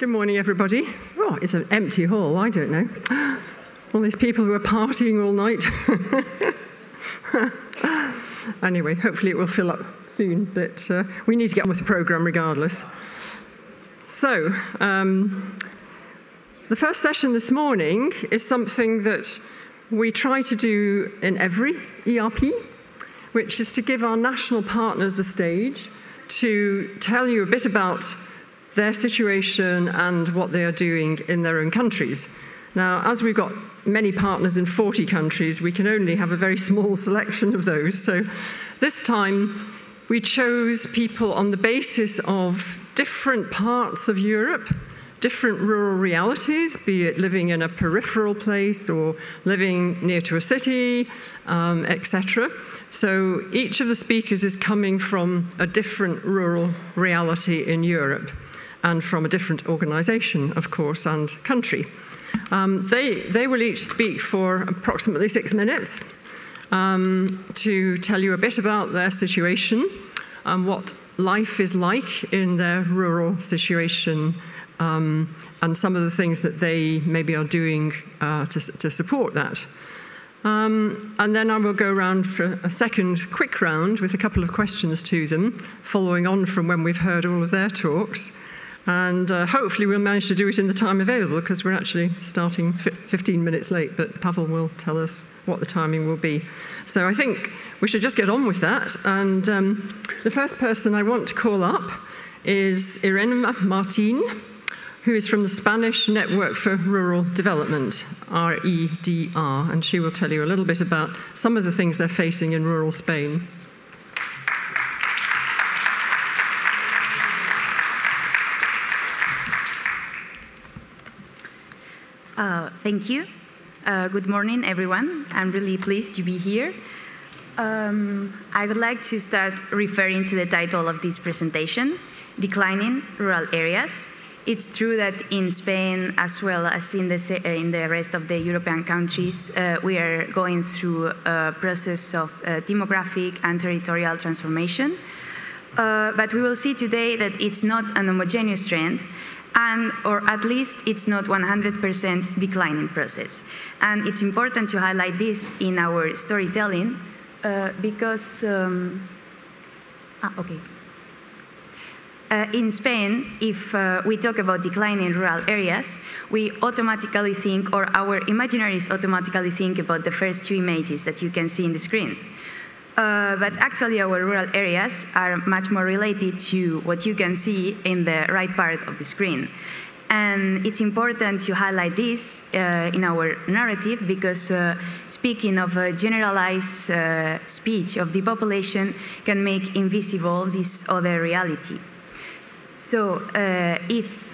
Good morning, everybody. Oh, it's an empty hall, I don't know. All these people who are partying all night. Anyway, hopefully it will fill up soon, but we need to get on with the programme regardless. So, the first session this morning is something that we try to do in every ERP, which is to give our national partners the stage to tell you a bit about their situation and what they are doing in their own countries. Now, as we've got many partners in 40 countries, we can only have a very small selection of those. So this time, we chose people on the basis of different parts of Europe, different rural realities, be it living in a peripheral place or living near to a city, etc. So each of the speakers is coming from a different rural reality in Europe and from a different organization, of course, and country. They will each speak for approximately 6 minutes to tell you a bit about their situation and what life is like in their rural situation, and some of the things that they maybe are doing to support that. And then I will go around for a second quick round with a couple of questions to them, following on from when we've heard all of their talks. And hopefully we'll manage to do it in the time available, because we're actually starting 15 minutes late, but Pavel will tell us what the timing will be. So I think we should just get on with that. And the first person I want to call up is Irene Martin, who is from the Spanish Network for Rural Development, REDR, and she will tell you a little bit about some of the things they're facing in rural Spain. Thank you. Good morning, everyone. I'm really pleased to be here. I would like to start referring to the title of this presentation, Declining Rural Areas. It's true that in Spain, as well as in the rest of the European countries, we are going through a process of demographic and territorial transformation. But we will see today that it's not an homogeneous trend, or at least it's not 100% declining process. And it's important to highlight this in our storytelling because, in Spain, if we talk about declining rural areas, we automatically think, or our imaginaries automatically think about the first two images that you can see in the screen. But actually, our rural areas are much more related to what you can see in the right part of the screen. And it's important to highlight this in our narrative because speaking of a generalized speech of the population can make invisible this other reality. So if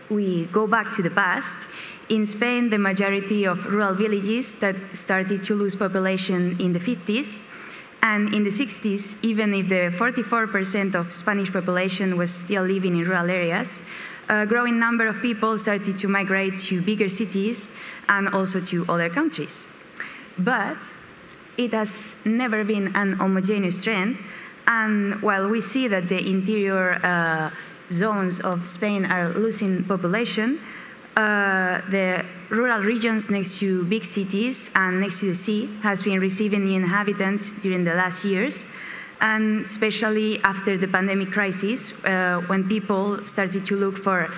we go back to the past, in Spain, the majority of rural villages that started to lose population in the 50s, and in the 60s, even if the 44% of Spanish population was still living in rural areas, a growing number of people started to migrate to bigger cities and also to other countries. But it has never been an homogeneous trend, and while we see that the interior zones of Spain are losing population, the rural regions next to big cities and next to the sea has been receiving new inhabitants during the last years, and especially after the pandemic crisis, when people started to look for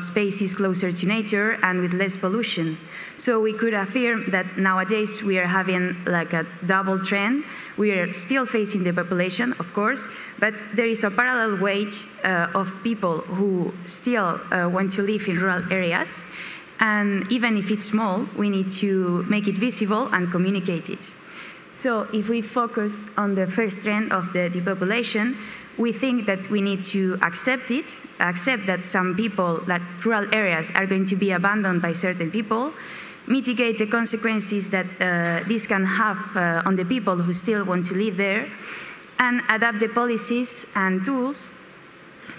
spaces closer to nature and with less pollution. So we could affirm that nowadays we are having like a double trend. We are still facing the population, of course, but there is a parallel wave of people who still want to live in rural areas. And even if it's small, we need to make it visible and communicate it. So if we focus on the first trend of the depopulation, we think that we need to accept it, accept that some people, that rural areas are going to be abandoned by certain people, mitigate the consequences that this can have on the people who still want to live there, and adapt the policies and tools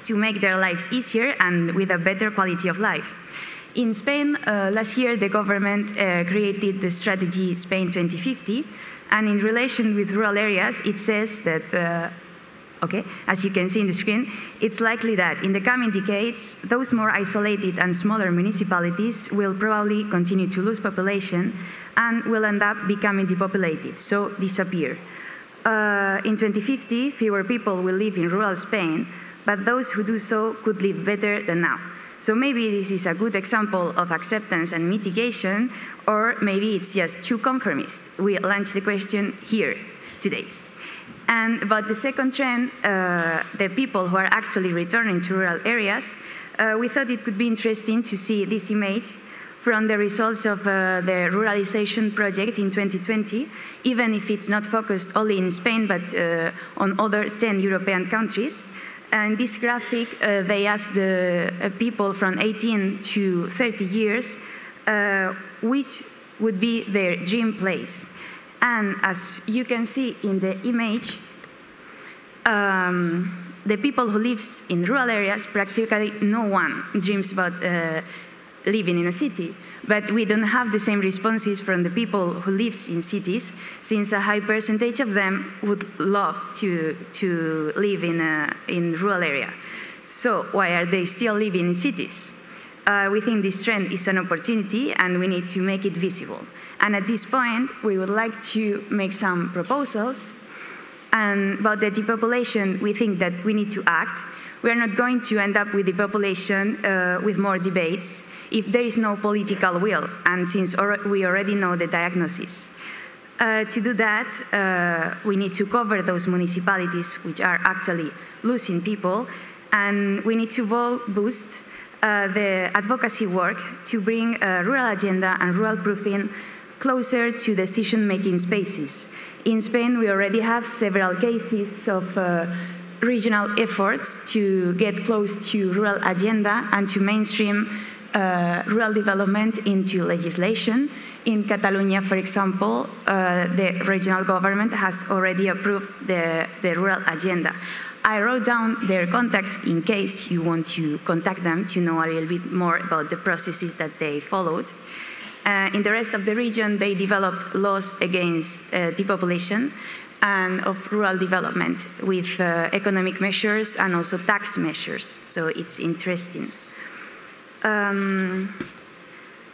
to make their lives easier and with a better quality of life. In Spain, last year, the government created the strategy Spain 2050, and in relation with rural areas, it says that Okay, as you can see in the screen, it's likely that in the coming decades, those more isolated and smaller municipalities will probably continue to lose population and will end up becoming depopulated, so disappear. In 2050, fewer people will live in rural Spain, but those who do so could live better than now. So maybe this is a good example of acceptance and mitigation, or maybe it's just too conformist. We launched the question here today. And about the second trend, the people who are actually returning to rural areas, we thought it could be interesting to see this image from the results of the ruralization project in 2020, even if it's not focused only in Spain, but on other 10 European countries. And this graphic, they asked the people from 18 to 30 years which would be their dream place. And as you can see in the image, the people who live in rural areas, practically no one dreams about living in a city. But we don't have the same responses from the people who live in cities, since a high percentage of them would love to live in rural area. So why are they still living in cities? We think this trend is an opportunity and we need to make it visible. And at this point, we would like to make some proposals. And about the depopulation, we think that we need to act. We are not going to end up with depopulation with more debates if there is no political will, and since we already know the diagnosis. To do that, we need to cover those municipalities which are actually losing people, and we need to boost the advocacy work to bring a rural agenda and rural proofing closer to decision-making spaces. In Spain, we already have several cases of regional efforts to get close to rural agenda and to mainstream rural development into legislation. In Catalonia, for example, the regional government has already approved the rural agenda. I wrote down their contacts in case you want to contact them to know a little bit more about the processes that they followed. In the rest of the region, they developed laws against depopulation and of rural development with economic measures and also tax measures. So it's interesting.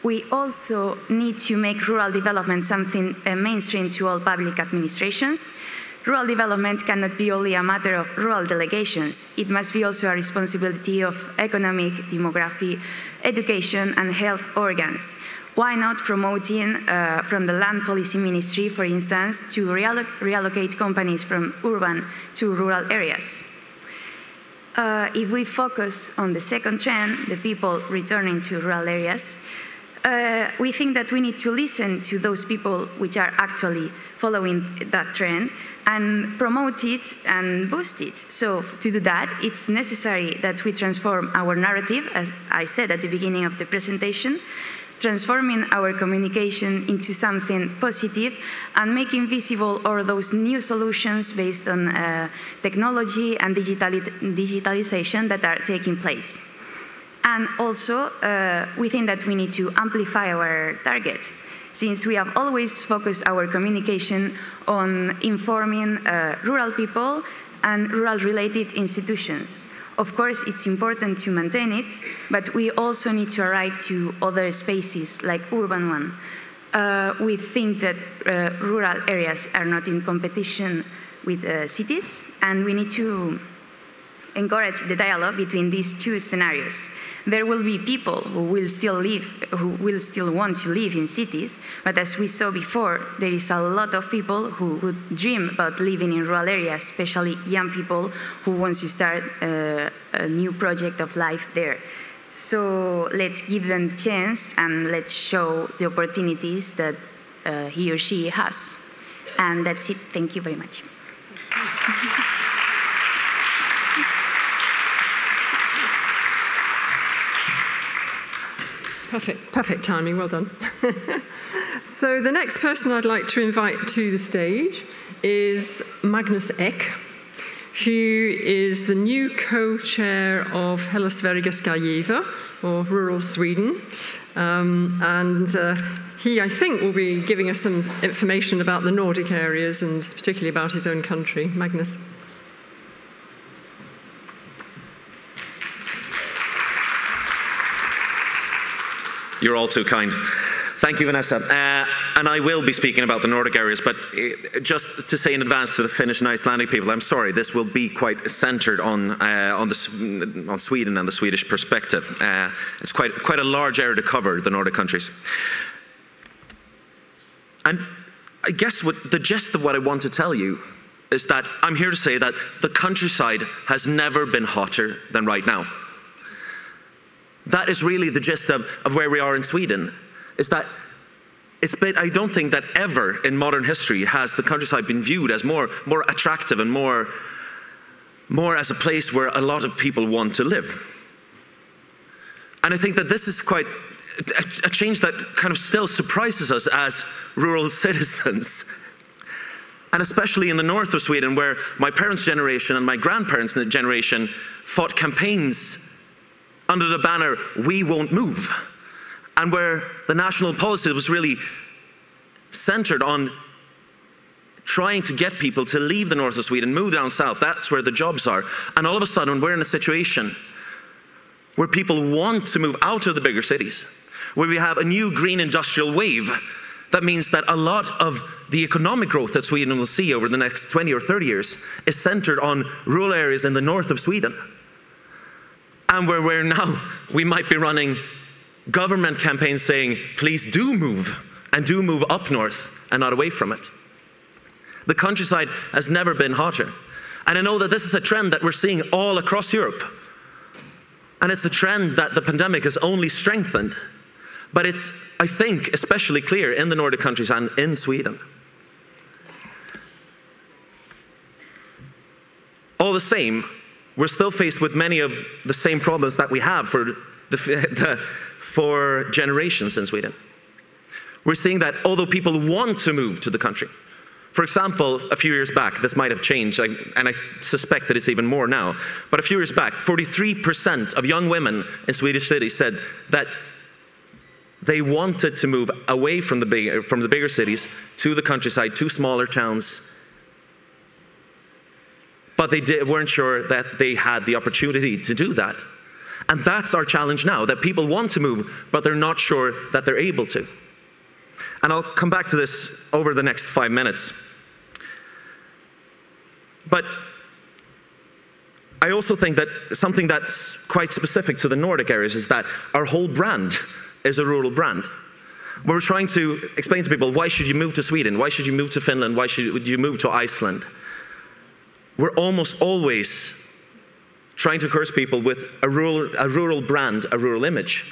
We also need to make rural development something mainstream to all public administrations. Rural development cannot be only a matter of rural delegations. It must be also a responsibility of economic, demography, education, and health organs. Why not promoting from the Land Policy Ministry, for instance, to reallocate companies from urban to rural areas? If we focus on the second trend, the people returning to rural areas, we think that we need to listen to those people which are actually following that trend and promote it and boost it. So to do that, it's necessary that we transform our narrative, as I said at the beginning of the presentation, transforming our communication into something positive and making visible all those new solutions based on technology and digitalization that are taking place. And also, we think that we need to amplify our target, since we have always focused our communication on informing rural people and rural-related institutions. Of course, it's important to maintain it, but we also need to arrive to other spaces like urban one. We think that rural areas are not in competition with cities, and we need to encourage the dialogue between these two scenarios. There will be people who will still want to live in cities, but as we saw before, there is a lot of people who would dream about living in rural areas, especially young people who want to start a new project of life there. So let's give them the chance and let's show the opportunities that he or she has. And that's it. Thank you very much. Perfect timing, well done. So the next person I'd like to invite to the stage is Magnus Ek, who is the new co-chair of Hela Sverige ska leva, or Rural Sweden. He, I think, will be giving us some information about the Nordic areas and particularly about his own country. Magnus. You're all too kind. Thank you, Vanessa. And I will be speaking about the Nordic areas, but just to say in advance to the Finnish and Icelandic people, I'm sorry, this will be quite centered on Sweden and the Swedish perspective. It's quite a large area to cover, the Nordic countries. And I guess the gist of what I want to tell you is that I'm here to say that the countryside has never been hotter than right now. That is really the gist of where we are in Sweden, is that I don't think that ever in modern history has the countryside been viewed as more attractive and more as a place where a lot of people want to live. And I think that this is quite a change that kind of still surprises us as rural citizens. And especially in the north of Sweden, where my parents' generation and my grandparents' generation fought campaigns under the banner, "We won't move," and where the national policy was really centered on trying to get people to leave the north of Sweden, move down south. That's where the jobs are. And all of a sudden, we're in a situation where people want to move out of the bigger cities, where we have a new green industrial wave. That means that a lot of the economic growth that Sweden will see over the next 20 or 30 years is centered on rural areas in the north of Sweden. And where now we might be running government campaigns saying, please do move, and do move up north and not away from it. The countryside has never been hotter. And I know that this is a trend that we're seeing all across Europe. And it's a trend that the pandemic has only strengthened. But it's, I think, especially clear in the Nordic countries and in Sweden. All the same, we're still faced with many of the same problems that we have for generations in Sweden. We're seeing that although people want to move to the country, for example, a few years back, this might have changed, and I suspect that it's even more now, but a few years back, 43% of young women in Swedish cities said that they wanted to move away from the bigger cities to the countryside, to smaller towns, but they weren't sure that they had the opportunity to do that. And that's our challenge now, that people want to move, but they're not sure that they're able to. And I'll come back to this over the next 5 minutes. But I also think that something that's quite specific to the Nordic areas is that our whole brand is a rural brand. We're trying to explain to people, why should you move to Sweden? Why should you move to Finland? Why should you move to Iceland? We're almost always trying to encourage people with a rural brand, a rural image.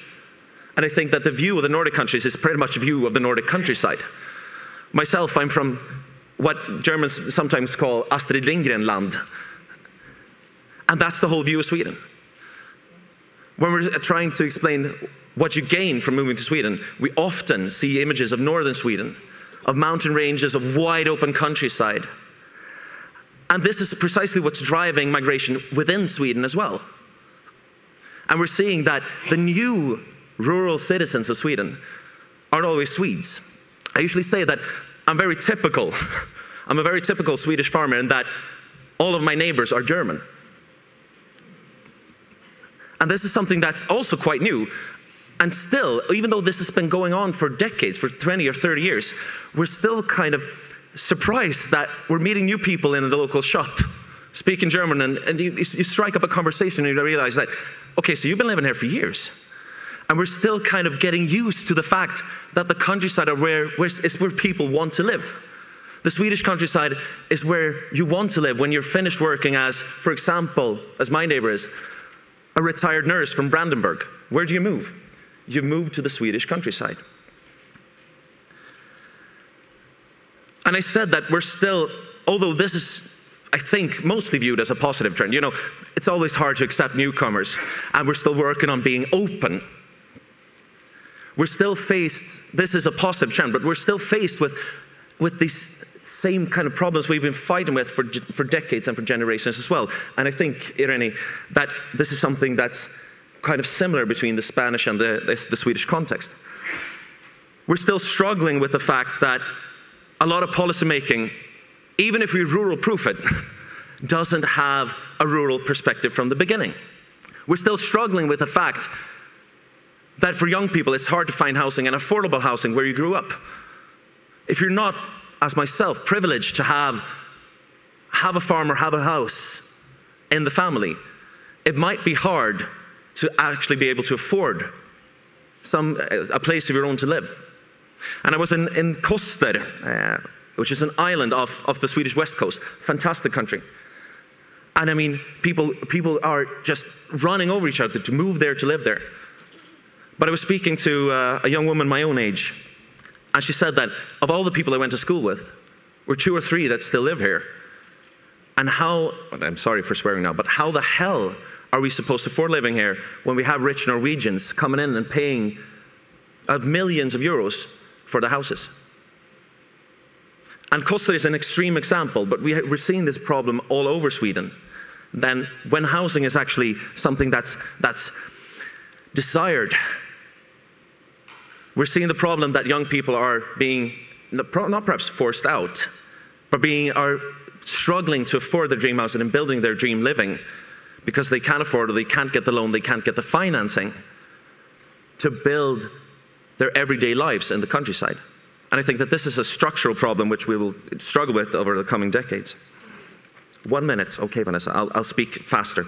And I think that the view of the Nordic countries is pretty much a view of the Nordic countryside. Myself, I'm from what Germans sometimes call Astrid Lindgren land. And that's the whole view of Sweden. When we're trying to explain what you gain from moving to Sweden, we often see images of northern Sweden, of mountain ranges, of wide open countryside. And this is precisely what's driving migration within Sweden as well. And we're seeing that the new rural citizens of Sweden aren't always Swedes. I usually say that I'm very typical. I'm a very typical Swedish farmer in that all of my neighbors are German. And this is something that's also quite new. And still, even though this has been going on for decades, for 20 or 30 years, we're still kind of surprised that we're meeting new people in the local shop, speaking German, and you strike up a conversation and you realize that, okay, so you've been living here for years. And we're still kind of getting used to the fact that the countryside is where people want to live. The Swedish countryside is where you want to live when you're finished working as, for example, as my neighbor is, a retired nurse from Brandenburg. Where do you move? You move to the Swedish countryside. And I said that we're still, although this is, I think, mostly viewed as a positive trend. You know, it's always hard to accept newcomers, and we're still working on being open. We're still faced, this is a positive trend, but we're still faced with these same kind of problems we've been fighting with for decades and for generations as well. And I think, Irene, that this is something that's kind of similar between the Spanish and the Swedish context. We're still struggling with the fact that a lot of policy making, even if we rural-proof it, doesn't have a rural perspective from the beginning. We're still struggling with the fact that for young people it's hard to find housing and affordable housing where you grew up. If you're not, as myself, privileged to have a farm or have a house in the family, it might be hard to actually be able to afford a place of your own to live. And I was in Koster, which is an island off the Swedish west coast. Fantastic country. And I mean, people are just running over each other to move there, to live there. But I was speaking to a young woman my own age, and she said that of all the people I went to school with, we're 2 or 3 that still live here. And how, I'm sorry for swearing now, but how the hell are we supposed to afford living here when we have rich Norwegians coming in and paying millions of euros for the houses? And Koster is an extreme example, but we're seeing this problem all over Sweden. Then when housing is actually something that's desired, we're seeing the problem that young people are being, not perhaps forced out, but are struggling to afford their dream house and in building their dream living because they can't afford it, they can't get the loan, they can't get the financing to build their everyday lives in the countryside. And I think that this is a structural problem which we will struggle with over the coming decades. 1 minute. Okay, Vanessa, I'll speak faster.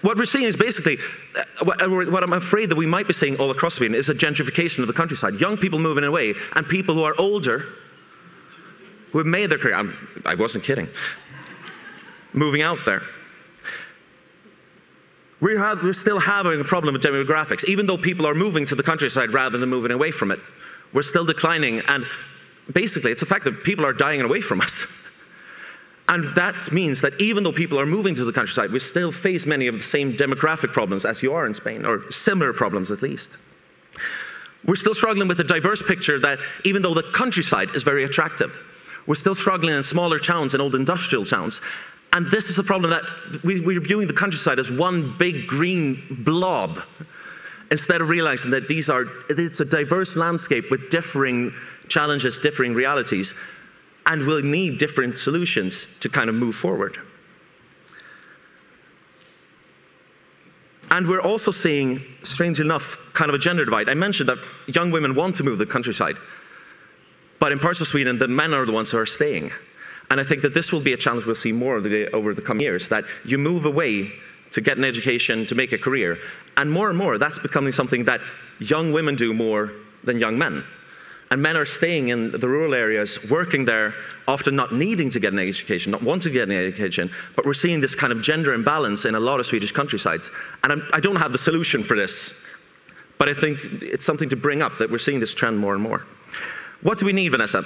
What we're seeing is basically, what I'm afraid that we might be seeing all across Sweden is a gentrification of the countryside. Young people moving away, and people who are older, who have made their career, I wasn't kidding, moving out there. We're still having a problem with demographics. Even though people are moving to the countryside rather than moving away from it, we're still declining. And basically, it's a fact that people are dying away from us. And that means that even though people are moving to the countryside, we still face many of the same demographic problems as you are in Spain, or similar problems at least. We're still struggling with a diverse picture that even though the countryside is very attractive, we're still struggling in smaller towns and old industrial towns. And this is a problem that we're viewing the countryside as one big green blob, instead of realizing that it's a diverse landscape with differing challenges, differing realities, and we'll need different solutions to kind of move forward. And we're also seeing, strangely enough, kind of a gender divide. I mentioned that young women want to move to the countryside, but in parts of Sweden, the men are the ones who are staying. And I think that this will be a challenge we'll see more over the coming years, that you move away to get an education, to make a career. And more, that's becoming something that young women do more than young men. And men are staying in the rural areas, working there, often not needing to get an education, not wanting to get an education, but we're seeing this kind of gender imbalance in a lot of Swedish countrysides. And I don't have the solution for this, but I think it's something to bring up, that we're seeing this trend more and more. What do we need, Vanessa?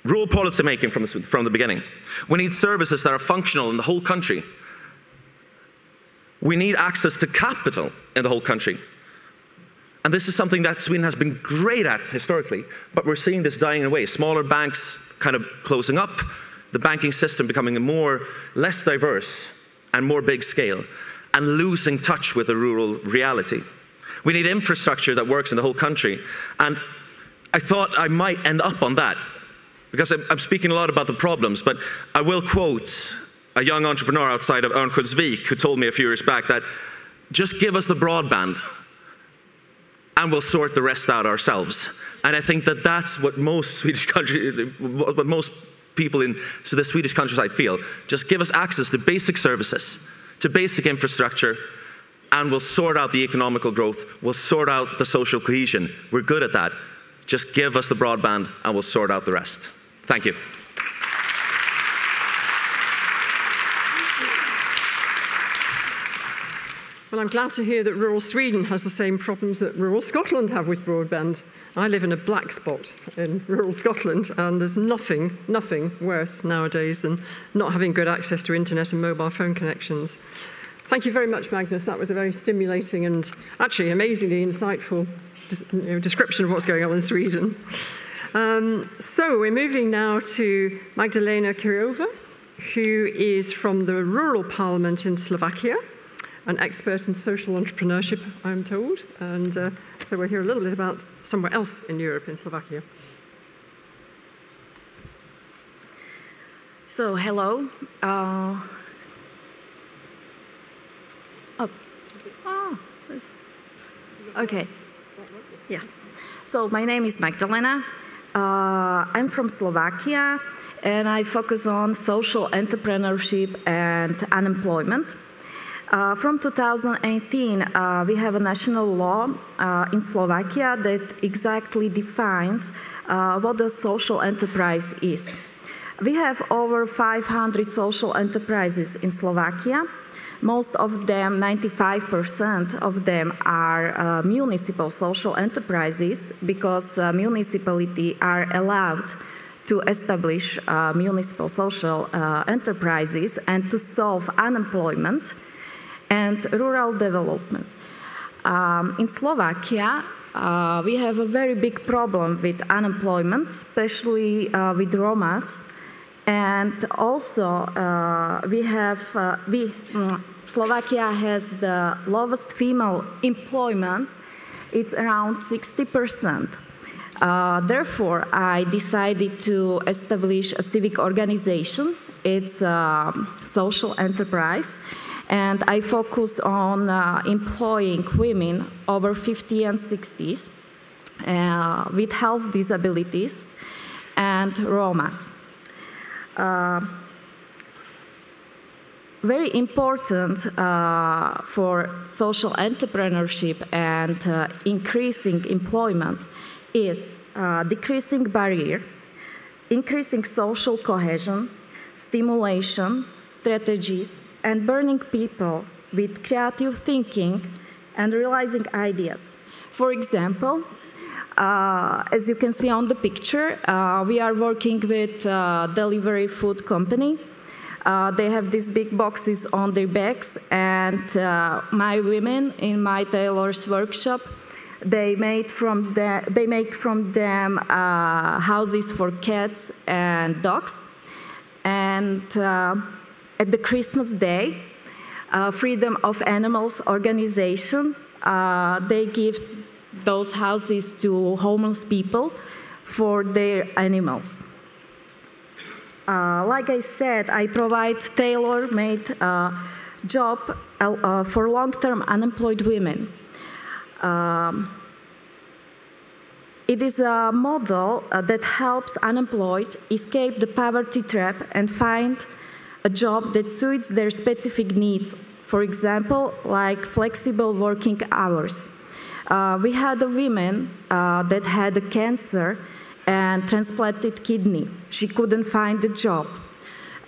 Rural policy making from the beginning. We need services that are functional in the whole country. We need access to capital in the whole country. And this is something that Sweden has been great at historically, but we're seeing this dying away. Smaller banks kind of closing up, the banking system becoming less diverse and more big scale, and losing touch with the rural reality. We need infrastructure that works in the whole country. And I thought I might end up on that, because I'm speaking a lot about the problems, but I will quote a young entrepreneur outside of Örnsköldsvik who told me a few years back that just give us the broadband and we'll sort the rest out ourselves. And I think that that's what most people in the Swedish countryside feel. Just give us access to basic services, to basic infrastructure, and we'll sort out the economical growth, we'll sort out the social cohesion. We're good at that. Just give us the broadband and we'll sort out the rest. Thank you. Well, I'm glad to hear that rural Sweden has the same problems that rural Scotland have with broadband. I live in a black spot in rural Scotland, and there's nothing worse nowadays than not having good access to internet and mobile phone connections. Thank you very much, Magnus. That was a very stimulating and actually amazingly insightful description of what's going on in Sweden. So we're moving now to Magdalena Kirova, who is from the Rural Parliament in Slovakia, an expert in social entrepreneurship, I'm told. And so we'll hear a little bit about somewhere else in Europe, in Slovakia. So, hello. Okay. Yeah. So my name is Magdalena. I'm from Slovakia, and I focus on social entrepreneurship and unemployment. From 2018, we have a national law in Slovakia that exactly defines what a social enterprise is. We have over 500 social enterprises in Slovakia. Most of them, 95% of them, are municipal social enterprises because municipalities are allowed to establish municipal social enterprises and to solve unemployment and rural development. In Slovakia, we have a very big problem with unemployment, especially with Romas. And also, Slovakia has the lowest female employment. It's around 60%. Therefore, I decided to establish a civic organization. It's a social enterprise. And I focus on employing women over 50 and 60s with health disabilities and Romas. Very important for social entrepreneurship and increasing employment is decreasing barrier, increasing social cohesion, stimulation, strategies, and burning people with creative thinking and realizing ideas. For example, as you can see on the picture, we are working with a delivery food company. They have these big boxes on their backs, and my women in my tailor's workshop, they make from them houses for cats and dogs. And at the Christmas Day, Freedom of Animals organization, they give those houses to homeless people for their animals. Like I said, I provide tailor-made job for long-term unemployed women. It is a model that helps unemployed escape the poverty trap and find a job that suits their specific needs. For example, like flexible working hours. We had a woman that had a cancer and transplanted kidney. She couldn't find a job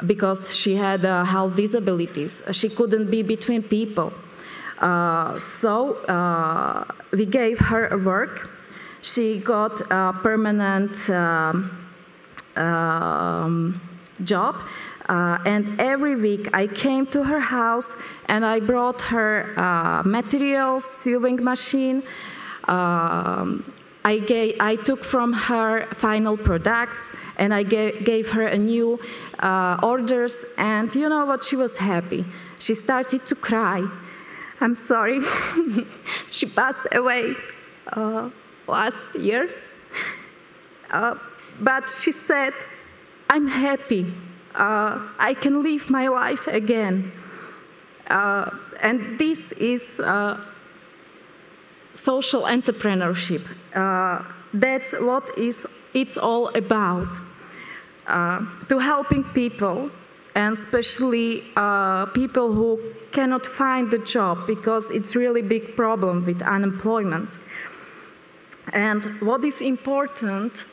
because she had health disabilities. She couldn't be between people. So we gave her a work. She got a permanent job. And every week I came to her house and I brought her materials, sewing machine. I took from her final products and I gave her a new orders, and you know what, she was happy. She started to cry. I'm sorry. She passed away last year. But she said, I'm happy. I can live my life again. And this is social entrepreneurship. That's what it's all about. To helping people, and especially people who cannot find a job because it's really big problem with unemployment. And what is important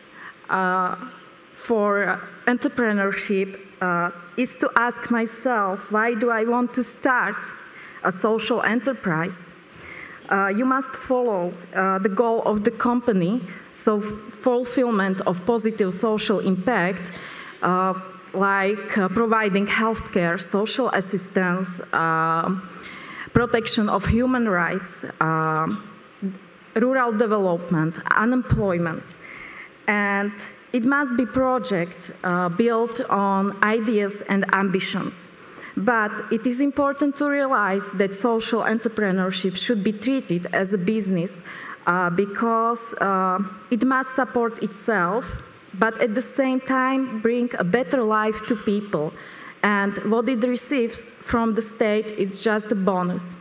for entrepreneurship is to ask myself, why do I want to start a social enterprise? You must follow the goal of the company, so fulfillment of positive social impact, like providing healthcare, social assistance, protection of human rights, rural development, unemployment. And it must be a project built on ideas and ambitions. But it is important to realize that social entrepreneurship should be treated as a business because it must support itself, but at the same time bring a better life to people. And what it receives from the state is just a bonus.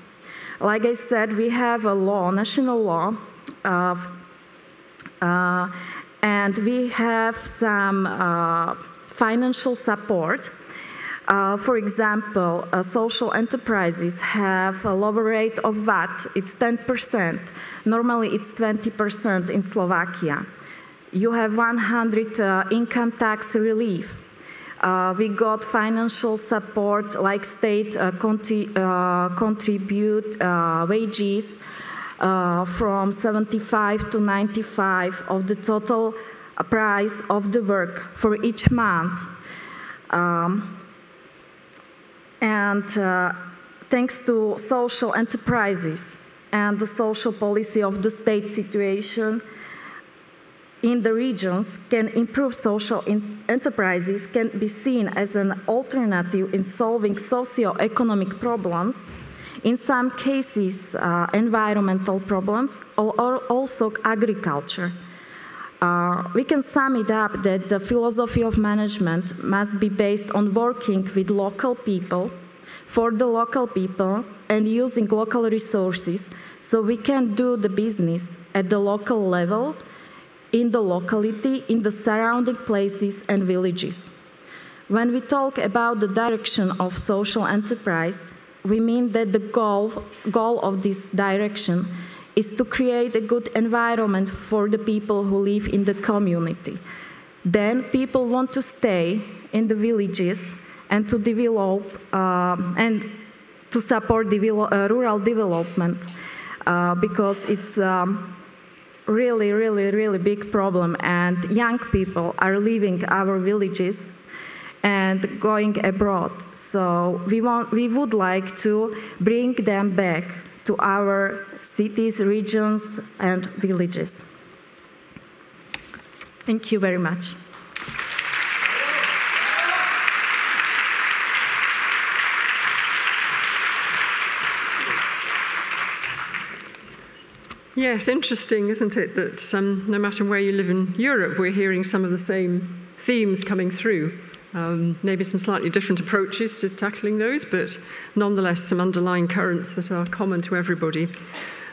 Like I said, we have a law, national law, and we have some financial support. For example, social enterprises have a lower rate of VAT. It's 10%. Normally, it's 20% in Slovakia. You have 100 income tax relief. We got financial support, like state contribute wages from 75 to 95 of the total price of the work for each month. Thanks to social enterprises and the social policy of the state situation in the regions can improve social enterprises can be seen as an alternative in solving socio-economic problems, in some cases environmental problems, or also agriculture. We can sum it up that the philosophy of management must be based on working with local people, for the local people, and using local resources so we can do the business at the local level, in the locality, in the surrounding places and villages. When we talk about the direction of social enterprise, we mean that the goal of this direction is to create a good environment for the people who live in the community. Then people want to stay in the villages and to develop and to support rural development because it's really big problem, and young people are leaving our villages and going abroad. So we would like to bring them back to our cities, regions, and villages. Thank you very much. Yes, interesting, isn't it, that no matter where you live in Europe, we're hearing some of the same themes coming through. Maybe some slightly different approaches to tackling those, but nonetheless some underlying currents that are common to everybody.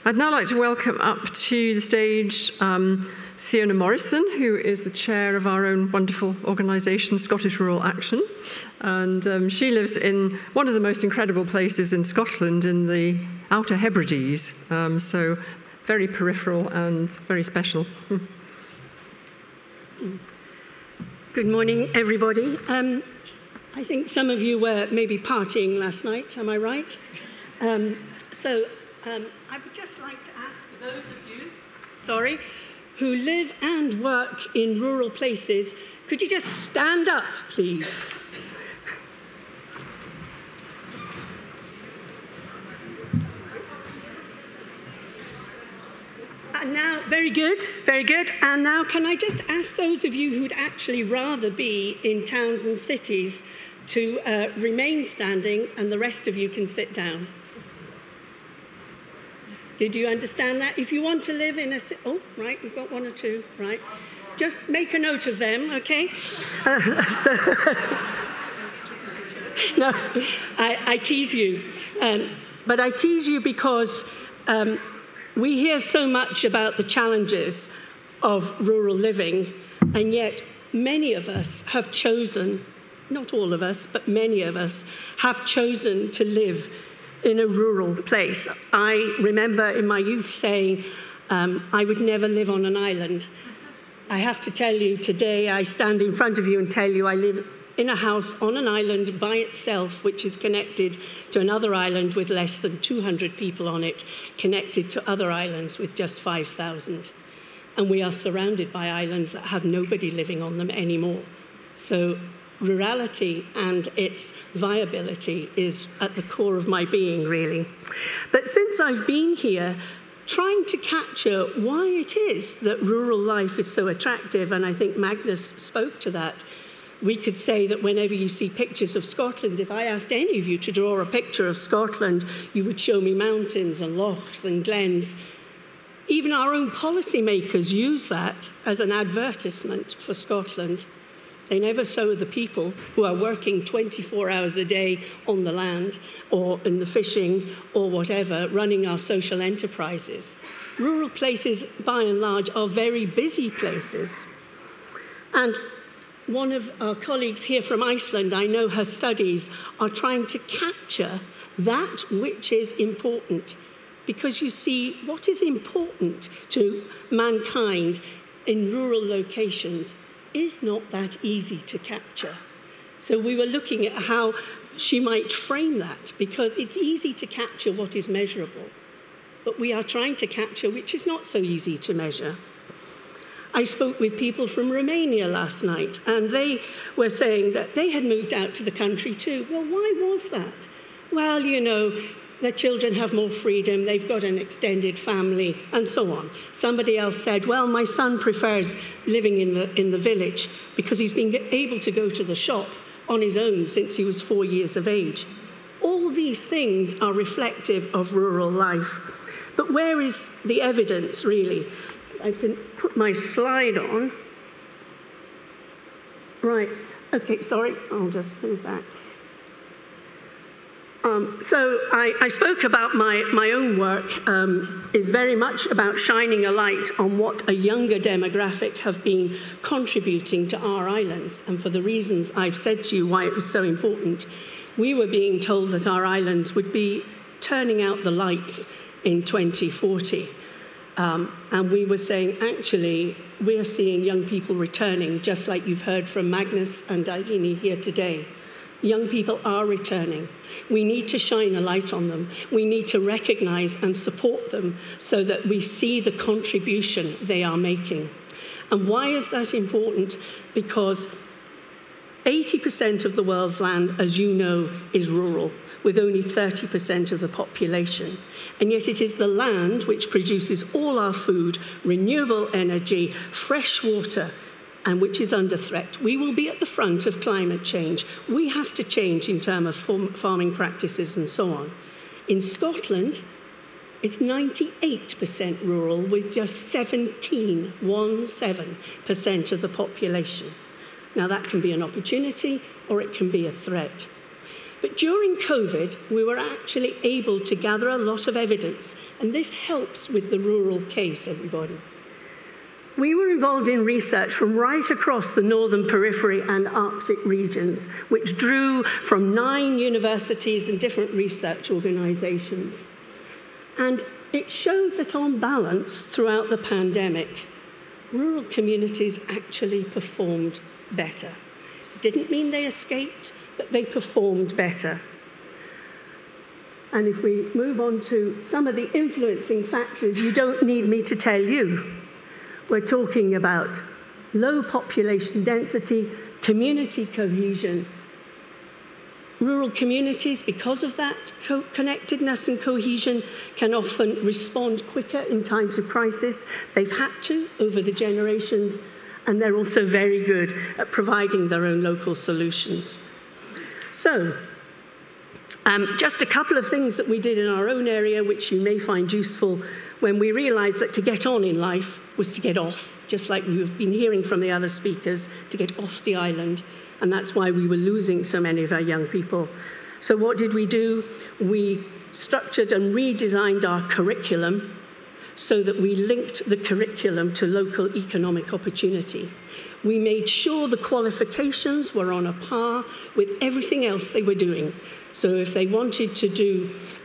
I'd now like to welcome up to the stage Fiona Morrison, who is the chair of our own wonderful organisation, Scottish Rural Action. And she lives in one of the most incredible places in Scotland, in the Outer Hebrides. So very peripheral and very special. Good morning, everybody. I think some of you were maybe partying last night, am I right? I would just like to ask those of you, who live and work in rural places, could you just stand up, please? Now, very good, very good. And now can I just ask those of you who'd actually rather be in towns and cities to remain standing, and the rest of you can sit down. Did you understand that? If you want to live in a oh, right, we've got one or two, right. Just make a note of them, okay? No, I tease you. But I tease you because we hear so much about the challenges of rural living, and yet many of us have chosen, not all of us, but many of us have chosen to live in a rural place. I remember in my youth saying, I would never live on an island. I have to tell you today, I stand in front of you and tell you I live in a house on an island by itself, which is connected to another island with less than 200 people on it, connected to other islands with just 5,000. And we are surrounded by islands that have nobody living on them anymore. So rurality and its viability is at the core of my being, really. But since I've been here, trying to capture why it is that rural life is so attractive, and I think Magnus spoke to that. We could say that whenever you see pictures of Scotland, if I asked any of you to draw a picture of Scotland, you would show me mountains and lochs and glens. Even our own policymakers use that as an advertisement for Scotland. They never show the people who are working 24 hours a day on the land or in the fishing or whatever, running our social enterprises. Rural places, by and large, are very busy places. And one of our colleagues here from Iceland, I know her studies are trying to capture that which is important. Because you see, what is important to mankind in rural locations is not that easy to capture. So we were looking at how she might frame that, because it's easy to capture what is measurable, but we are trying to capture which is not so easy to measure. I spoke with people from Romania last night, and they were saying that they had moved out to the country too. Well, why was that? Well, you know, their children have more freedom, they've got an extended family, and so on. Somebody else said, well, my son prefers living in the village because he's been able to go to the shop on his own since he was 4 years of age. All these things are reflective of rural life. But where is the evidence, really? If I can put my slide on. Right, okay, sorry, I'll just move back. So I spoke about my own work is very much about shining a light on what a younger demographic have been contributing to our islands. And for the reasons I've said to you why it was so important, we were being told that our islands would be turning out the lights in 2040. And we were saying, actually, we're seeing young people returning, just like you've heard from Magnus and Dailini here today. Young people are returning. We need to shine a light on them. We need to recognize and support them so that we see the contribution they are making. And why is that important? Because 80% of the world's land, as you know, is rural, with only 30% of the population. And yet it is the land which produces all our food, renewable energy, fresh water, and which is under threat. We will be at the front of climate change. We have to change in terms of farming practices and so on. In Scotland, it's 98% rural with just 17% of the population. Now that can be an opportunity or it can be a threat. But during COVID, we were actually able to gather a lot of evidence, and this helps with the rural case, everybody. We were involved in research from right across the northern periphery and Arctic regions, which drew from 9 universities and different research organizations. And it showed that on balance throughout the pandemic, rural communities actually performed better. It didn't mean they escaped, but they performed better. And if we move on to some of the influencing factors, you don't need me to tell you. We're talking about low population density, community cohesion. Rural communities, because of that connectedness and cohesion, can often respond quicker in times of crisis. They've had to over the generations, and they're also very good at providing their own local solutions. So, just a couple of things that we did in our own area, which you may find useful, when we realized that to get on in life was to get off, just like we've been hearing from the other speakers, to get off the island. And that's why we were losing so many of our young people. So what did we do? We structured and redesigned our curriculum so that we linked the curriculum to local economic opportunity. We made sure the qualifications were on a par with everything else they were doing. So if they wanted to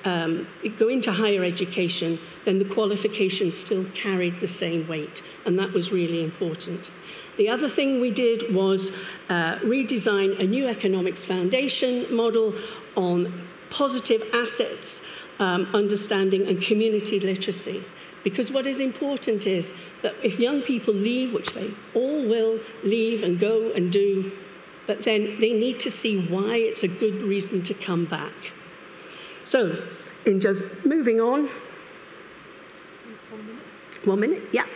go into higher education, then the qualifications still carried the same weight, and that was really important. The other thing we did was redesign a new economics foundation model on positive assets, understanding, and community literacy. Because what is important is that if young people leave, which they all will leave and go and do, but then they need to see why it's a good reason to come back. So, in just moving on, 1 minute, yeah.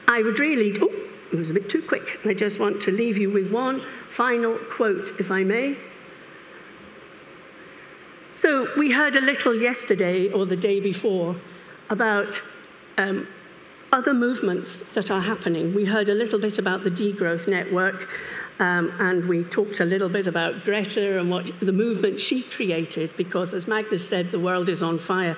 I would really, oh, it was a bit too quick. I just want to leave you with one final quote, if I may. So we heard a little yesterday or the day before about other movements that are happening. We heard a little bit about the Degrowth Network, and we talked a little bit about Greta and what the movement she created, because as Magnus said, the world is on fire.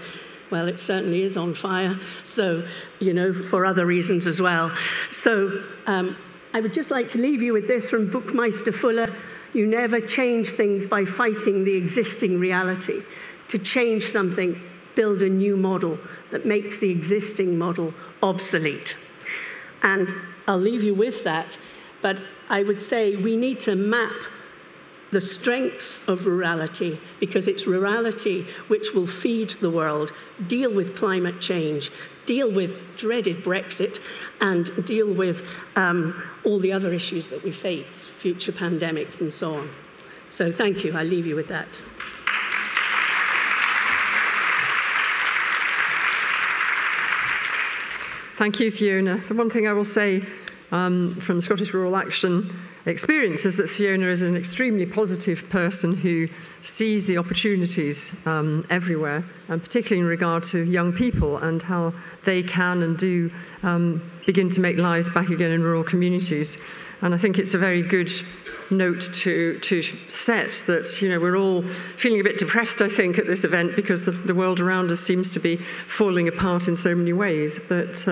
Well, it certainly is on fire, so, you know, for other reasons as well. So I would just like to leave you with this from Buckminster Fuller: you never change things by fighting the existing reality. To change something, build a new model that makes the existing model obsolete. And I'll leave you with that, but I would say we need to map the strengths of rurality, because it's rurality which will feed the world, deal with climate change, deal with dreaded Brexit, and deal with all the other issues that we face, future pandemics and so on. So thank you. I'll leave you with that. Thank you, Fiona. The one thing I will say from Scottish Rural Action experience is that Fiona is an extremely positive person who sees the opportunities everywhere, and particularly in regard to young people and how they can and do begin to make lives back again in rural communities. And I think it's a very good note to set that, you know, we're all feeling a bit depressed, I think, at this event, because the world around us seems to be falling apart in so many ways. But,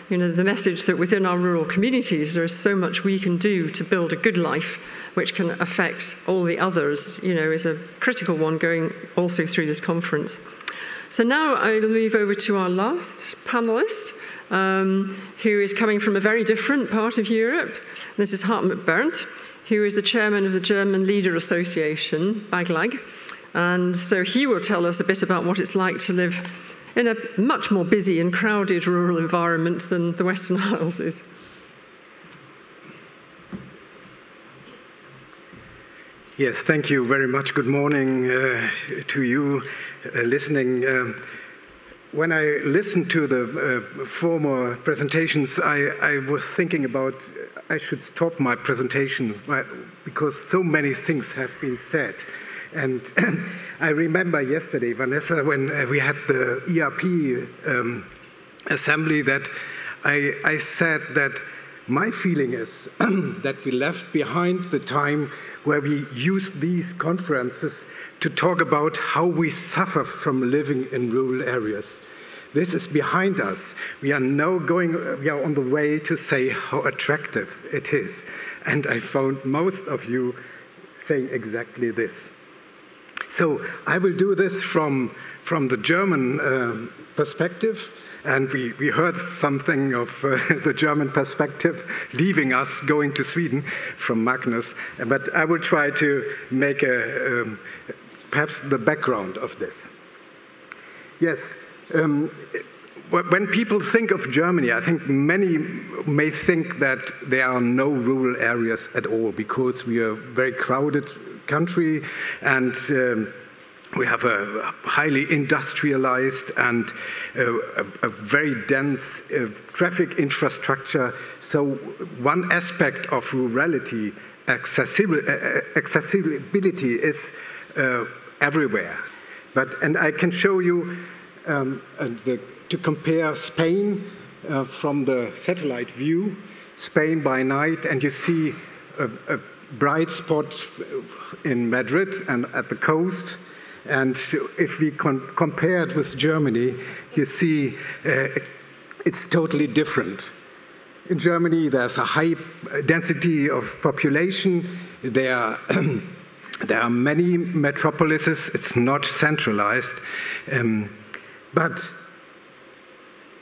you know, the message that within our rural communities there is so much we can do to build a good life, which can affect all the others, you know, is a critical one going also through this conference. So now I'll move over to our last panelist, who is coming from a very different part of Europe. This is Hartmut Berndt, who is the chairman of the German Leader Association, BAGLAG. And so he will tell us a bit about what it's like to live in a much more busy and crowded rural environment than the Western Isles is. Yes, thank you very much. Good morning to you listening. When I listened to the former presentations, I was thinking about I should stop my presentation because so many things have been said. And I remember yesterday, Vanessa, when we had the ERP assembly, that I said that my feeling is that we left behind the time where we used these conferences to talk about how we suffer from living in rural areas. This is behind us. We are now we are on the way to say how attractive it is. And I found most of you saying exactly this. So I will do this from the German perspective. And we heard something of the German perspective leaving us, going to Sweden from Magnus. But I will try to make perhaps the background of this. Yes. When people think of Germany, I think many may think that there are no rural areas at all, because we are a very crowded country, and we have a highly industrialized and a very dense traffic infrastructure. So one aspect of rurality, accessibility, is everywhere. And I can show you to compare Spain from the satellite view, Spain by night, and you see a bright spot in Madrid and at the coast. And if we compare it with Germany, you see it's totally different. In Germany, there's a high density of population. There are many metropolises. It's not centralized. But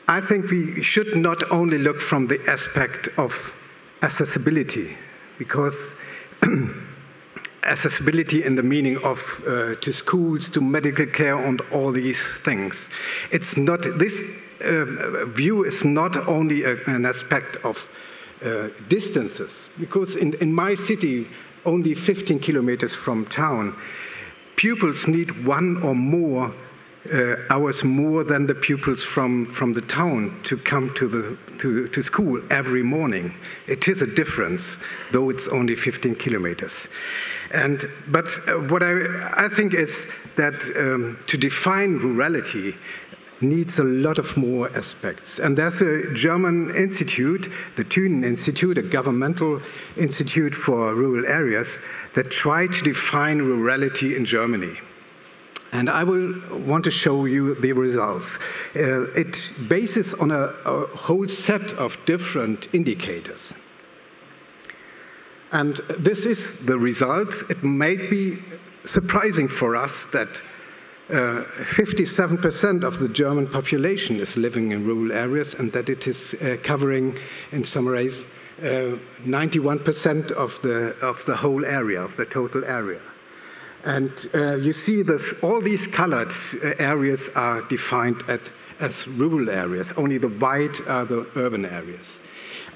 I think we should not only look from the aspect of accessibility, because accessibility in the meaning of to schools, to medical care, and all these things. It's not, this view is not only an aspect of distances, because in my city, only 15 kilometers from town, pupils need 1 or more hours more than the pupils from the town to come to school every morning. It is a difference, though it's only 15 kilometers. But what I think is that to define rurality, needs a lot of more aspects. And there's a German institute, the Thünen Institute, a governmental institute for rural areas, that tried to define rurality in Germany. And I will want to show you the results. It bases on a whole set of different indicators. And this is the result. It may be surprising for us that 57% of the German population is living in rural areas, and that it is covering, in summary, 91% of the whole area, of the total area. And you see this, all these colored areas are defined as rural areas. Only the white are the urban areas.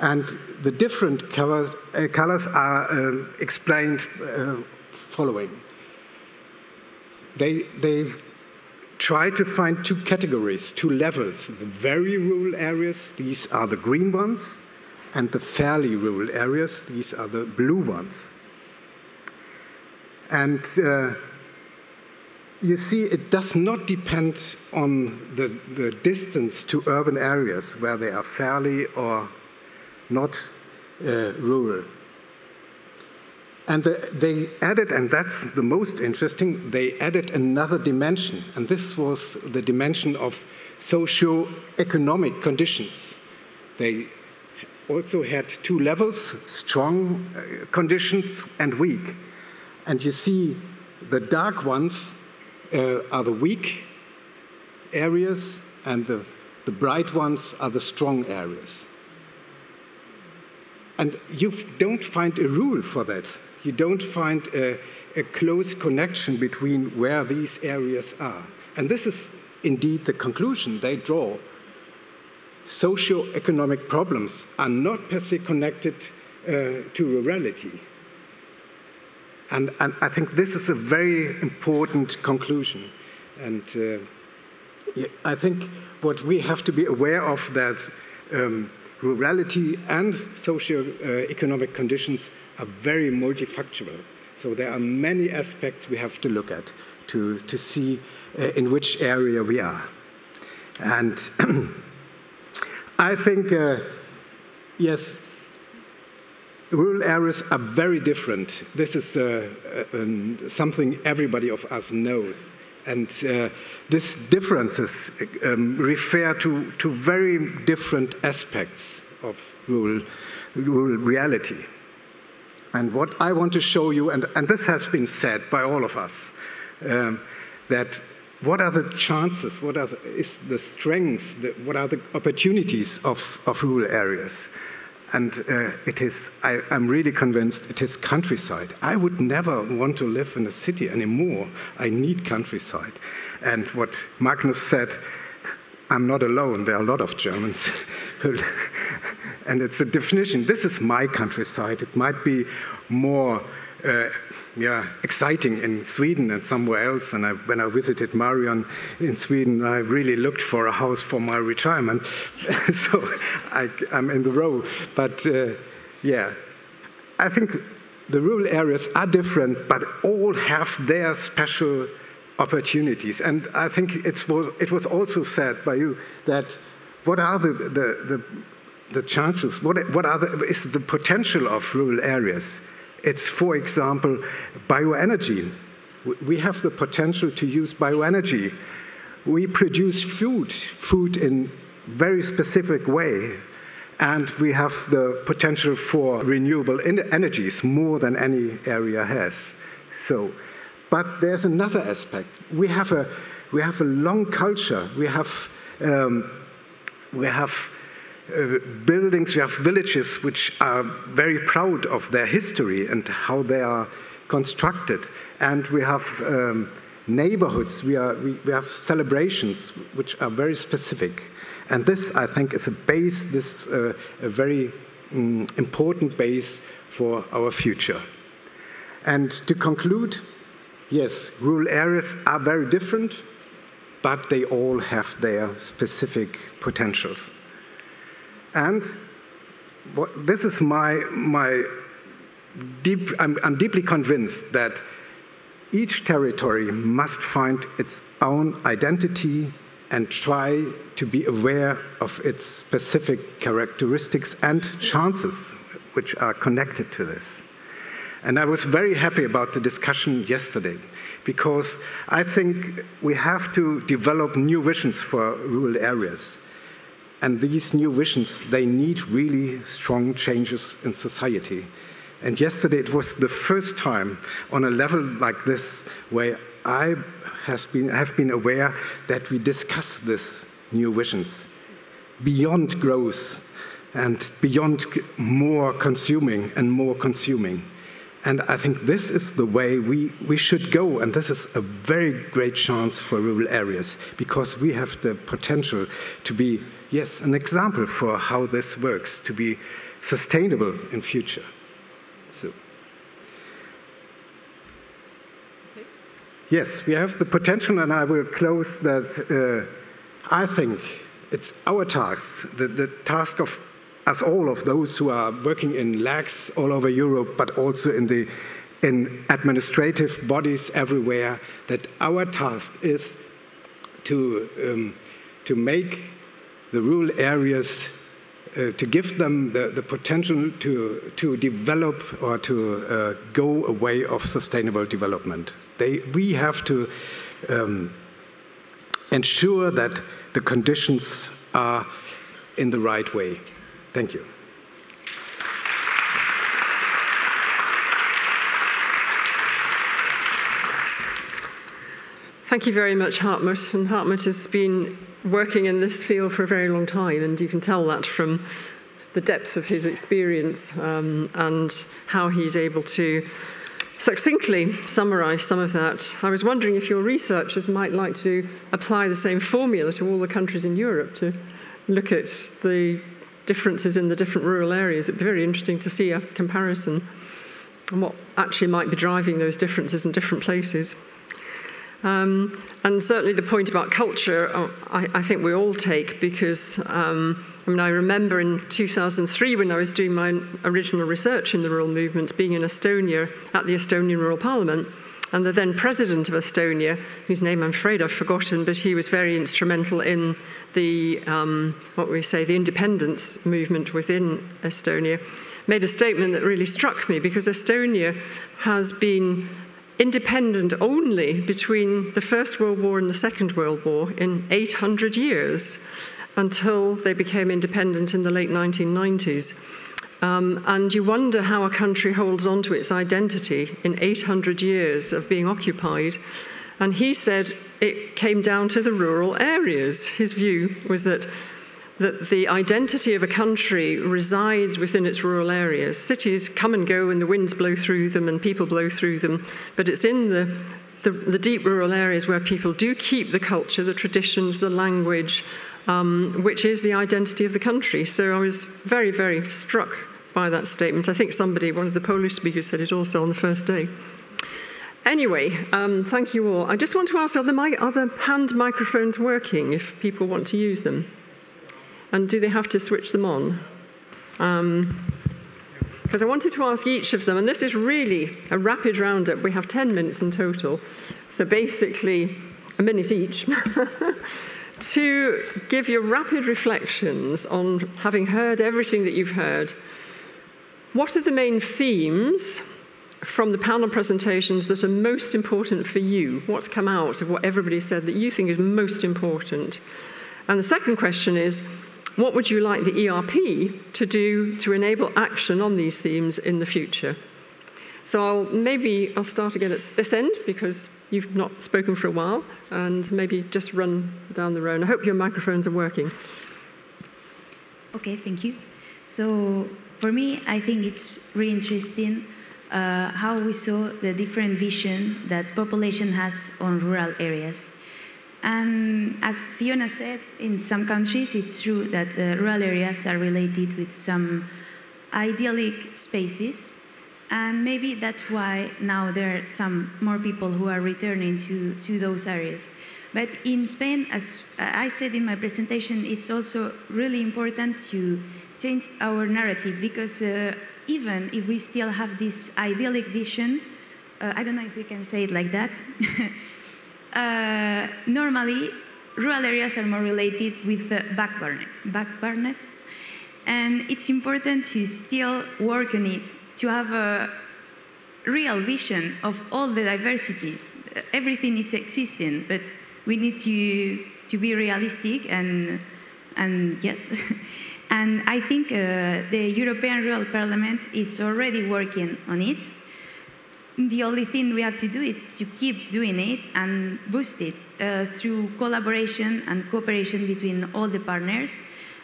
And the different colors are explained following. They try to find two categories, two levels. The very rural areas, these are the green ones, and the fairly rural areas, these are the blue ones. And you see, it does not depend on the distance to urban areas where they are fairly or not rural. And they added, and that's the most interesting, they added another dimension. And this was the dimension of socio-economic conditions. They also had two levels, strong conditions and weak. And you see the dark ones are the weak areas, and the bright ones are the strong areas. And you don't find a rule for that. You don't find a close connection between where these areas are. And this is indeed the conclusion they draw. Socio-economic problems are not per se connected to rurality. And I think this is a very important conclusion. And I think what we have to be aware of that rurality and socio-economic conditions are very multifactorial. So there are many aspects we have to look at to see in which area we are. And I think, yes, rural areas are very different. This is something everybody of us knows. And these differences refer to very different aspects of rural reality. And what I want to show you, and this has been said by all of us, that what are the chances, what is the strengths, what are the opportunities of rural areas? And I'm really convinced it is countryside. I would never want to live in a city anymore. I need countryside. And what Magnus said, I'm not alone. There are a lot of Germans. And it's a definition. This is my countryside. It might be more exciting in Sweden and somewhere else. And when I visited Marion in Sweden, I really looked for a house for my retirement. So I'm in the row. But I think the rural areas are different, but all have their special opportunities. And I think it was also said by you that what are the chances, is the potential of rural areas? It's, for example, bioenergy. We have the potential to use bioenergy. We produce food in very specific way, and we have the potential for renewable energies more than any area has. So, but there's another aspect. We have a long culture. We have buildings, we have villages which are very proud of their history and how they are constructed. And we have neighborhoods, we have celebrations which are very specific. And this, I think, is a base, a very important base for our future. And to conclude, yes, rural areas are very different, but they all have their specific potentials. And this is I'm deeply convinced that each territory must find its own identity and try to be aware of its specific characteristics and chances which are connected to this. And I was very happy about the discussion yesterday, because I think we have to develop new visions for rural areas. And these new visions, they need really strong changes in society. And yesterday it was the first time on a level like this where I have been aware that we discuss these new visions beyond growth and beyond more consuming and more consuming. And I think this is the way we should go, and this is a very great chance for rural areas, because we have the potential to be, yes, an example for how this works, to be sustainable in future. So, yes, we have the potential, and I will close that. I think it's our task, the task of us all, of those who are working in labs all over Europe, but also in administrative bodies everywhere, that our task is to make the rural areas, to give them the potential to develop or to go a way of sustainable development. We have to ensure that the conditions are in the right way. Thank you. Thank you very much, Hartmut. And Hartmut has been working in this field for a very long time, and you can tell that from the depth of his experience and how he's able to succinctly summarize some of that. I was wondering if your researchers might like to apply the same formula to all the countries in Europe to look at the differences in the different rural areas. It'd be very interesting to see a comparison and what actually might be driving those differences in different places. And certainly the point about culture, I think we all take, because I remember in 2003 when I was doing my original research in the rural movements, being in Estonia at the Estonian Rural Parliament, and the then president of Estonia, whose name I'm afraid I've forgotten, but he was very instrumental in the, the independence movement within Estonia, made a statement that really struck me, because Estonia has been independent only between the First World War and the Second World War in 800 years, until they became independent in the late 1990s. And you wonder how a country holds on to its identity in 800 years of being occupied. And he said it came down to the rural areas. His view was that the identity of a country resides within its rural areas. Cities come and go and the winds blow through them and people blow through them, but it's in the deep rural areas where people do keep the culture, the traditions, the language, which is the identity of the country. So I was very, very struck by that statement. I think one of the Polish speakers said it also on the first day. Anyway, thank you all. I just want to ask, are the hand microphones working if people want to use them? And do they have to switch them on? Because I wanted to ask each of them, and this is really a rapid roundup. We have 10 minutes in total, so basically a minute each, to give your rapid reflections on having heard everything that you've heard. What are the main themes from the panel presentations that are most important for you? What's come out of what everybody said that you think is most important? And the second question is, what would you like the ERP to do to enable action on these themes in the future? So I'll start again at this end, because you've not spoken for a while, and maybe just run down the row. And I hope your microphones are working. Okay, thank you. So for me, I think it's really interesting how we saw the different vision that population has on rural areas. And as Fiona said, in some countries, it's true that rural areas are related with some idyllic spaces. And maybe that's why now there are some more people who are returning to those areas. But in Spain, as I said in my presentation, it's also really important to change our narrative, because even if we still have this idyllic vision, I don't know if we can say it like that, normally rural areas are more related with backburners. And it's important to still work on it, to have a real vision of all the diversity. Everything is existing, but we need to be realistic and yeah. And I think the European Rural Parliament is already working on it. The only thing we have to do is to keep doing it and boost it through collaboration and cooperation between all the partners,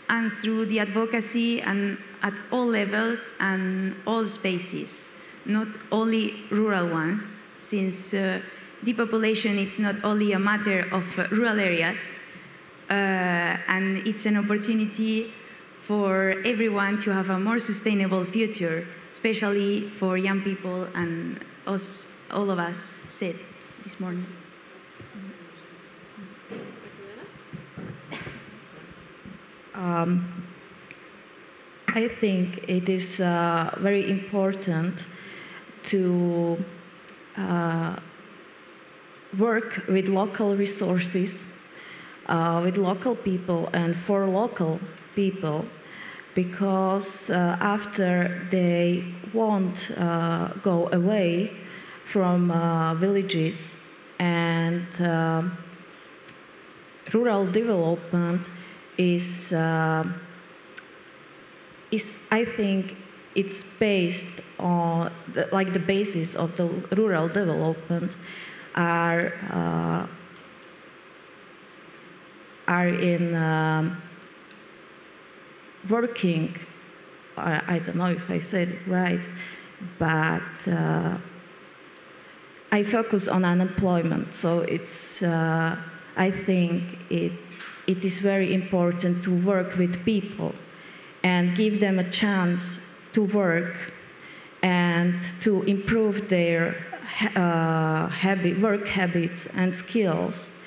and through the advocacy and at all levels and all spaces, not only rural ones, since depopulation is not only a matter of rural areas, and it's an opportunity for everyone to have a more sustainable future, especially for young people and us, all of us said this morning. I think it is very important to work with local resources, with local people and for local people, because after they won't go away from villages, and rural development is I think it's based on the basis of the rural development are in working. I don't know if I said it right, but I focus on unemployment. So it's I think it is very important to work with people and give them a chance to work and to improve their work habits and skills.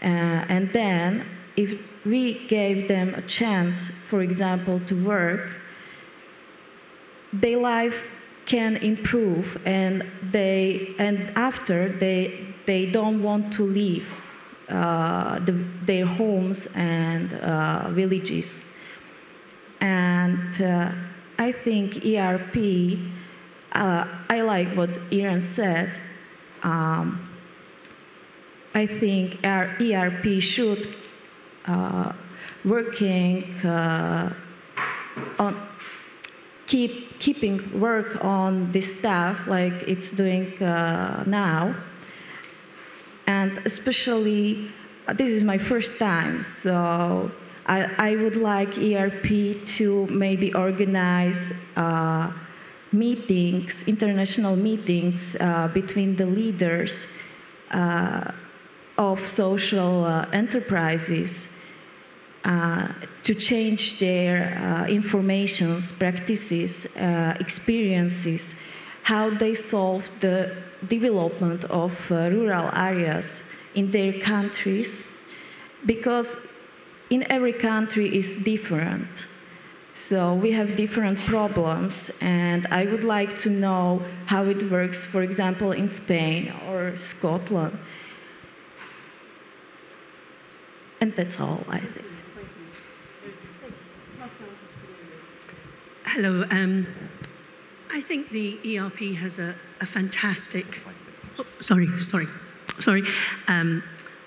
And then if we gave them a chance, for example, to work, their life can improve, and after they don't want to leave their homes and villages. And I think ERP, I like what Iran said. I think our ERP should working on keeping work on this stuff like it's doing now. And especially, this is my first time, so I would like ERP to maybe organize meetings, international meetings between the leaders of social enterprises to change their informations, practices, experiences, how they solve the development of rural areas in their countries, because in every country is different. So we have different problems, and I would like to know how it works, for example, in Spain or Scotland. And that's all, I think. Hello. I think the ERP has a fantastic... Oh, sorry.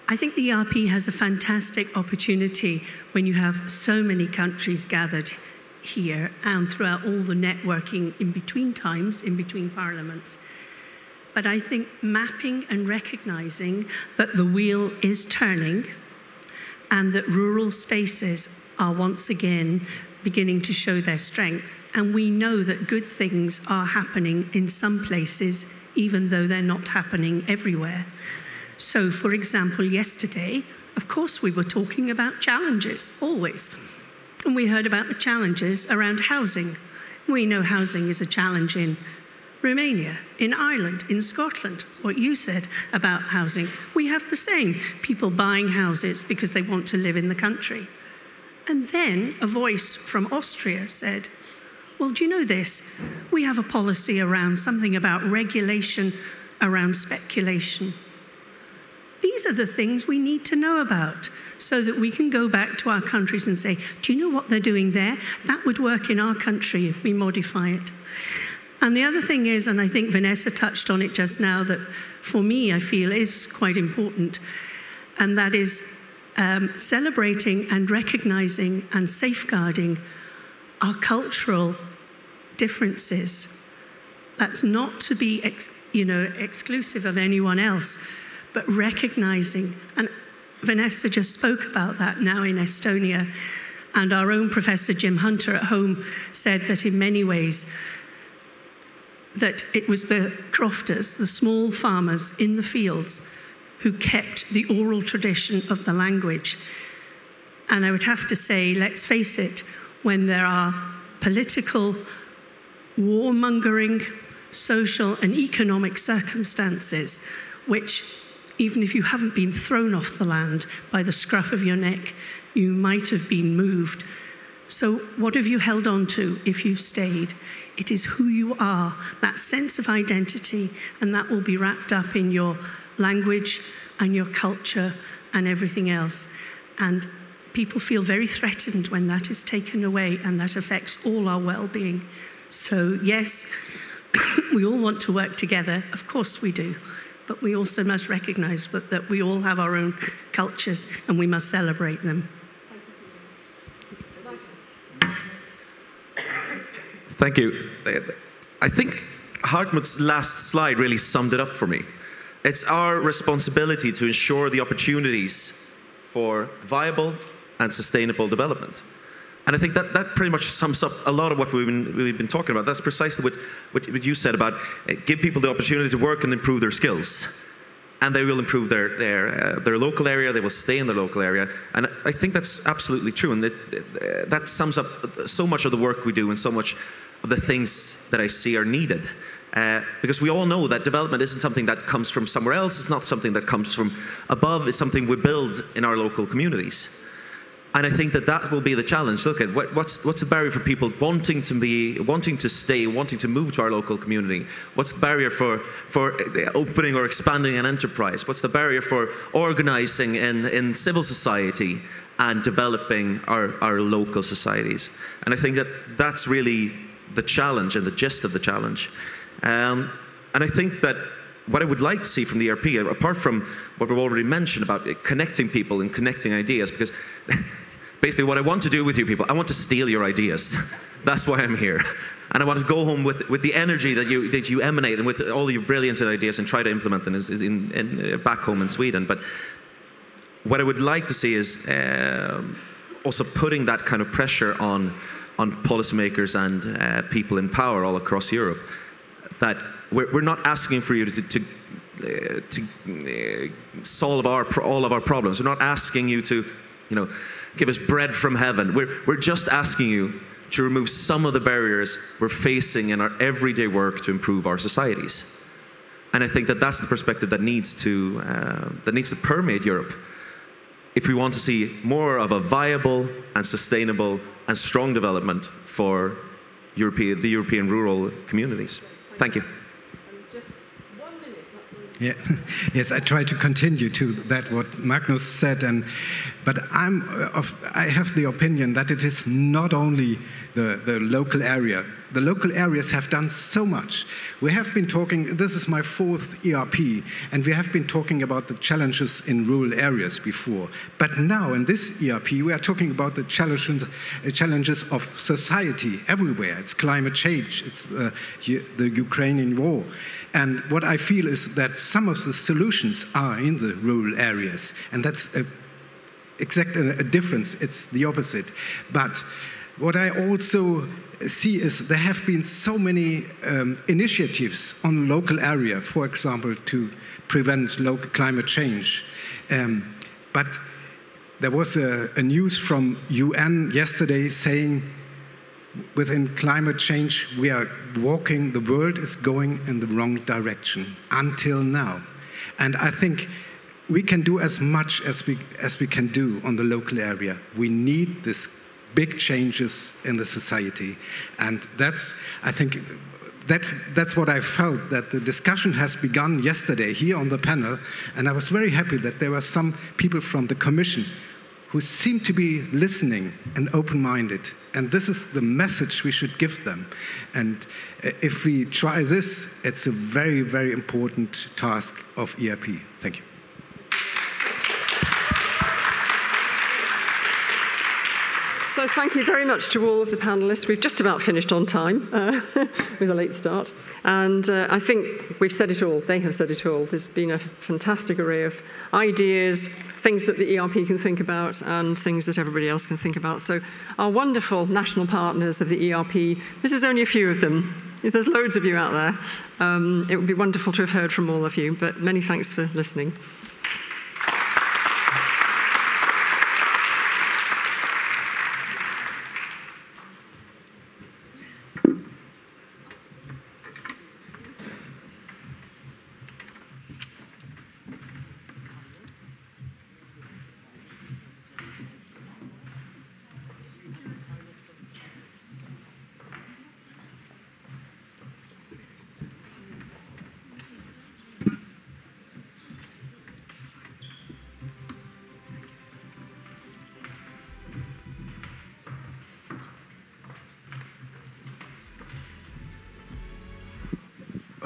I think the ERP has a fantastic opportunity when you have so many countries gathered here and throughout all the networking in between times, in between parliaments. But I think mapping and recognizing that the wheel is turning and that rural spaces are once again beginning to show their strength. And we know that good things are happening in some places, even though they're not happening everywhere. So, for example, yesterday, of course, we were talking about challenges, always. And we heard about the challenges around housing. We know housing is a challenge in Romania, in Ireland, in Scotland. What you said about housing, we have the same. People buying houses because they want to live in the country. And then a voice from Austria said, well, do you know this? We have a policy around something about regulation around speculation. The these are the things we need to know about so that we can go back to our countries and say, do you know what they're doing there? That would work in our country if we modify it. And the other thing is, and I think Vanessa touched on it just now, that for me I feel is quite important, and that is celebrating and recognizing and safeguarding our cultural differences. That's not to be exclusive of anyone else, but recognizing, and Vanessa just spoke about that now in Estonia, and our own Professor Jim Hunter at home said that in many ways that it was the crofters, the small farmers in the fields, who kept the oral tradition of the language. And I would have to say, let's face it, when there are political, warmongering, social and economic circumstances, which even if you haven't been thrown off the land by the scruff of your neck, you might have been moved. So what have you held on to if you've stayed? It is who you are, that sense of identity, and that will be wrapped up in your language and your culture and everything else. And people feel very threatened when that is taken away, and that affects all our well-being. So yes, we all want to work together, of course we do, but we also must recognize that we all have our own cultures and we must celebrate them. Thank you. I think Hartmut's last slide really summed it up for me. It's our responsibility to ensure the opportunities for viable and sustainable development. And I think that pretty much sums up a lot of what we've been talking about. That's precisely what you said about give people the opportunity to work and improve their skills. And they will improve their local area, they will stay in their local area. And I think that's absolutely true. And that sums up so much of the work we do and so much of the things that I see are needed. Because we all know that development isn't something that comes from somewhere else, it's not something that comes from above, it's something we build in our local communities. And I think that will be the challenge. Look at what's the barrier for people wanting to stay, wanting to move to our local community? What's the barrier for opening or expanding an enterprise? What's the barrier for organizing in civil society and developing our local societies? And I think that's really the challenge and the gist of the challenge. And I think that what I would like to see from the ERP, apart from what we've already mentioned about connecting people and connecting ideas, because basically what I want to do with you people, I want to steal your ideas. That's why I'm here. And I want to go home with the energy that you emanate and with all your brilliant ideas and try to implement them back home in Sweden. But what I would like to see is also putting that kind of pressure on policymakers and people in power all across Europe, that we're not asking for you to solve all of our problems. We're not asking you to, give us bread from heaven. We're just asking you to remove some of the barriers we're facing in our everyday work to improve our societies. And I think that's the perspective that needs to permeate Europe if we want to see more of a viable and sustainable and strong development for the European rural communities. Thank you. Just 1 minute. Yeah. Yes, I try to continue to that what Magnus said, but I have the opinion that it is not only the local area. The local areas have done so much. We have been talking, this is my 4th ERP, and we have been talking about the challenges in rural areas before. But now in this ERP, we are talking about the challenges of society everywhere. It's climate change, it's the Ukrainian war. And what I feel is that some of the solutions are in the rural areas, and that's exactly a difference. It's the opposite. But what I also see is there have been so many initiatives on local area, for example, to prevent local climate change. But there was a news from UN yesterday saying within climate change we are walking, the world is going in the wrong direction until now. And I think we can do as much as we can do on the local area. We need this big changes in the society. And that's, I think, that's what I felt, that the discussion has begun yesterday here on the panel, and I was very happy that there were some people from the Commission who seemed to be listening and open-minded. And this is the message we should give them. And if we try this, it's a very, very important task of ERP. Thank you. So thank you very much to all of the panellists. We've just about finished on time with a late start. And I think we've said it all. They have said it all. There's been a fantastic array of ideas, things that the ERP can think about and things that everybody else can think about. So our wonderful national partners of the ERP, this is only a few of them. There's loads of you out there. It would be wonderful to have heard from all of you, but many thanks for listening.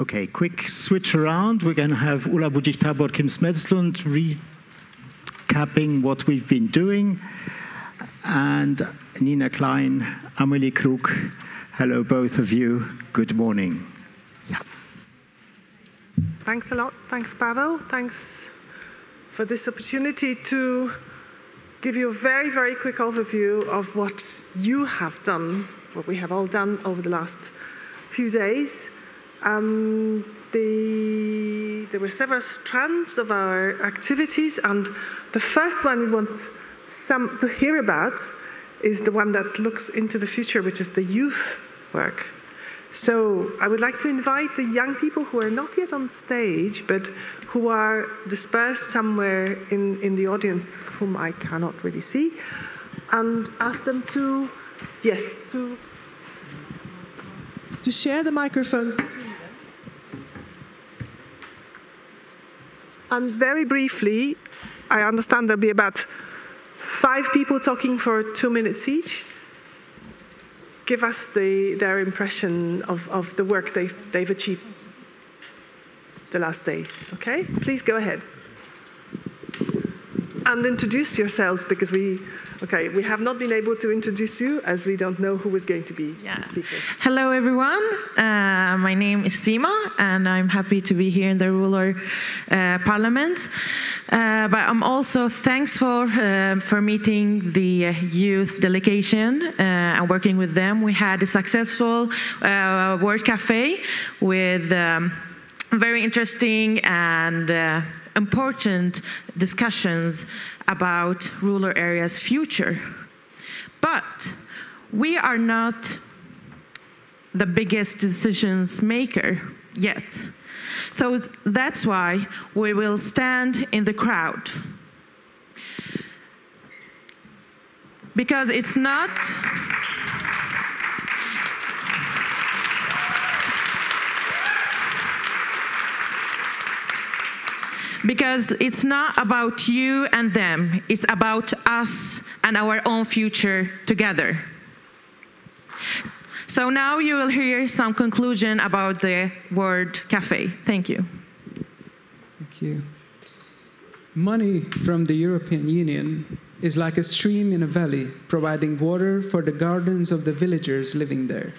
Okay, quick switch around. We're going to have Ulla Bujic-Tabor, Kim Smedslund recapping what we've been doing, and Nina Klein, Amelie Krug. Hello, both of you. Good morning. Yeah. Thanks a lot. Thanks, Pavel. Thanks for this opportunity to give you a very, very quick overview of what you have done, what we have all done over the last few days. There were several strands of our activities, and the first one we want some to hear about is the one that looks into the future, which is the youth work. So I would like to invite the young people who are not yet on stage, but who are dispersed somewhere in the audience, whom I cannot really see, and ask them to, yes, to share the microphones between them. And very briefly, I understand there'll be about 5 people talking for 2 minutes each. Give us their impression of the work they've achieved the last days, okay? Please go ahead. And introduce yourselves, because we have not been able to introduce you as we don't know who is going to be speakers. Hello, everyone. My name is Sima, and I'm happy to be here in the Rural Parliament. But I'm also thankful for meeting the youth delegation and working with them. We had a successful Word Cafe with very interesting and important discussions about rural areas' future. But we are not the biggest decisions maker yet. So that's why we will stand in the crowd. Because it's not about you and them, it's about us and our own future together. So now you will hear some conclusion about the Word Cafe. Thank you. Thank you. Money from the European Union is like a stream in a valley, providing water for the gardens of the villagers living there.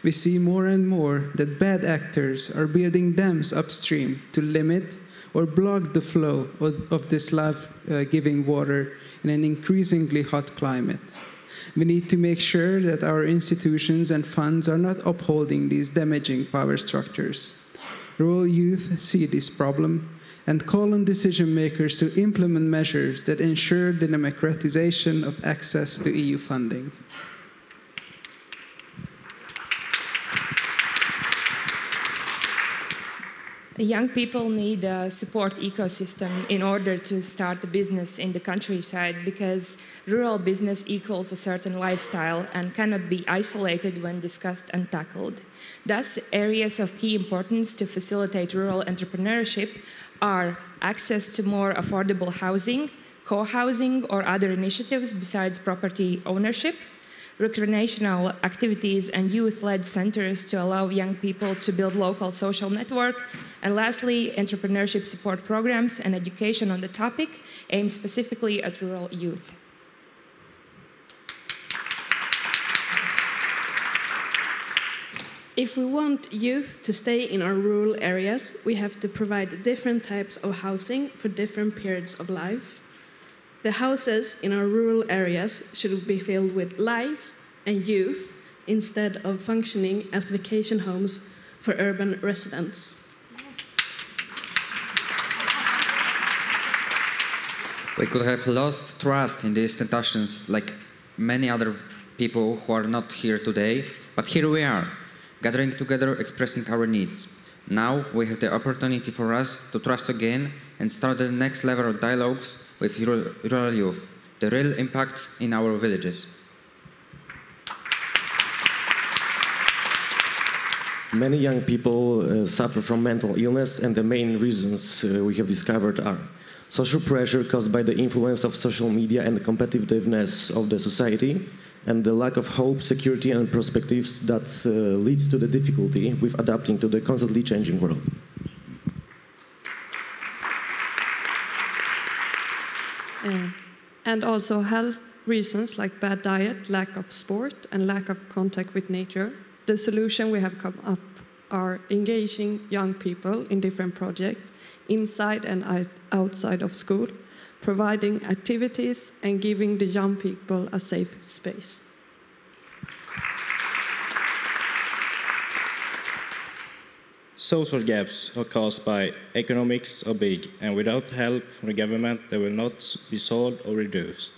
We see more and more that bad actors are building dams upstream to limit or block the flow of this life-giving water in an increasingly hot climate. We need to make sure that our institutions and funds are not upholding these damaging power structures. Rural youth see this problem and call on decision makers to implement measures that ensure the democratization of access to EU funding. Young people need a support ecosystem in order to start a business in the countryside, because rural business equals a certain lifestyle and cannot be isolated when discussed and tackled. Thus, areas of key importance to facilitate rural entrepreneurship are access to more affordable housing, co-housing or other initiatives besides property ownership, recreational activities and youth-led centers to allow young people to build local social network, and lastly, entrepreneurship support programs and education on the topic aimed specifically at rural youth. If we want youth to stay in our rural areas, we have to provide different types of housing for different periods of life. The houses in our rural areas should be filled with life and youth instead of functioning as vacation homes for urban residents. We could have lost trust in these institutions like many other people who are not here today, but here we are, gathering together, expressing our needs. Now we have the opportunity for us to trust again and start the next level of dialogues with rural youth, the real impact in our villages. Many young people suffer from mental illness, and the main reasons we have discovered are social pressure caused by the influence of social media and the competitiveness of the society, and the lack of hope, security and perspectives that leads to the difficulty with adapting to the constantly changing world. And also health reasons like bad diet, lack of sport, and lack of contact with nature. The solution we have come up are engaging young people in different projects inside and outside of school, providing activities and giving the young people a safe space. Social gaps are caused by economics are big, and without help from the government, they will not be solved or reduced.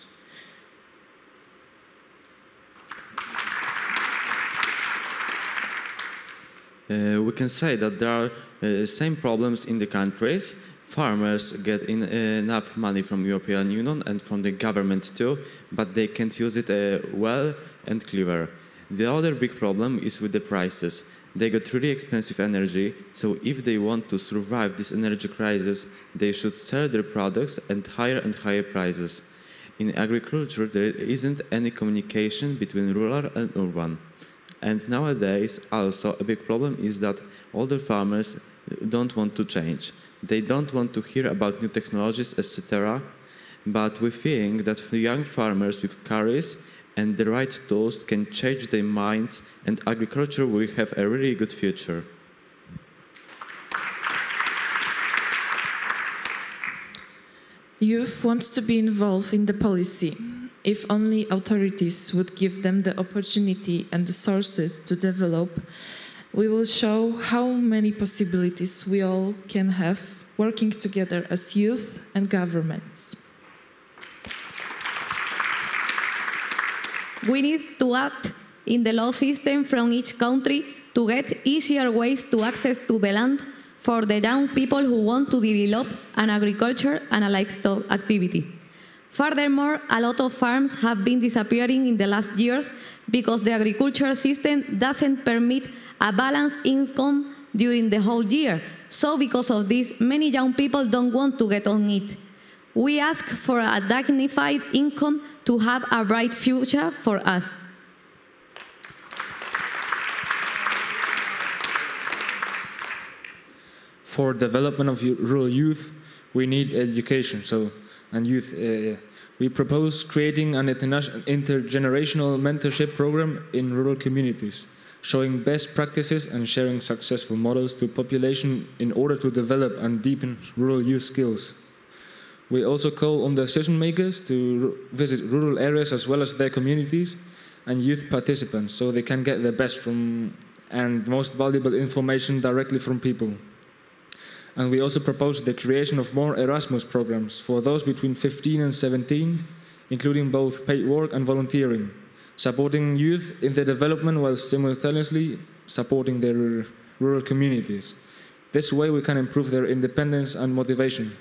We can say that there are same problems in the countries. Farmers get enough money from European Union and from the government too, but they can't use it well and clever. The other big problem is with the prices. They got really expensive energy, so if they want to survive this energy crisis, they should sell their products at higher and higher prices. In agriculture, there isn't any communication between rural and urban. And nowadays, also, a big problem is that older farmers don't want to change. They don't want to hear about new technologies, etc. But we think that young farmers with courage and the right tools can change their minds, and agriculture will have a really good future. Youth wants to be involved in the policy. If only authorities would give them the opportunity and the sources to develop, we will show how many possibilities we all can have working together as youth and governments. We need to act in the law system from each country to get easier ways to access to the land for the young people who want to develop an agriculture and a livestock activity. Furthermore, a lot of farms have been disappearing in the last years because the agricultural system doesn't permit a balanced income during the whole year. So because of this, many young people don't want to get on it. We ask for a dignified income to have a bright future for us. For development of rural youth, we need education. We propose creating an intergenerational mentorship program in rural communities, showing best practices and sharing successful models to population in order to develop and deepen rural youth skills. We also call on the decision makers to visit rural areas as well as their communities and youth participants so they can get the best from and most valuable information directly from people. And we also propose the creation of more Erasmus programs for those between 15 and 17, including both paid work and volunteering, supporting youth in their development while simultaneously supporting their rural communities. This way we can improve their independence and motivation.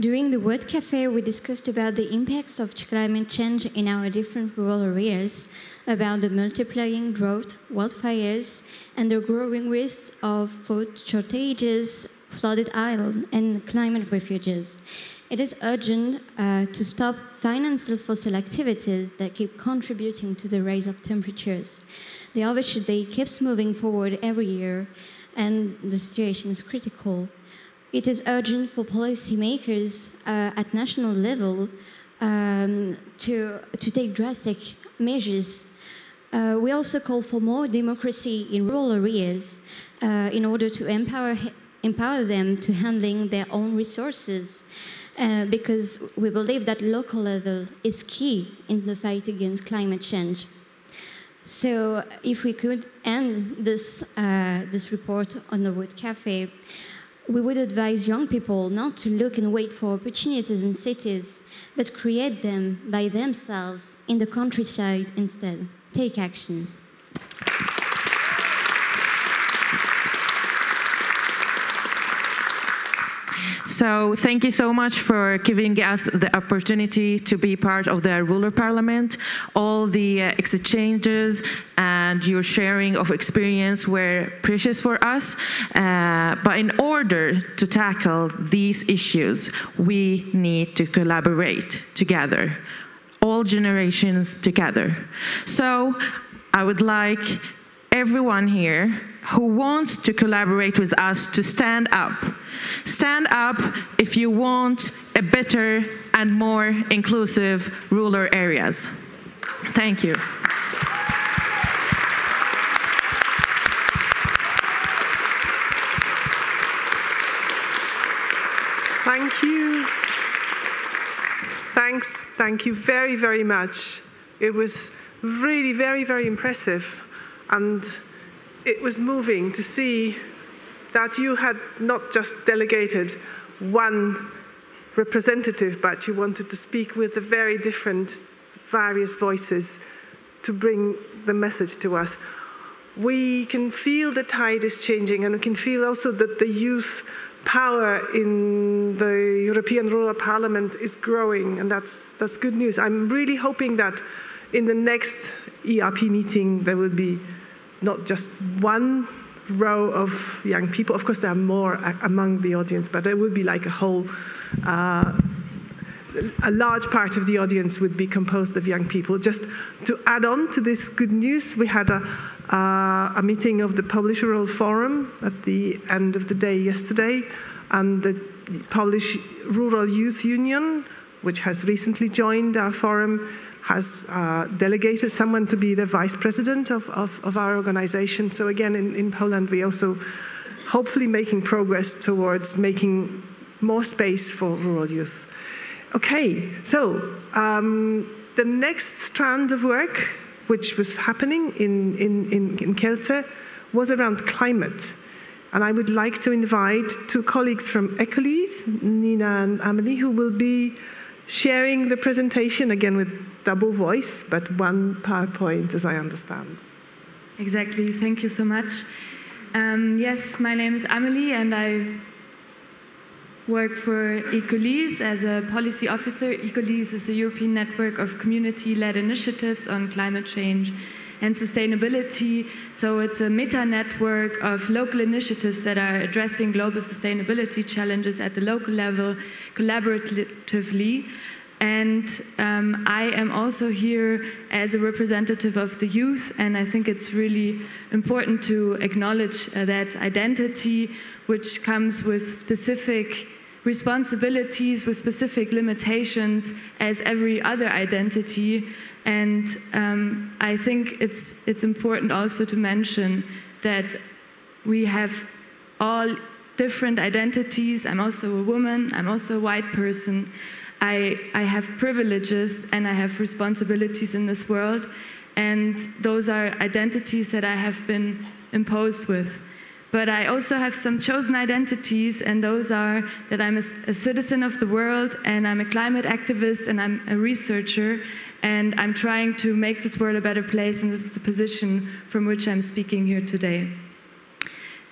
During the Word Cafe, we discussed about the impacts of climate change in our different rural areas, about the multiplying drought, wildfires, and the growing risk of food shortages, flooded islands, and climate refuges. It is urgent to stop financial fossil activities that keep contributing to the rise of temperatures. The harvest day keeps moving forward every year, and the situation is critical. It is urgent for policymakers at national level to take drastic measures. We also call for more democracy in rural areas in order to empower them to handling their own resources, because we believe that local level is key in the fight against climate change. So if we could end this report on the Wood Cafe, we would advise young people not to look and wait for opportunities in cities, but create them by themselves in the countryside instead. Take action. So thank you so much for giving us the opportunity to be part of the rural parliament. All the exchanges and your sharing of experience were precious for us. But in order to tackle these issues, we need to collaborate together, all generations together. So I would like everyone here who wants to collaborate with us to stand up. Stand up if you want a better and more inclusive rural areas. Thank you. Thank you. Thanks. Thank you very, very much. It was really very, very impressive. And it was moving to see that you had not just delegated one representative, but you wanted to speak with the very different, various voices to bring the message to us. We can feel the tide is changing, and we can feel also that the youth power in the European Rural Parliament is growing, and that's good news. I'm really hoping that in the next ERP meeting there will be not just one row of young people. Of course, there are more among the audience, but there will be like a whole, a large part of the audience would be composed of young people. Just to add on to this good news, we had a meeting of the Polish Rural Forum at the end of the day yesterday, and the Polish Rural Youth Union, which has recently joined our forum, has delegated someone to be the vice president of our organization. So again, in Poland, we also hopefully making progress towards making more space for rural youth. Okay, so the next strand of work, which was happening in Kielce, was around climate. And I would like to invite two colleagues from Ecolese, Nina and Amelie, who will be sharing the presentation, again with double voice, but one PowerPoint, as I understand. Exactly, thank you so much. Yes, my name is Amelie, and I work for Ecolese as a policy officer. Ecolese is a European network of community-led initiatives on climate change and sustainability. So it's a meta-network of local initiatives that are addressing global sustainability challenges at the local level collaboratively. And I am also here as a representative of the youth, and I think it's really important to acknowledge that identity, which comes with specific responsibilities, with specific limitations, as every other identity. And I think it's important also to mention that we have all different identities. I'm also a woman, I'm also a white person. I have privileges and I have responsibilities in this world, and those are identities that I have been imposed with. But I also have some chosen identities, and those are that I'm a citizen of the world, and I'm a climate activist, and I'm a researcher, and I'm trying to make this world a better place, and this is the position from which I'm speaking here today.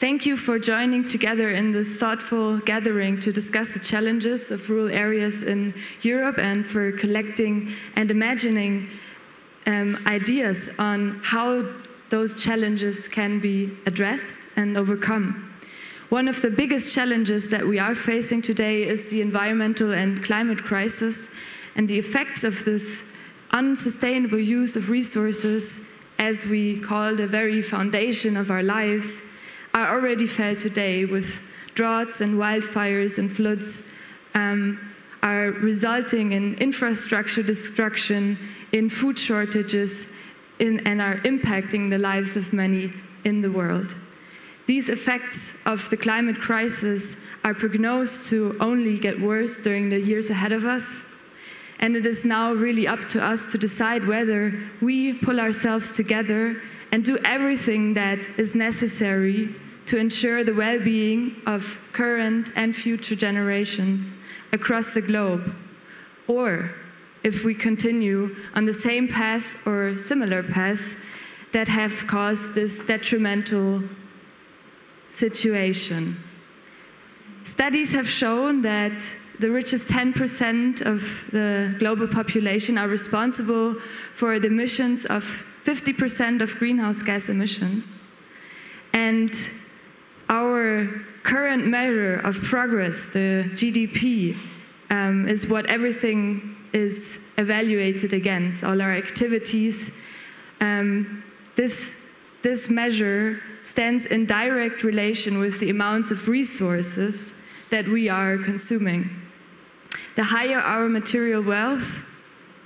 Thank you for joining together in this thoughtful gathering to discuss the challenges of rural areas in Europe and for collecting and imagining ideas on how those challenges can be addressed and overcome. One of the biggest challenges that we are facing today is the environmental and climate crisis, and the effects of this unsustainable use of resources, as we call the very foundation of our lives, are already felt today with droughts and wildfires and floods, are resulting in infrastructure destruction, in food shortages, and are impacting the lives of many in the world. These effects of the climate crisis are prognosed to only get worse during the years ahead of us. And it is now really up to us to decide whether we pull ourselves together and do everything that is necessary to ensure the well-being of current and future generations across the globe, or if we continue on the same path or similar paths that have caused this detrimental situation. Studies have shown that the richest 10% of the global population are responsible for the emissions of 50% of greenhouse gas emissions. And our current measure of progress, the GDP, is what everything is evaluated against, all our activities. This measure stands in direct relation with the amounts of resources that we are consuming. The higher our material wealth,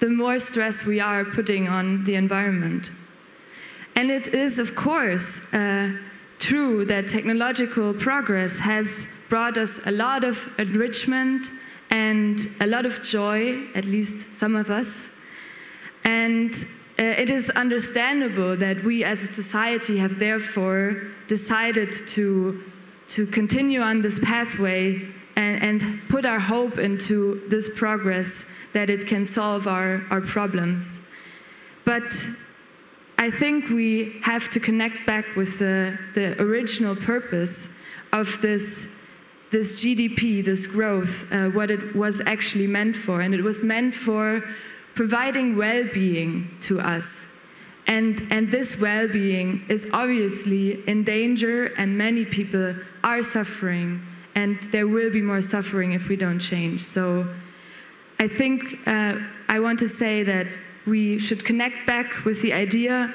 the more stress we are putting on the environment. And it is, of course, true that technological progress has brought us a lot of enrichment and a lot of joy, at least some of us. And it is understandable that we as a society have therefore decided to continue on this pathway and put our hope into this progress, that it can solve our problems. But I think we have to connect back with the original purpose of this GDP, this growth, what it was actually meant for. And it was meant for providing well-being to us. And this well-being is obviously in danger, and many people are suffering, and there will be more suffering if we don't change. So I think I want to say that we should connect back with the idea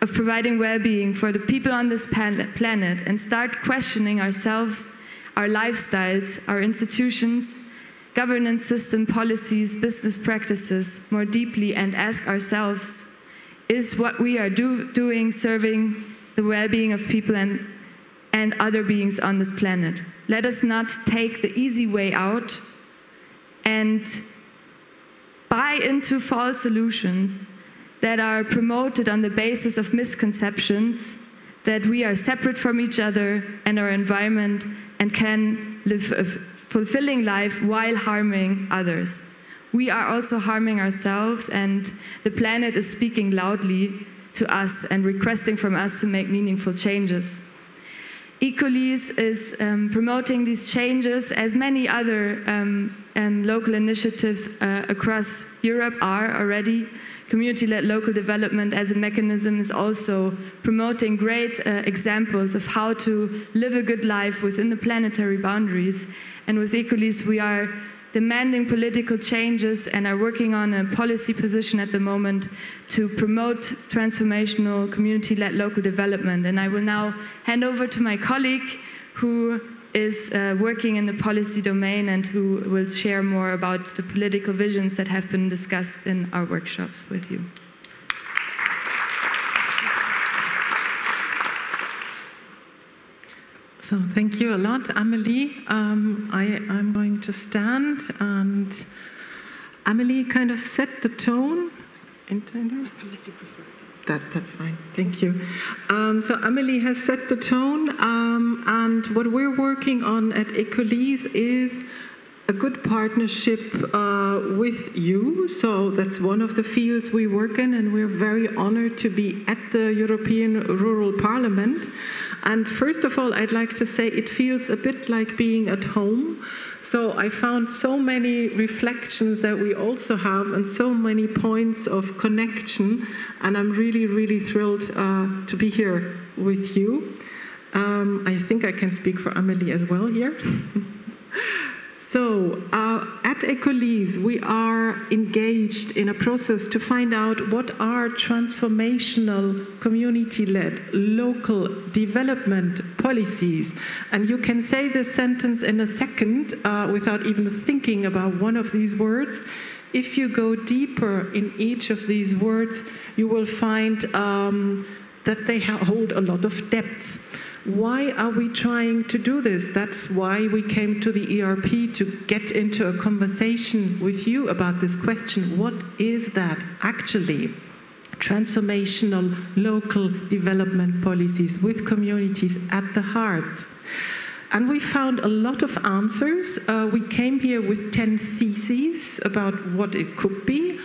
of providing well-being for the people on this planet and start questioning ourselves, our lifestyles, our institutions, governance system, policies, business practices more deeply, and ask ourselves, is what we are doing serving the well-being of people and other beings on this planet? Let us not take the easy way out and buy into false solutions that are promoted on the basis of misconceptions that we are separate from each other and our environment and can live a fulfilling life while harming others. We are also harming ourselves, and the planet is speaking loudly to us and requesting from us to make meaningful changes. Ecolese is promoting these changes, as many other local initiatives across Europe are already. Community-led local development as a mechanism is also promoting great examples of how to live a good life within the planetary boundaries. And with Ecolese, we are demanding political changes and are working on a policy position at the moment to promote transformational community-led local development. And I will now hand over to my colleague who is working in the policy domain and who will share more about the political visions that have been discussed in our workshops with you. So thank you a lot, Amelie. I'm going to stand, and Amelie kind of set the tone. Unless you prefer. That's fine, thank you. So Amelie has set the tone, and what we're working on at Ecolese is a good partnership with you. So that's one of the fields we work in, and we're very honored to be at the European Rural Parliament. And first of all, I'd like to say it feels a bit like being at home. So I found so many reflections that we also have and so many points of connection. And I'm really, really thrilled to be here with you. I think I can speak for Amelie as well here. So, at Ecolise, we are engaged in a process to find out what are transformational, community-led, local development policies. And you can say this sentence in a second without even thinking about one of these words. If you go deeper in each of these words, you will find that they hold a lot of depth. Why are we trying to do this? That's why we came to the ERP, to get into a conversation with you about this question. What is that actually? Transformational local development policies with communities at the heart. And we found a lot of answers. We came here with 10 theses about what it could be.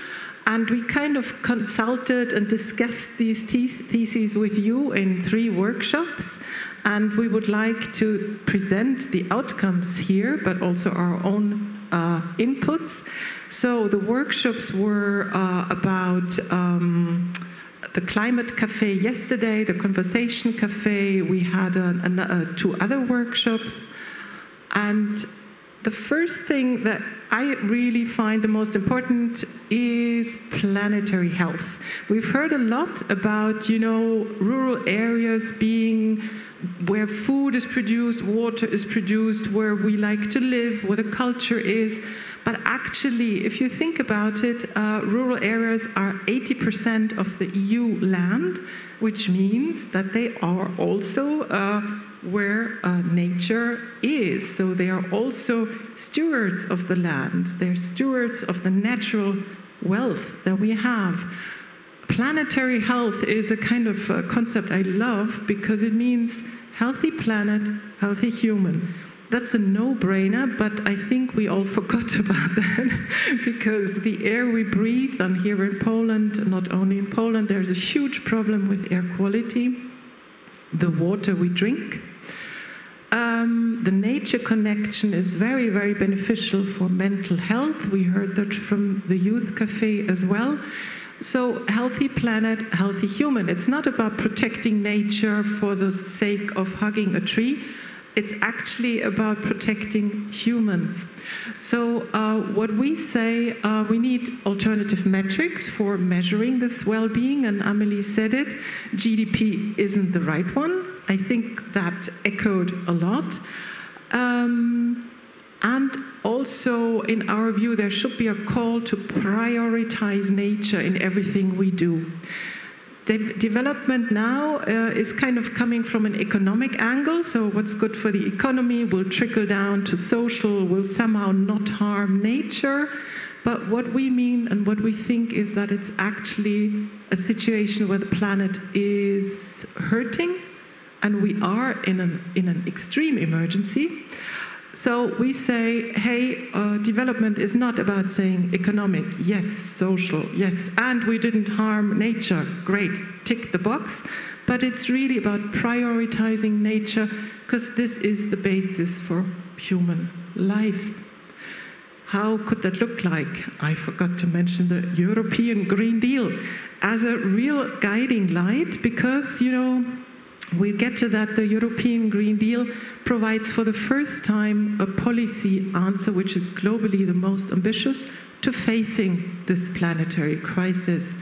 And we kind of consulted and discussed these theses with you in 3 workshops. And we would like to present the outcomes here, but also our own inputs. So the workshops were about the Climate Cafe yesterday, the Conversation Cafe. We had 2 other workshops. And the first thing that I really find the most important is planetary health. We've heard a lot about, rural areas being where food is produced, water is produced, where we like to live, where the culture is. But actually, if you think about it, rural areas are 80% of the EU land, which means that they are also where nature is. So they are also stewards of the land. They're stewards of the natural wealth that we have. Planetary health is a kind of concept I love because it means healthy planet, healthy human. That's a no-brainer, but I think we all forgot about that because the air we breathe, and here in Poland, not only in Poland, there's a huge problem with air quality, the water we drink. The nature connection is very, very beneficial for mental health. We heard that from the Youth Cafe as well. So healthy planet, healthy human. It's not about protecting nature for the sake of hugging a tree. It's actually about protecting humans. So what we say, we need alternative metrics for measuring this well-being, and Amelie said it. GDP isn't the right one. I think that echoed a lot. And also, in our view, there should be a call to prioritize nature in everything we do. Development now is kind of coming from an economic angle, so what's good for the economy will trickle down to social, will somehow not harm nature. But what we mean and what we think is that it's actually a situation where the planet is hurting, and we are in an extreme emergency. So we say, hey, development is not about saying economic, yes, social, yes, and we didn't harm nature, great, tick the box. But it's really about prioritizing nature, because this is the basis for human life. How could that look like? I forgot to mention the European Green Deal as a real guiding light, because, we'll get to that. The European Green Deal provides for the first time a policy answer which is globally the most ambitious to facing this planetary crisis.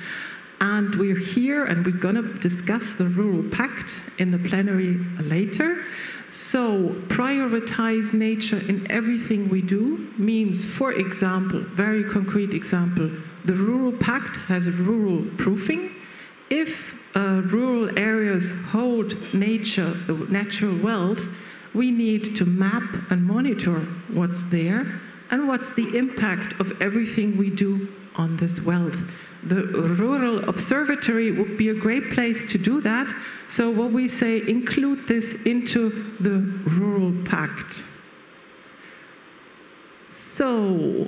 And we're here and we're going to discuss the Rural Pact in the plenary later. So prioritize nature in everything we do means, for example, very concrete example, the Rural Pact has rural proofing. If rural areas hold nature, the natural wealth, we need to map and monitor what's there and what's the impact of everything we do on this wealth. The Rural Observatory would be a great place to do that. So what we say, include this into the Rural Pact. So,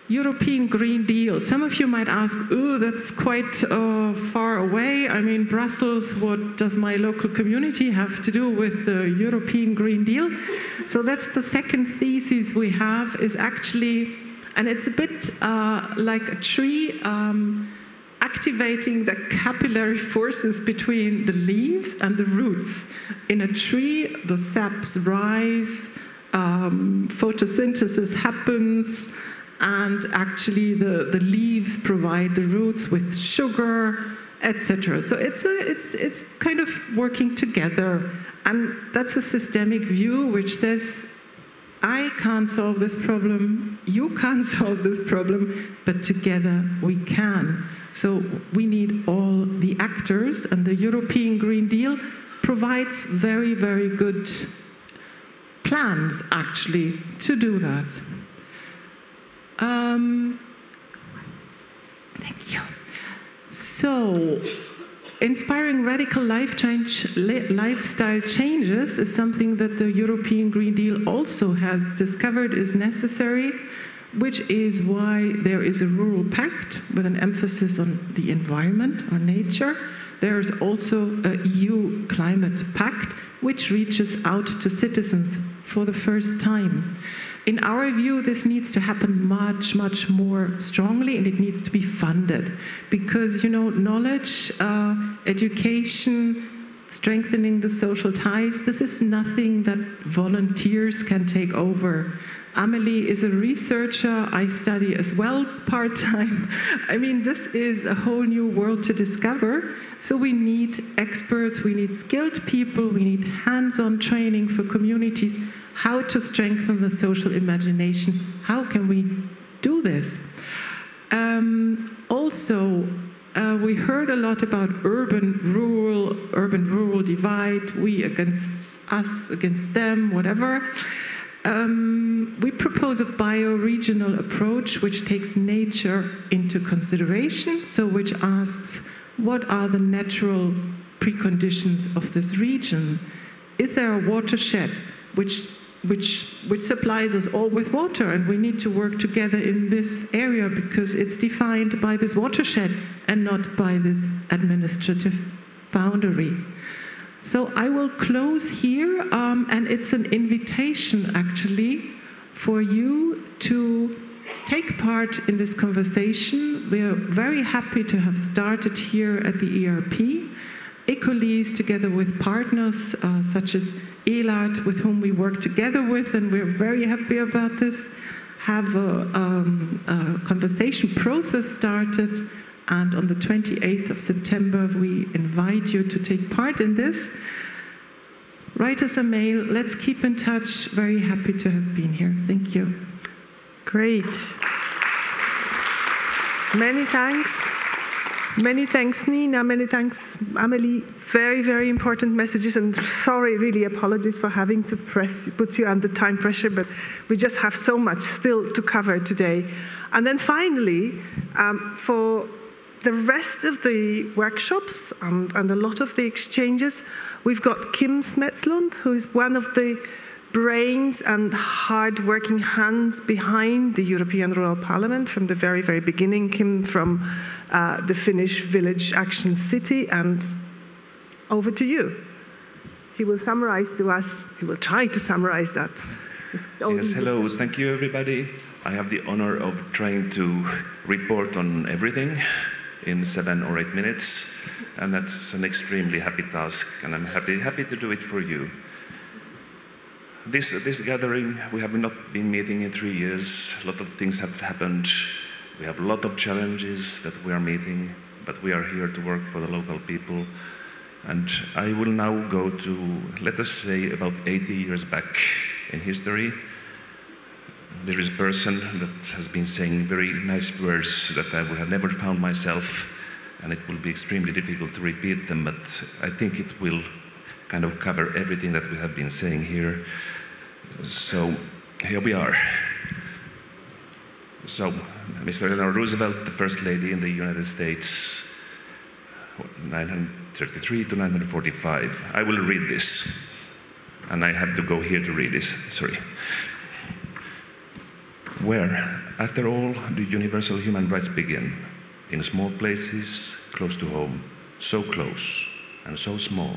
European Green Deal. Some of you might ask, oh, that's quite far away. I mean, Brussels, what does my local community have to do with the European Green Deal? So that's the second thesis we have, is actually, and it's a bit like a tree, activating the capillary forces between the leaves and the roots. In a tree, the saps rise, photosynthesis happens, and actually the leaves provide the roots with sugar, etc. So it's kind of working together. And that's a systemic view which says, I can't solve this problem, you can't solve this problem, but together we can. So we need all the actors, and the European Green Deal provides very, very good plans, actually, to do that. Thank you. So, inspiring radical lifestyle changes is something that the European Green Deal also has discovered is necessary, which is why there is a rural pact with an emphasis on the environment, on nature. There is also a EU climate pact, which reaches out to citizens for the first time. In our view, this needs to happen much, much more strongly, and it needs to be funded. Because, you know, knowledge, education, strengthening the social ties, this is nothing that volunteers can take over. Amelie is a researcher. I study as well part-time. I mean, this is a whole new world to discover. So we need experts, we need skilled people, we need hands-on training for communities, how to strengthen the social imagination. How can we do this? We heard a lot about urban-rural divide, we against us, against them, whatever. We propose a bioregional approach which takes nature into consideration, so which asks, what are the natural preconditions of this region? Is there a watershed which supplies us all with water, and we need to work together in this area because it's defined by this watershed and not by this administrative boundary. So I will close here, and it's an invitation actually for you to take part in this conversation. We are very happy to have started here at the ERP. Ecolease, together with partners such as ELAT, with whom we work together with, and we're very happy about this, have a conversation process started. And on the 28th of September, we invite you to take part in this. Write us a mail. Let's keep in touch. Very happy to have been here. Thank you. Great. Many thanks. Many thanks, Nina. Many thanks, Amelie. Very, very important messages. And sorry, really, apologies for having to put you under time pressure, but we just have so much still to cover today. And then finally, for the rest of the workshops and a lot of the exchanges, we've got Kim Smedslund, who is one of the brains and hard-working hands behind the European Rural Parliament from the very, very beginning. Kim from the Finnish village Action City, and over to you. He will summarize to us, he will try to summarize that. Yes, hello, thank you everybody. I have the honor of trying to report on everything in 7 or 8 minutes, and that's an extremely happy task, and I'm happy to do it for you. This gathering, we have not been meeting in 3 years. A lot of things have happened. We have a lot of challenges that we are meeting, but we are here to work for the local people. And I will now go to, let us say, about 80 years back in history. There is a person that has been saying very nice words that I would have never found myself, and it will be extremely difficult to repeat them, but I think it will kind of cover everything that we have been saying here. So here we are. So Mr. Eleanor Roosevelt, the First Lady in the United States, 1933 to 1945. I will read this, and I have to go here to read this, sorry. Where, after all, do universal human rights begin? In small places, close to home, so close and so small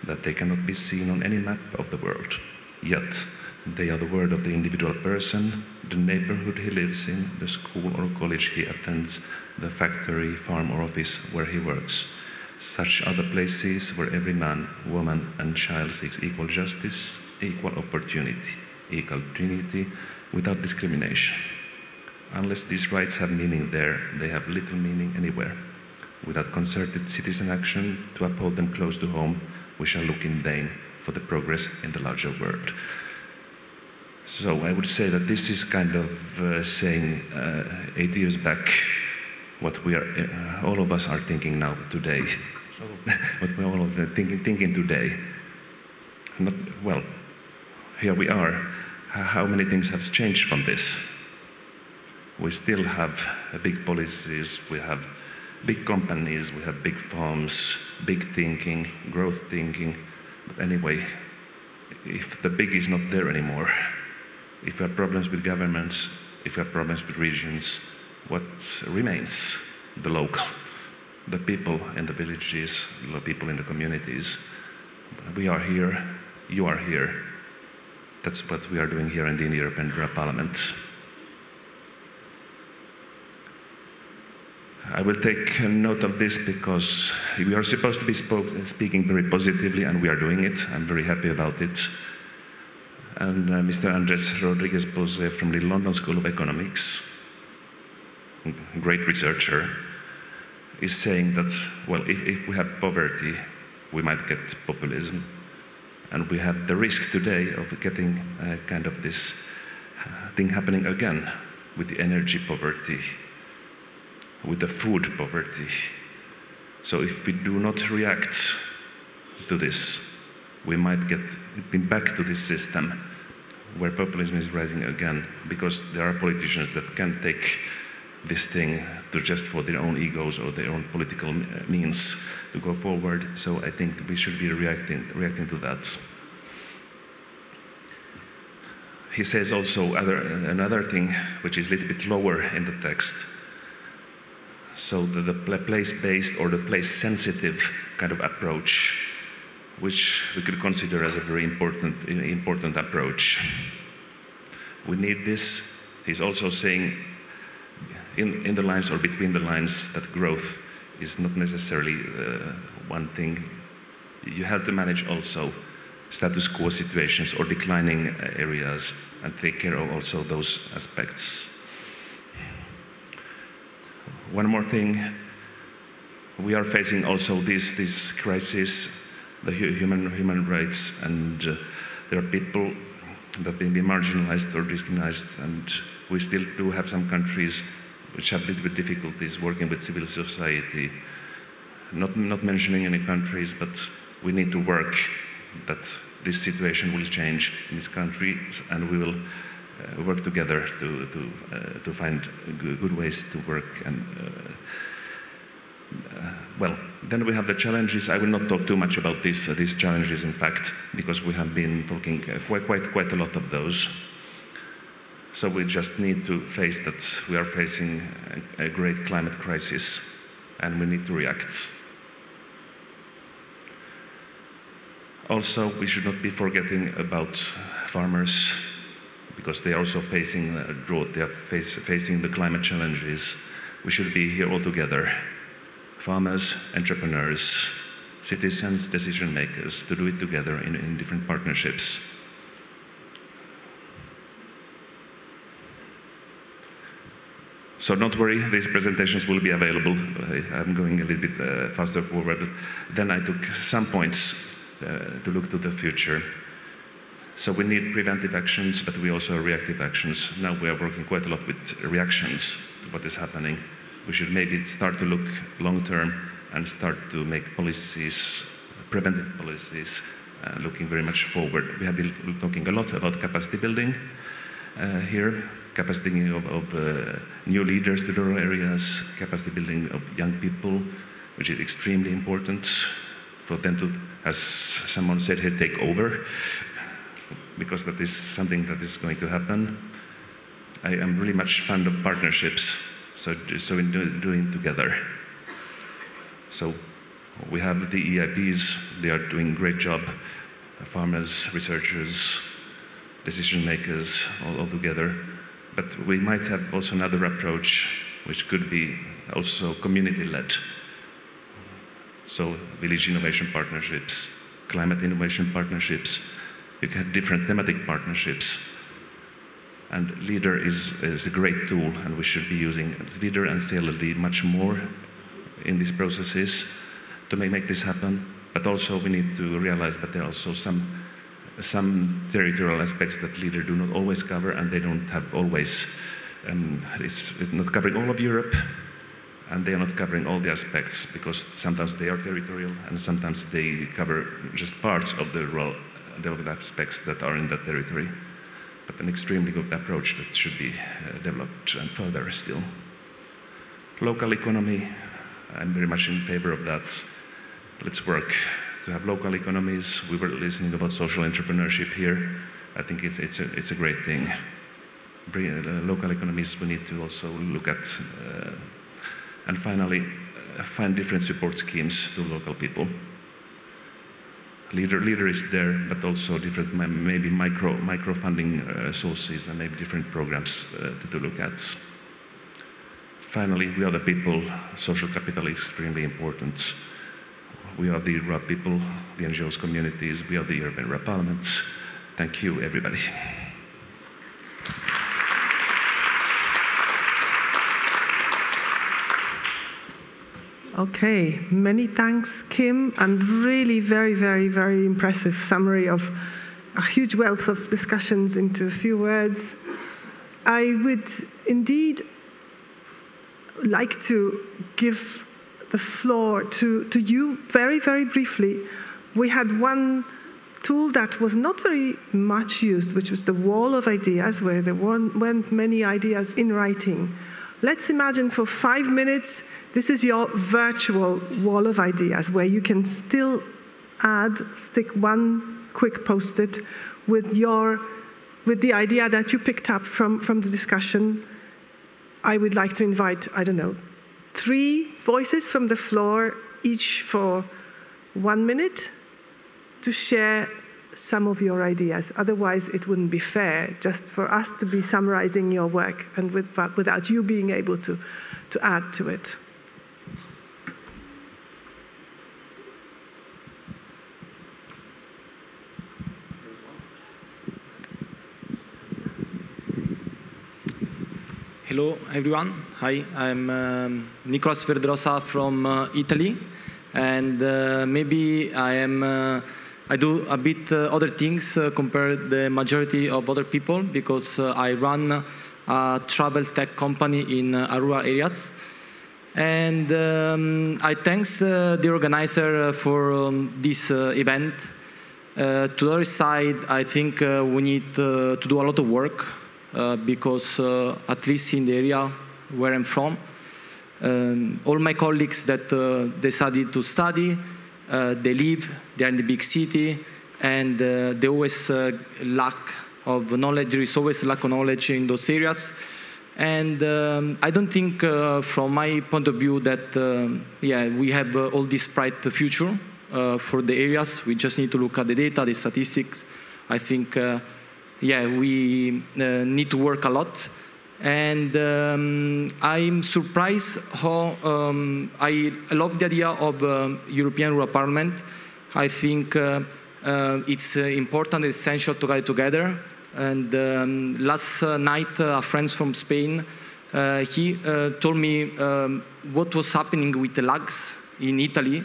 that they cannot be seen on any map of the world. Yet, they are the word of the individual person, the neighborhood he lives in, the school or college he attends, the factory, farm or office where he works. Such are the places where every man, woman and child seeks equal justice, equal opportunity, equal dignity, without discrimination. Unless these rights have meaning there, they have little meaning anywhere. Without concerted citizen action to uphold them close to home, we shall look in vain for the progress in the larger world. So I would say that this is kind of saying 8 years back what we are, all of us are thinking now today, what we're all of them thinking today. Not, well, here we are. How many things have changed from this? We still have big policies, we have big companies, we have big farms, big thinking, growth thinking. But anyway, if the big is not there anymore, if we have problems with governments, if we have problems with regions, what remains? The local, the people in the villages, the people in the communities. We are here, you are here. That's what we are doing here in the European Parliament. I will take note of this because we are supposed to be speaking very positively, and we are doing it. I'm very happy about it. And Mr. Andres Rodriguez Pose from the London School of Economics, a great researcher, is saying that, well, if we have poverty, we might get populism. And we have the risk today of getting kind of this thing happening again with the energy poverty, with the food poverty. So if we do not react to this, we might get back to this system where populism is rising again, because there are politicians that can take this thing to just for their own egos or their own political means to go forward. So I think we should be reacting to that. He says also another thing which is a little bit lower in the text. So the place-based or the place-sensitive kind of approach, which we could consider as a very important approach. We need this. He's also saying in the lines or between the lines that growth is not necessarily one thing. You have to manage also status quo situations or declining areas and take care of also those aspects. One more thing, we are facing also this crisis, the human rights, and there are people that may be marginalized or discriminated, and we still do have some countries which have a little bit difficulties working with civil society. Not mentioning any countries, but we need to work that this situation will change in these countries, and we will work together to find good ways to work. And well, then we have the challenges. I will not talk too much about these challenges, in fact, because we have been talking quite a lot of those. So we just need to face that we are facing a great climate crisis, and we need to react. Also, we should not be forgetting about farmers, because they are also facing drought, they are facing the climate challenges. We should be here all together. Farmers, entrepreneurs, citizens, decision makers, to do it together in different partnerships. So don't worry, these presentations will be available. I'm going a little bit faster forward. Then I took some points to look to the future. So we need preventive actions, but we also have reactive actions. Now we are working quite a lot with reactions to what is happening. We should maybe start to look long-term and start to make policies, preventive policies, looking very much forward. We have been talking a lot about capacity building here, capacity building of new leaders to rural areas, capacity building of young people, which is extremely important for them to, as someone said here, take over, because that is something that is going to happen. I am really much fond of partnerships, so in doing together. So we have the EIPs, they are doing a great job, farmers, researchers, decision makers, all together. But we might have also another approach, which could be also community-led. So village innovation partnerships, climate innovation partnerships, you can have different thematic partnerships. And LEADER is a great tool, and we should be using LEADER and CLLD much more in these processes to make this happen. But also we need to realize that there are also some territorial aspects that LEADER do not always cover, and they don't have always, it's not covering all of Europe, and they are not covering all the aspects, because sometimes they are territorial, and sometimes they cover just parts of the rural development aspects that are in that territory. But an extremely good approach that should be developed and further still. Local economy, I'm very much in favor of that. Let's work to have local economies. We were listening about social entrepreneurship here. I think it's a great thing. Local economies we need to also look at. And finally, find different support schemes to local people. LEADER is there, but also different, maybe micro funding sources, and maybe different programs to look at. Finally, we are the people. Social capital is extremely important. We are the rural people, the NGOs communities, we are the European rural parliaments. Thank you, everybody. Okay, many thanks, Kim, and really very, very, very impressive summary of a huge wealth of discussions into a few words. I would indeed like to give the floor to you very, very briefly. We had one tool that was not very much used, which was the wall of ideas, where there weren't many ideas in writing. Let's imagine for 5 minutes, this is your virtual wall of ideas, where you can still stick one quick post-it with the idea that you picked up from the discussion. I would like to invite, I don't know, 3 voices from the floor, each for 1 minute, to share some of your ideas. Otherwise, it wouldn't be fair just for us to be summarizing your work and without you being able to add to it. Hello, everyone. Hi, I'm Nicolas Verdrosa from Italy, and maybe I do a bit other things compared to the majority of other people, because I run a travel tech company in rural areas. And I thanks the organizer for this event. To the other side, I think we need to do a lot of work, because at least in the area where I'm from, all my colleagues that decided to study, they're in the big city, and they always lack of knowledge. There is always lack of knowledge in those areas. And I don't think, from my point of view, that we have all this bright future for the areas. We just need to look at the data, the statistics. I think we need to work a lot. And I'm surprised how I love the idea of European Rural Parliament. I think it's important, essential to get together. And last night, a friend from Spain, he told me what was happening with the lags in Italy.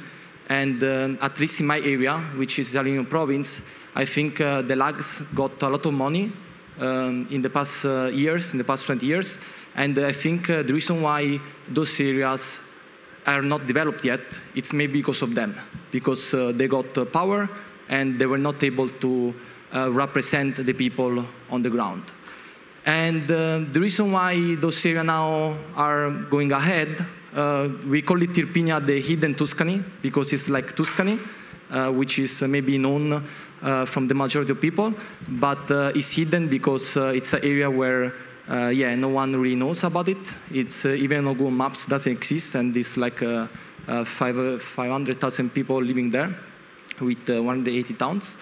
And at least in my area, which is Italian province, I think the lags got a lot of money in the past years, in the past 20 years. And I think the reason why those areas are not developed yet, it's maybe because of them, because they got power and they were not able to represent the people on the ground. And the reason why those areas now are going ahead, we call it Irpinia the hidden Tuscany, because it's like Tuscany, which is maybe known from the majority of people, but it's hidden because it's an area where yeah, no one really knows about it. It's even on Google Maps doesn't exist, and it's like 500,000 people living there with 180 towns.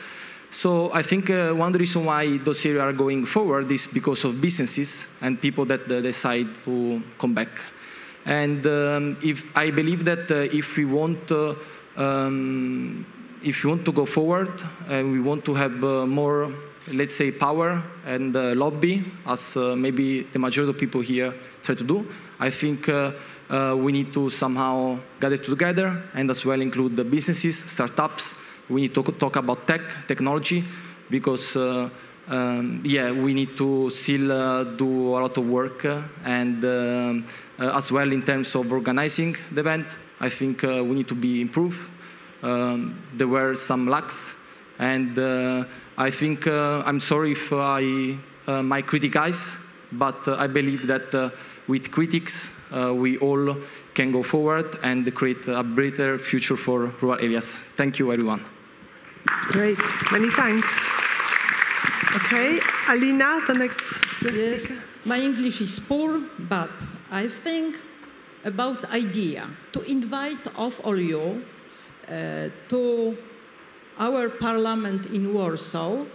So I think one reason why those areas are going forward is because of businesses and people that decide to come back. And if I believe that if we want to go forward and we want to have more, let's say, power and lobby, as maybe the majority of people here try to do, I think we need to somehow gather together and as well include the businesses, startups. We need to talk about technology, because yeah, we need to still do a lot of work, and as well in terms of organizing the event, I think we need to be improved. There were some lacks, and I think I'm sorry if I might criticize, but I believe that with critics we all can go forward and create a better future for rural areas. Thank you, everyone. Great, many thanks. Okay, Alina, the next yes, my English is poor, but I think about idea to invite of all you to our parliament in Warsaw,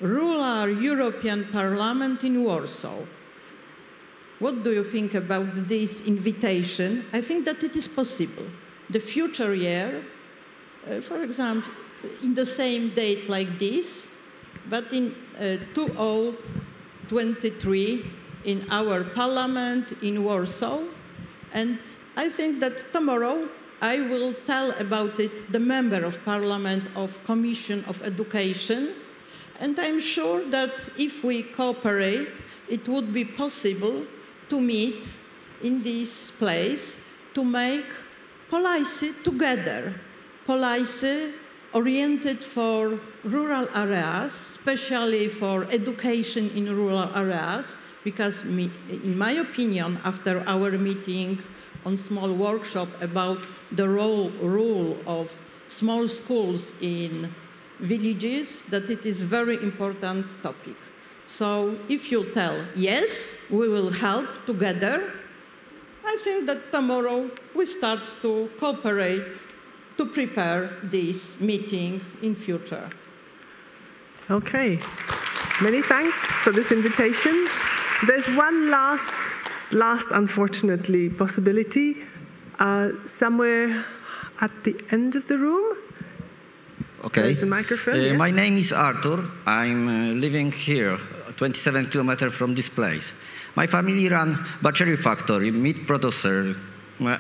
rural European Parliament in Warsaw. What do you think about this invitation? I think that it is possible. The future year, for example, in the same date like this, but in 2023 in our parliament in Warsaw. And I think that tomorrow I will tell about it the member of parliament of Commission of Education. And I'm sure that if we cooperate, it would be possible to meet in this place to make policy together, policy oriented for rural areas, especially for education in rural areas, because in my opinion, after our meeting on small workshop about the role of small schools in villages, that it is very important topic. So if you tell, yes, we will help together, I think that tomorrow we start to cooperate to prepare this meeting in future. Okay, many thanks for this invitation. There's one last unfortunately possibility somewhere at the end of the room. Okay. There's a microphone. Yes. My name is Artur. I'm living here, 27 kilometers from this place. My family run butchery factory, meat producer,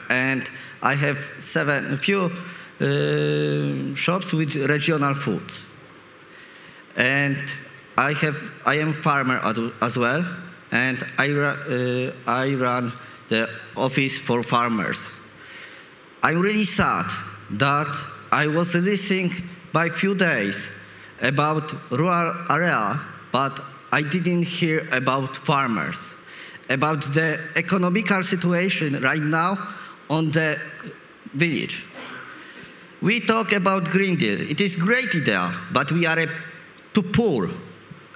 and I have a few shops with regional foods. And I am farmer as well, and I run the office for farmers. I'm really sad that I was listening by few days about rural area, but I didn't hear about farmers, about the economical situation right now on the village. We talk about Green Deal. It is a great idea, but we are too poor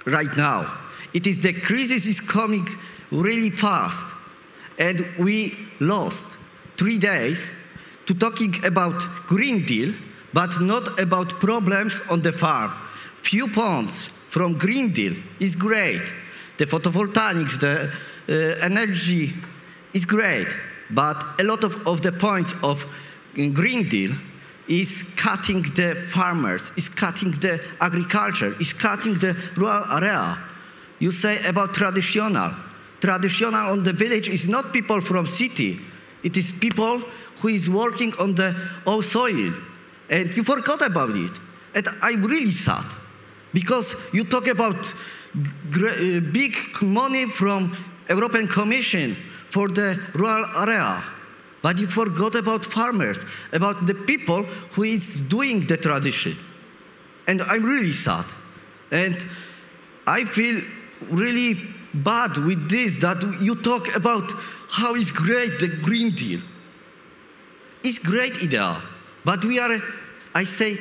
right now. The crisis is coming really fast, and we lost 3 days to talking about Green Deal, but not about problems on the farm. Few points from Green Deal is great. The photovoltaics, the energy is great, but a lot of the points of Green Deal is cutting the farmers, is cutting the agriculture, is cutting the rural area. You say about traditional. Traditional on the village is not people from city. It is people who is working on the old soil. And you forgot about it. And I'm really sad. Because you talk about big money from European Commission for the rural area. But you forgot about farmers, about the people who is doing the tradition. And I'm really sad. And I feel really bad with this, that you talk about how is great the Green Deal. It's great idea, but we are, I say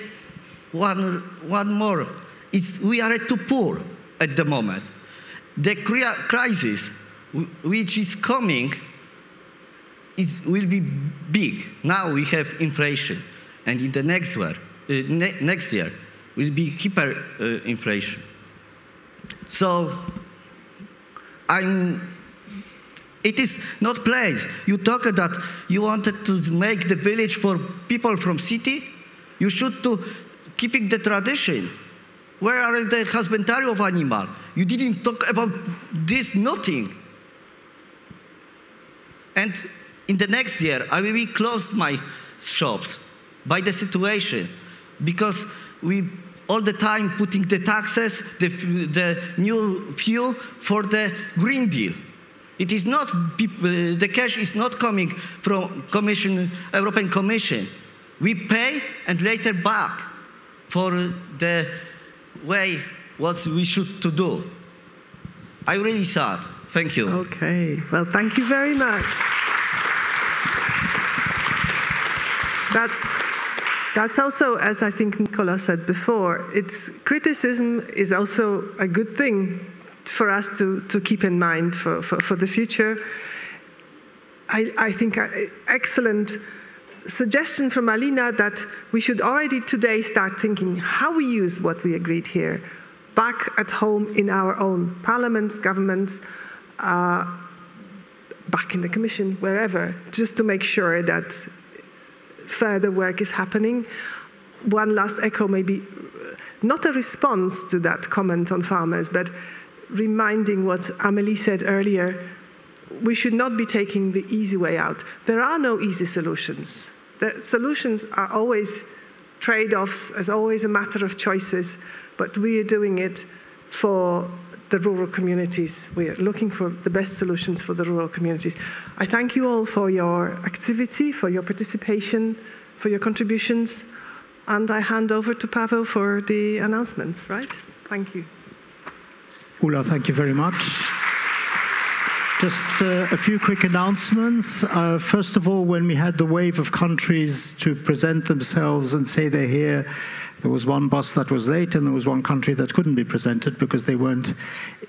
one more, we are too poor at the moment. the crisis which is coming will be big. Now we have inflation, and in the next year will be hyperinflation. So it is not place. You talk that you wanted to make the village for people from city. You should to keeping the tradition. Where are the husbandry of animal? You didn't talk about this, nothing. And in the next year, I will be close my shops by the situation, because we all the time putting the taxes, the new fuel for the Green Deal. It is not, the cash is not coming from European Commission. We pay and later back for the way what we should to do. I'm really sad. Thank you. Okay, well, thank you very much. That's also, as I think Nicola said before, criticism is also a good thing for us to keep in mind for the future. I think excellent suggestion from Alina that we should already today start thinking how we use what we agreed here back at home in our own parliaments, governments, back in the Commission, wherever, just to make sure that further work is happening. One last echo, maybe not a response to that comment on farmers, but reminding what Amélie said earlier, we should not be taking the easy way out. There are no easy solutions. The solutions are always trade-offs, as always a matter of choices, but we are doing it for the rural communities. We are looking for the best solutions for the rural communities. I thank you all for your activity, for your participation, for your contributions, and I hand over to Pavel for the announcements, right? Thank you. Ula, thank you very much. Just a few quick announcements. First of all, when we had the wave of countries to present themselves and say they're here, there was one bus that was late and there was one country that couldn't be presented because they weren't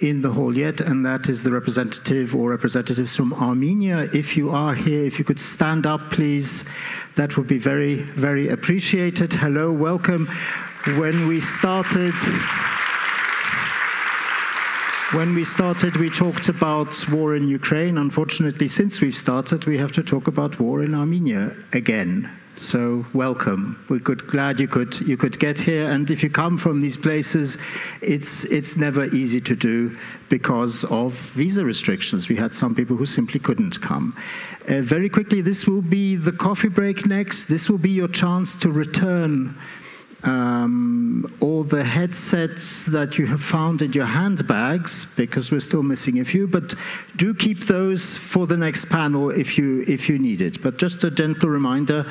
in the hall yet, and that is the representative or representatives from Armenia. If you are here, if you could stand up, please, that would be very, very appreciated. Hello, welcome. When we started, we talked about war in Ukraine. Unfortunately, since we've started, we have to talk about war in Armenia again. So welcome. We're glad you could get here. And if you come from these places, it's never easy to do because of visa restrictions. We had some people who simply couldn't come. Very quickly, this will be the coffee break next. This will be your chance to return all the headsets that you have found in your handbags, because we're still missing a few, but do keep those for the next panel if you need it. But just a gentle reminder,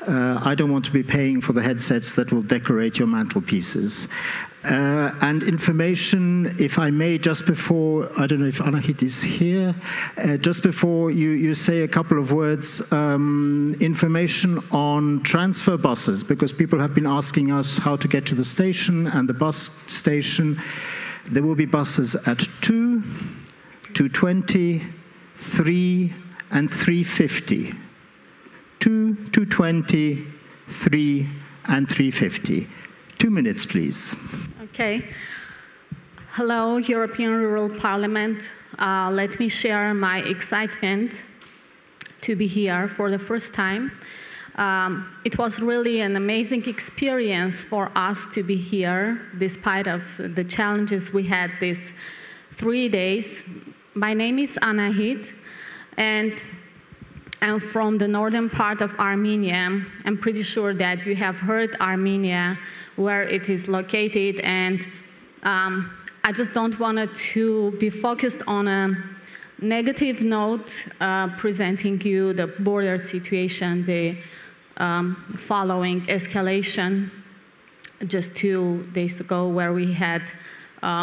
I don't want to be paying for the headsets that will decorate your mantelpieces. And information, if I may, just before, I don't know if Anahit is here, just before you say a couple of words, information on transfer buses, because people have been asking us how to get to the station and the bus station. There will be buses at 2, 2:20, 3, and 3:50. 2, 2:20, 3, and 3:50. 2 minutes, please. Okay. Hello, European Rural Parliament. Let me share my excitement to be here for the first time. It was really an amazing experience for us to be here, despite of the challenges we had these 3 days. My name is Anahit, and I'm from the northern part of Armenia. I'm pretty sure that you have heard Armenia, where it is located, and I just don't want it to be focused on a negative note, presenting you the border situation, the following escalation just 2 days ago, where we had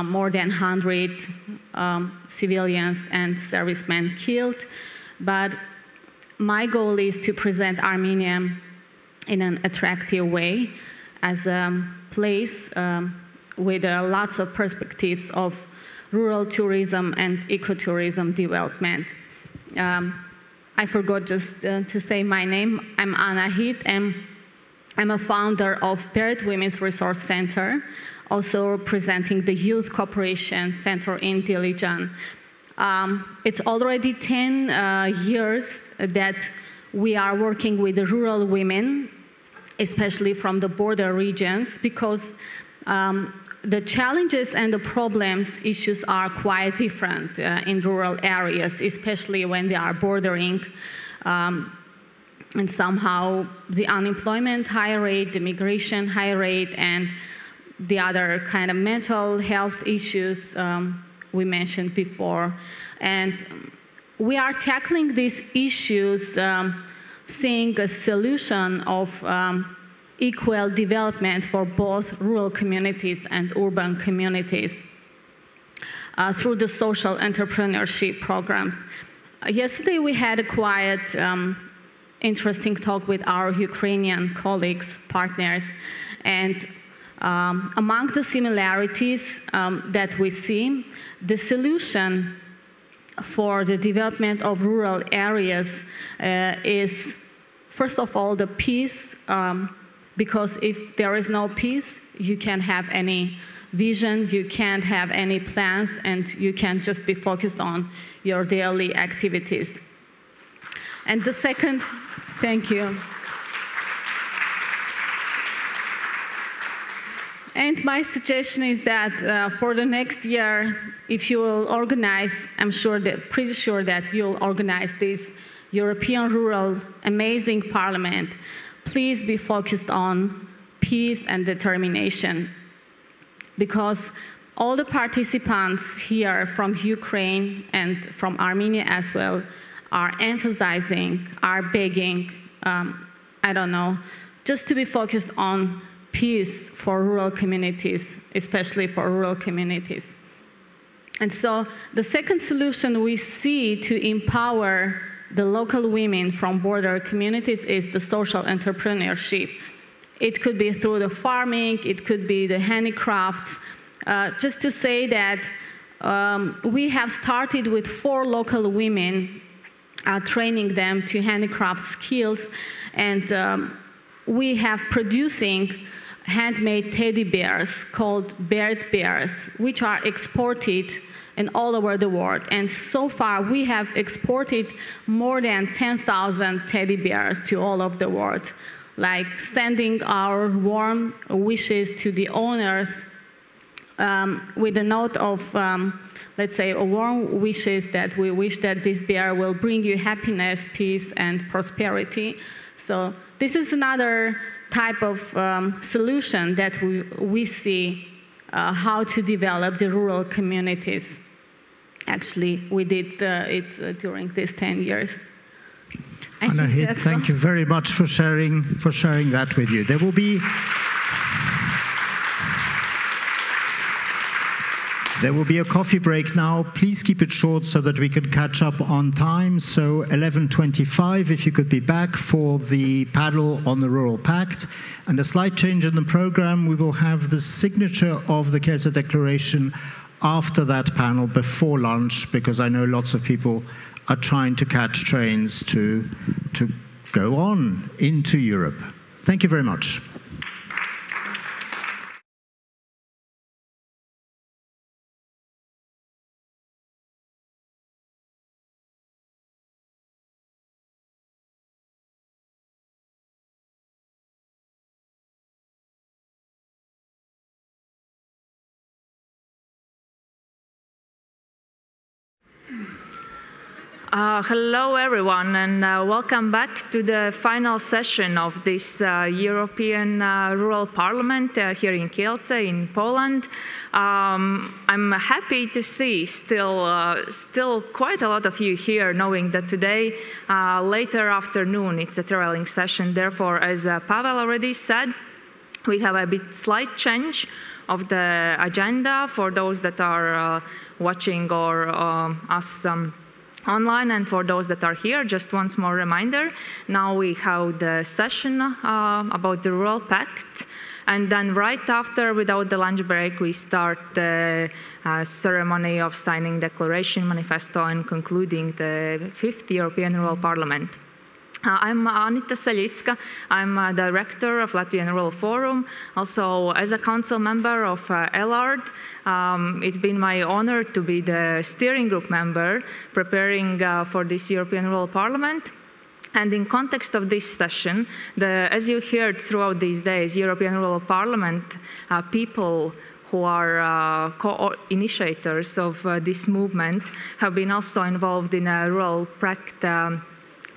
more than 100 civilians and servicemen killed. But my goal is to present Armenia in an attractive way, as a place with lots of perspectives of rural tourism and ecotourism development. I forgot just to say my name. I'm Anna Heath, and I'm a founder of Parrot Women's Resource Center, also representing the Youth Cooperation Center in Dilijan. It's already 10 years that we are working with the rural women, especially from the border regions, because the challenges and the problems, issues are quite different in rural areas, especially when they are bordering. And somehow the unemployment high rate, the migration high rate, and the other kind of mental health issues we mentioned before. And we are tackling these issues, seeing a solution of equal development for both rural communities and urban communities through the social entrepreneurship programs. Yesterday we had a quite interesting talk with our Ukrainian colleagues, partners, and among the similarities that we see, the solution for the development of rural areas is, first of all, the peace, because if there is no peace, you can't have any vision, you can't have any plans, and you can't just be focused on your daily activities. And the second, thank you. And my suggestion is that for the next year, if you will organize, pretty sure that you'll organize this European Rural Amazing Parliament, please be focused on peace and determination. Because all the participants here from Ukraine and from Armenia as well are emphasizing, are begging, I don't know, just to be focused on peace for rural communities, especially for rural communities. And so the second solution we see to empower the local women from border communities is the social entrepreneurship. It could be through the farming, it could be the handicrafts. Just to say that we have started with 4 local women, training them to handicraft skills, and we have producing handmade teddy bears called bird bears, which are exported in all over the world. And so far, we have exported more than 10,000 teddy bears to all over the world, like sending our warm wishes to the owners with a note of, let's say, a warm wishes that we wish that this bear will bring you happiness, peace, and prosperity. So this is another type of solution that we see how to develop the rural communities. Actually, we did it during these 10 years. Anna Heath, thank you very much for sharing that with you. There will be a coffee break now. Please keep it short so that we can catch up on time. So 11:25, if you could be back for the panel on the Rural Pact. And a slight change in the program, we will have the signature of the Kielce Declaration after that panel, before lunch, because I know lots of people are trying to catch trains to go on into Europe. Thank you very much. Hello, everyone, and welcome back to the final session of this European Rural Parliament here in Kielce, in Poland. I'm happy to see still quite a lot of you here, knowing that today, later afternoon, it's a trailing session. Therefore, as Pavel already said, we have a bit slight change of the agenda for those that are watching or us online, and for those that are here, just once more reminder, now we have the session about the Rural Pact, and then right after, without the lunch break, we start the ceremony of signing Declaration, Manifesto, and concluding the 5th European Rural Parliament. I'm Anita Salicka. I'm a director of Latvian Rural Forum. Also, as a council member of ELARD, it's been my honor to be the steering group member preparing for this European Rural Parliament. And in context of this session, as you heard throughout these days, European Rural Parliament people who are co-initiators of this movement have been also involved in a Rural Pact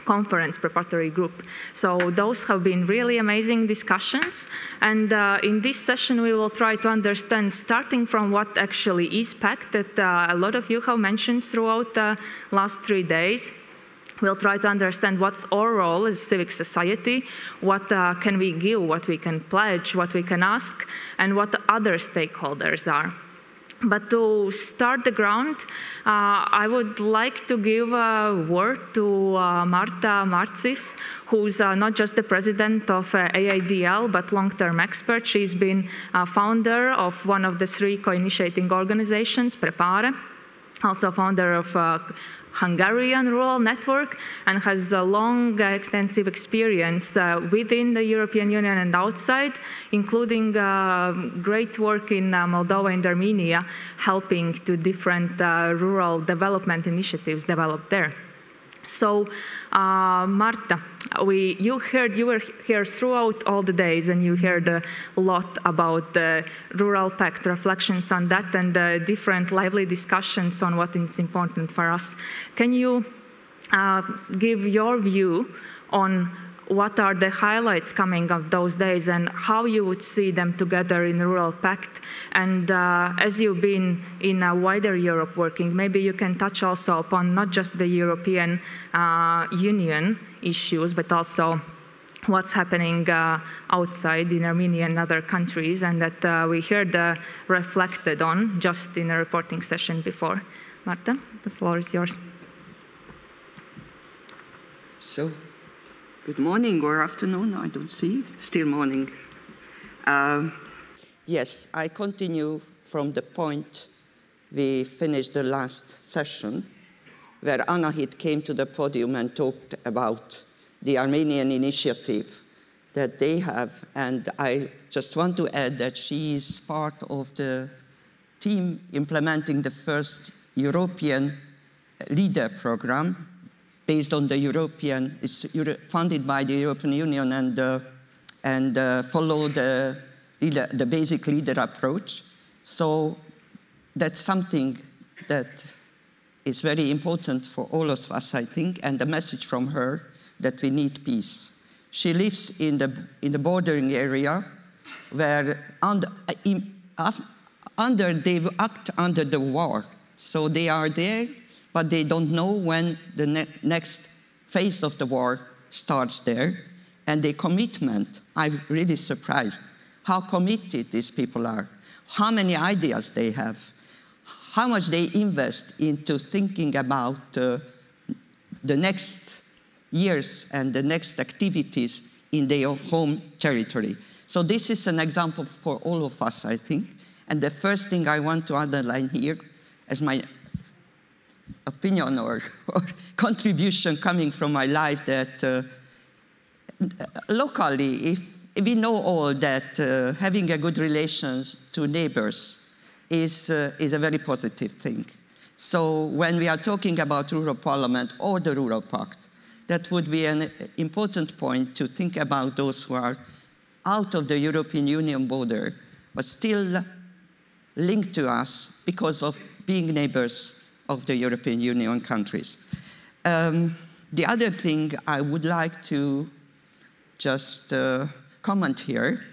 conference preparatory group. So those have been really amazing discussions. And in this session, we will try to understand, starting from what actually is Pact, that a lot of you have mentioned throughout the last 3 days. We'll try to understand what's our role as civic society, what can we give, what we can pledge, what we can ask, and what the other stakeholders are. But to start the ground, I would like to give a word to Marta Marcis, who's not just the president of AIDL, but long-term expert. She's been a founder of one of the 3 co-initiating organizations, Prepare, also founder of Hungarian Rural Network, and has a long, extensive experience within the European Union and outside, including great work in Moldova and Armenia, helping to different rural development initiatives developed there. So, Marta, you were here throughout all the days, and you heard a lot about the Rural Pact, reflections on that, and the different lively discussions on what is important for us. Can you give your view on what are the highlights coming of those days and how you would see them together in the Rural Pact? And as you've been in a wider Europe working, maybe you can touch also upon not just the European Union issues, but also what's happening outside in Armenia and other countries, and that we heard reflected on just in a reporting session before. Marta, the floor is yours. So, good morning or afternoon, I don't see, still morning. Yes, I continue from the point we finished the last session, where Anahit came to the podium and talked about the Armenian initiative that they have. And I just want to add that she is part of the team implementing the first European LEADER program, based on the European, it's funded by the European Union and follow the basic leader approach. So that's something that is very important for all of us, I think, and the message from her that we need peace. She lives in the bordering area where they act under the war. So they are there, but they don't know when the next phase of the war starts there. And the commitment, I'm really surprised how committed these people are, how many ideas they have, how much they invest into thinking about the next years and the next activities in their home territory. So this is an example for all of us, I think. And the first thing I want to underline here as my opinion or contribution coming from my life, that locally, if we know all that having a good relations to neighbors is a very positive thing. So when we are talking about Rural Parliament or the Rural Pact, that would be an important point to think about those who are out of the European Union border, but still linked to us because of being neighbors of the European Union countries. The other thing I would like to just comment here,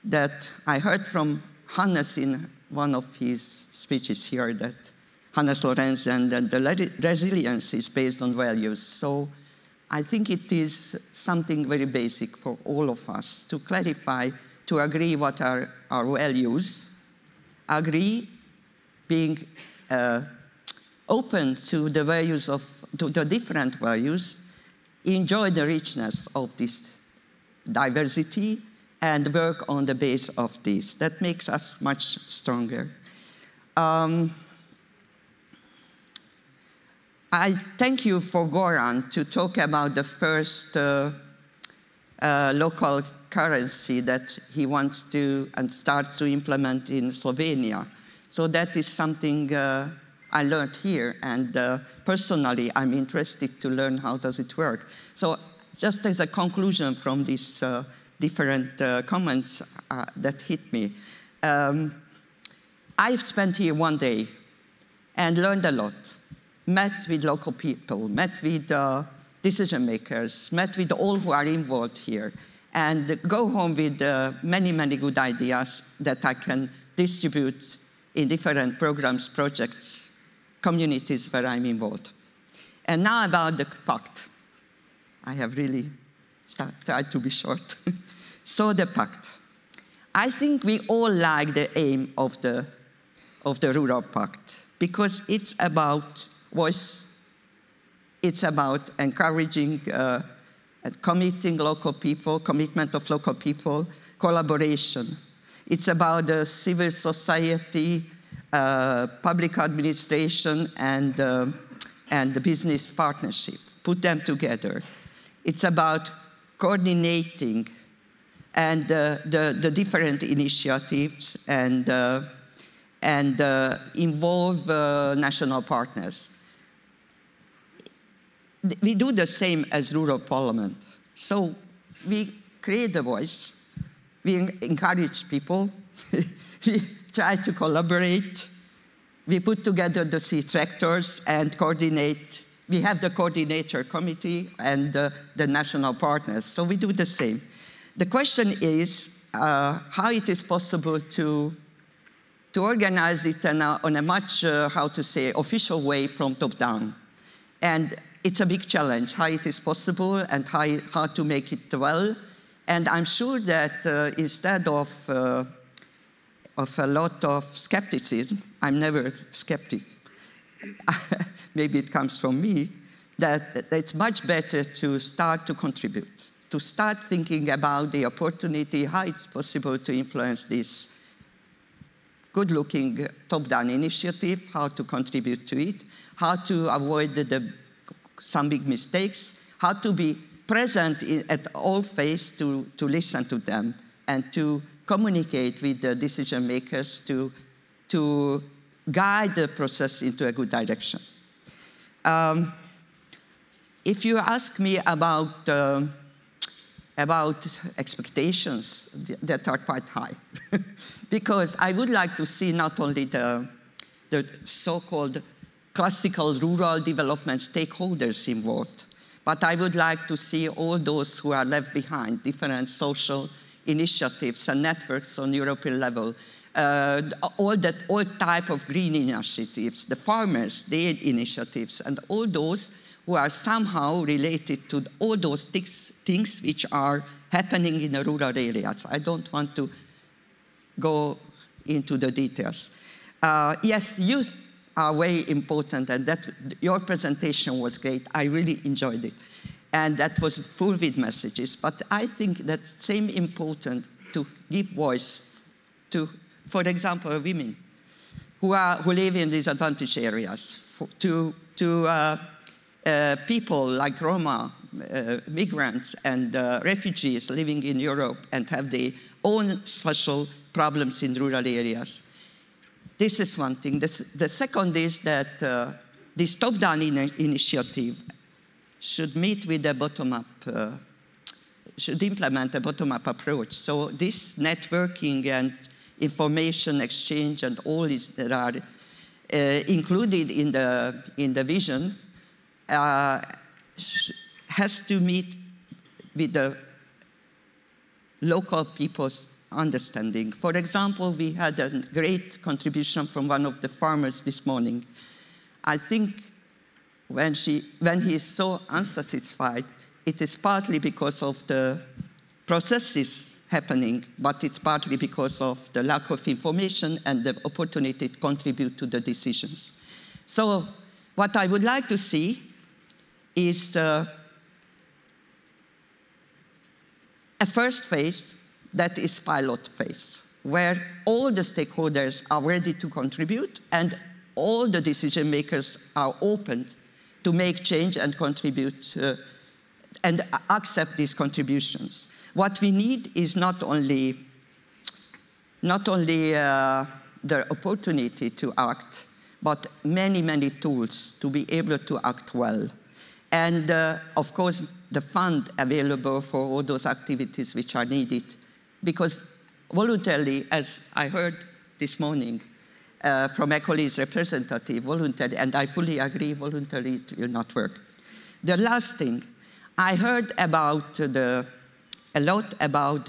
that I heard from Hannes in one of his speeches here, that Hannes Lorenz, and that the resilience is based on values. So I think it is something very basic for all of us to clarify, to agree what are our values, agree being open to the values of to the different values, enjoy the richness of this diversity, and work on the base of this. That makes us much stronger. I thank you for Goran to talk about the first local currency that he wants to and starts to implement in Slovenia. So that is something I learned here, and personally I'm interested to learn how does it work. So just as a conclusion from these different comments that hit me, I've spent here one day and learned a lot. Met with local people, met with decision makers, met with all who are involved here, and go home with many, many good ideas that I can distribute in different programs, projects, communities where I'm involved. And now about the Pact. I have really tried to be short. So the Pact. I think we all like the aim of the Rural Pact, because it's about voice, it's about encouraging and committing local people, commitment of local people, collaboration. It's about the civil society, public administration, and the business partnership. Put them together. It's about coordinating and the different initiatives and involve national partners. We do the same as rural parliament. So we create a voice, we encourage people, we try to collaborate, we put together the C-tractors and coordinate. We have the coordinator committee and the national partners, so we do the same. The question is how it is possible to organize it on a much, how to say, official way from top down. And it's a big challenge, how it is possible and how to make it well. And I'm sure that instead of a lot of skepticism, I'm never a skeptic, maybe it comes from me, that it's much better to start to contribute, to start thinking about the opportunity, how it's possible to influence this good-looking top-down initiative, how to contribute to it, how to avoid some big mistakes, how to be present at all phases to listen to them and to communicate with the decision makers to guide the process into a good direction. If you ask me about expectations that are quite high, because I would like to see not only the so-called classical rural development stakeholders involved, but I would like to see all those who are left behind, different social initiatives and networks on European level, all type of green initiatives, the farmers, their initiatives, and all those who are somehow related to all those things which are happening in the rural areas. I don't want to go into the details. Yes, youth are very important, and that your presentation was great. I really enjoyed it. And that was full with messages. But I think that's same important to give voice to, for example, women who live in disadvantaged areas, to people like Roma, migrants and refugees living in Europe and have their own special problems in rural areas. This is one thing. The second is that this top-down initiative should meet with a bottom-up, should implement a bottom-up approach. So this networking and information exchange and all that are included in the vision has to meet with the local people's understanding. For example, we had a great contribution from one of the farmers this morning. I think when he is so unsatisfied, it is partly because of the processes happening, but it's partly because of the lack of information and the opportunity to contribute to the decisions. So what I would like to see is a first phase that is pilot phase, where all the stakeholders are ready to contribute and all the decision makers are open to make change and contribute and accept these contributions. What we need is not only the opportunity to act, but many, many tools to be able to act well. And of course, the fund available for all those activities which are needed. Because voluntarily, as I heard this morning from ECOLI's representative, voluntary, and I fully agree, voluntarily it will not work. The last thing, I heard about a lot about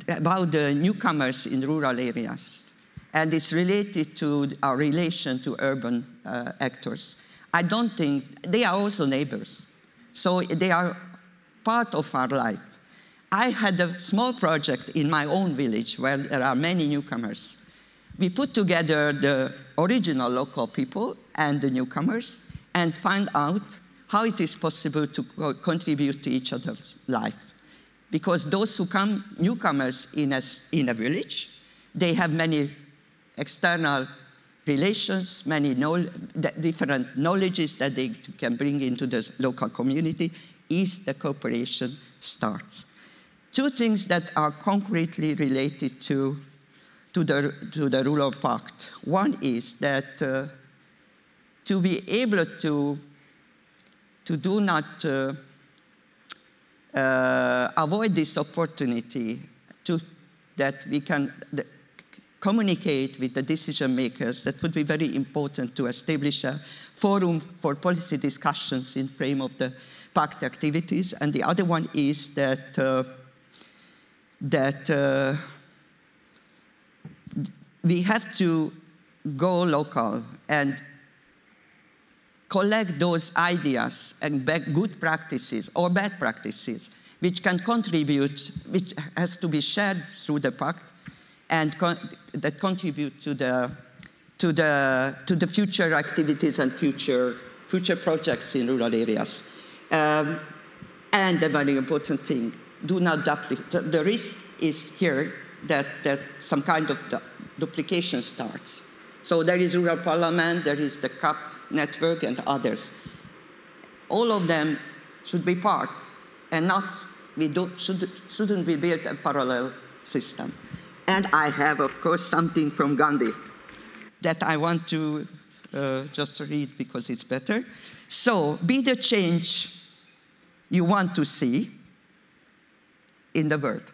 about the newcomers in rural areas. And it's related to our relation to urban actors. I don't think, they are also neighbors. So they are part of our life. I had a small project in my own village where there are many newcomers. We put together the original local people and the newcomers and find out how it is possible to contribute to each other's life. Because those who come, newcomers in a village, they have many external relations, many different knowledges that they can bring into the local community, is the cooperation starts. Two things that are concretely related to the Rural Pact. One is that to be able to do not avoid this opportunity that we can communicate with the decision makers, that would be very important to establish a forum for policy discussions in frame of the Pact activities. And the other one is that we have to go local and collect those ideas and good practices or bad practices which can contribute, which has to be shared through the Pact, and that contribute to the future activities and future projects in rural areas. And a very important thing, do not duplicate. The risk is here that some kind of duplication starts. So there is Rural Parliament, there is the CAP network and others. All of them should be part, and not, shouldn't be built a parallel system. And I have, of course, something from Gandhi that I want to just read because it's better. So, be the change you want to see in the world.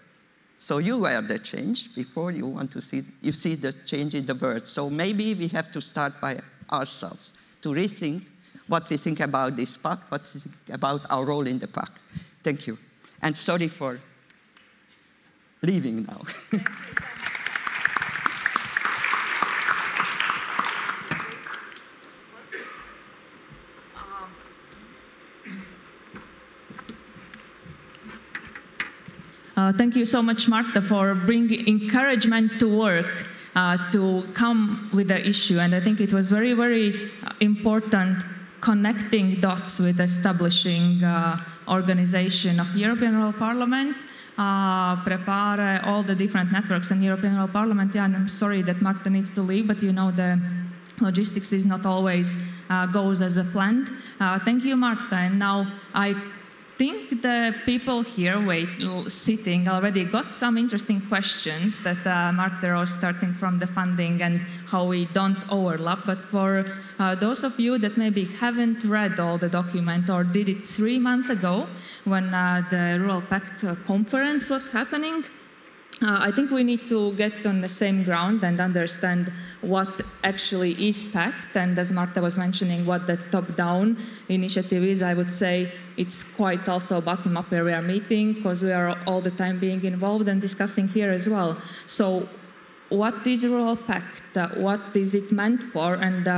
So you are the change before you want to see, you see the change in the world. So maybe we have to start by ourselves to rethink what we think about this Pact, what we think about our role in the Pact. Thank you. And sorry for leaving now. Thank you so much, Marta, for bringing encouragement to work, to come with the issue. And I think it was very, very important connecting dots with establishing organization of European Rural Parliament, prepare all the different networks in European Rural Parliament. Yeah, and I'm sorry that Marta needs to leave, but you know the logistics is not always goes as planned. Thank you, Marta. And now I think the people here sitting already got some interesting questions that Marta was starting from the funding and how we don't overlap. But for those of you that maybe haven't read all the document or did it 3 months ago when the Rural Pact conference was happening, I think we need to get on the same ground and understand what actually is Pact. And as Marta was mentioning, what the top-down initiative is, I would say it's quite also bottom-up where we are meeting, because we are all the time being involved and discussing here as well. So what is Rural Pact? What is it meant for? And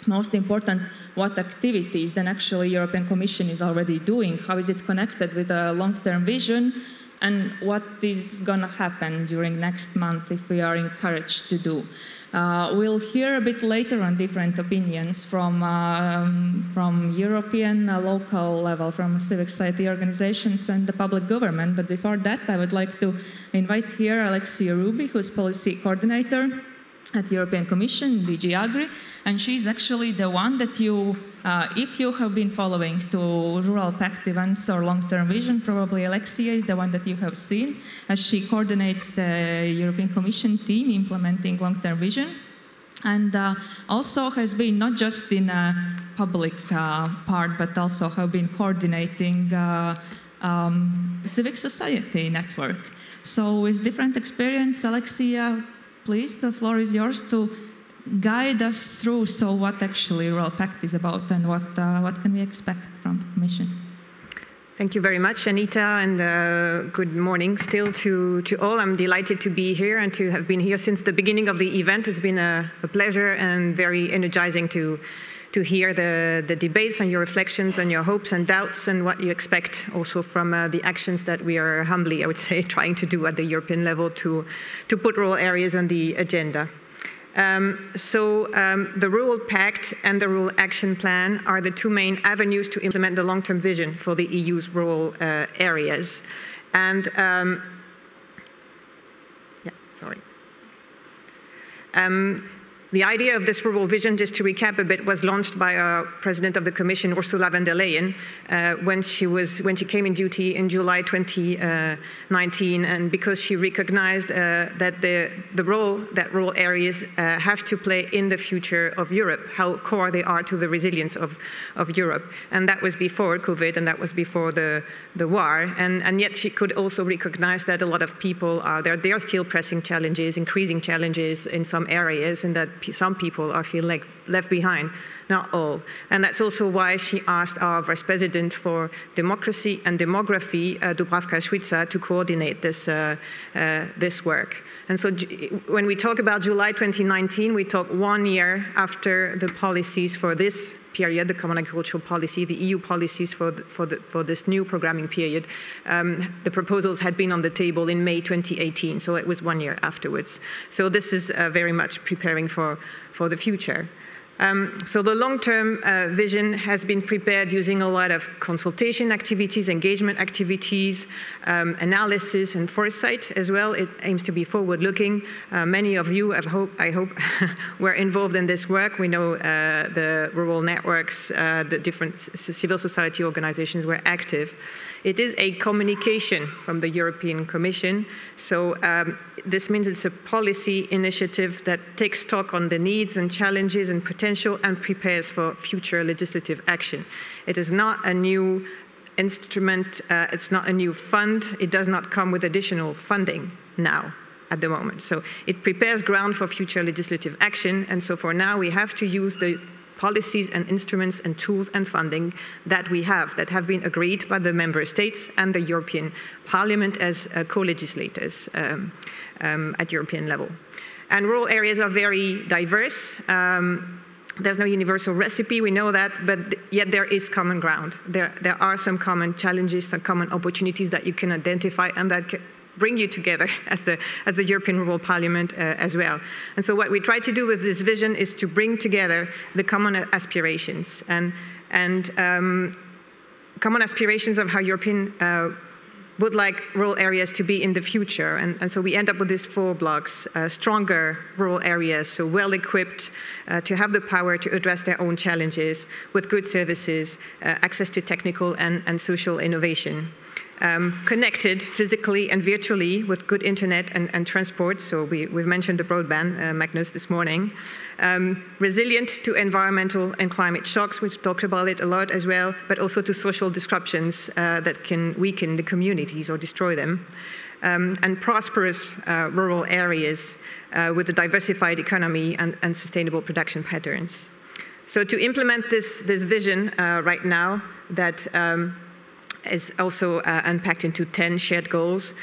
most important, what activities then actually European Commission is already doing? How is it connected with a long-term vision? and what is going to happen during next month if we are encouraged to do. We'll hear a bit later on different opinions from European, local level, from civic society organizations and the public government. But before that, I would like to invite here Alexia Ruby, who's policy coordinator at the European Commission, DG Agri, and she's actually the one that you, if you have been following to Rural Pact events or long-term vision, probably Alexia is the one that you have seen, as she coordinates the European Commission team implementing long-term vision, and also has been not just in a public part, but also have been coordinating civic society network. So with different experience, Alexia, please, the floor is yours to guide us through what actually Rural Pact is about and what can we expect from the Commission. Thank you very much, Anita, and good morning still to all. I'm delighted to be here and to have been here since the beginning of the event. It's been a pleasure and very energizing to hear the debates and your reflections and your hopes and doubts and what you expect also from the actions that we are humbly, I would say, trying to do at the European level to put rural areas on the agenda. The Rural Pact and the Rural Action Plan are the two main avenues to implement the long-term vision for the EU's rural areas. And the idea of this rural vision, just to recap a bit, was launched by our President of the Commission, Ursula von der Leyen, when she came in duty in July 2019, and because she recognized that the role that rural areas have to play in the future of Europe, how core they are to the resilience of Europe. And that was before COVID, and that was before the war. And yet she could also recognize that a lot of people there are still pressing challenges, increasing challenges in some areas, and that some people are feeling like left behind, not all. And that's also why she asked our Vice President for Democracy and Demography, Dubravka Šuica, to coordinate this work. And so when we talk about July 2019, we talk 1 year after the policies for this period, the Common Agricultural Policy, the EU policies for this new programming period. The proposals had been on the table in May 2018, so it was 1 year afterwards. So this is very much preparing for the future. So the long-term vision has been prepared using a lot of consultation activities, engagement activities, analysis and foresight as well. It aims to be forward-looking. Many of you, I hope, were involved in this work. We know the rural networks, the different civil society organizations were active. It is a communication from the European Commission. So this means it's a policy initiative that takes stock on the needs and challenges and potential and prepares for future legislative action. It is not a new instrument, it's not a new fund, it does not come with additional funding now at the moment. So it prepares ground for future legislative action, and so for now we have to use the policies and instruments and tools and funding that we have, that have been agreed by the member states and the European Parliament as co-legislators at European level. And rural areas are very diverse. There's no universal recipe, we know that, but yet there is common ground. There are some common challenges, some common opportunities that you can identify and that can bring you together as the European Rural Parliament as well. And so what we try to do with this vision is to bring together the common aspirations and common aspirations of how European would like rural areas to be in the future. And so we end up with these 4 blocks: stronger rural areas, so well-equipped to have the power to address their own challenges with good services, access to technical and social innovation. Connected physically and virtually with good internet and transport, so we've mentioned the broadband, Magnus, this morning. Resilient to environmental and climate shocks, we've talked about it a lot as well, but also to social disruptions that can weaken the communities or destroy them. And prosperous rural areas with a diversified economy and sustainable production patterns. So to implement this vision right now that is also unpacked into 10 shared goals.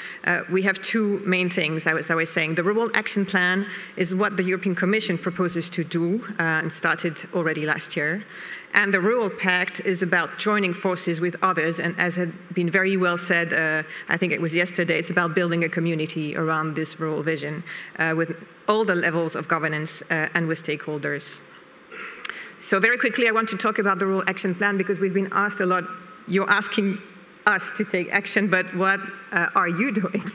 We have two main things, as I was saying. The Rural Action Plan is what the European Commission proposes to do and started already last year. And the Rural Pact is about joining forces with others, and as had been very well said, I think it was yesterday, it's about building a community around this rural vision with all the levels of governance and with stakeholders. So very quickly, I want to talk about the Rural Action Plan because we've been asked a lot. You're asking us to take action, but what are you doing?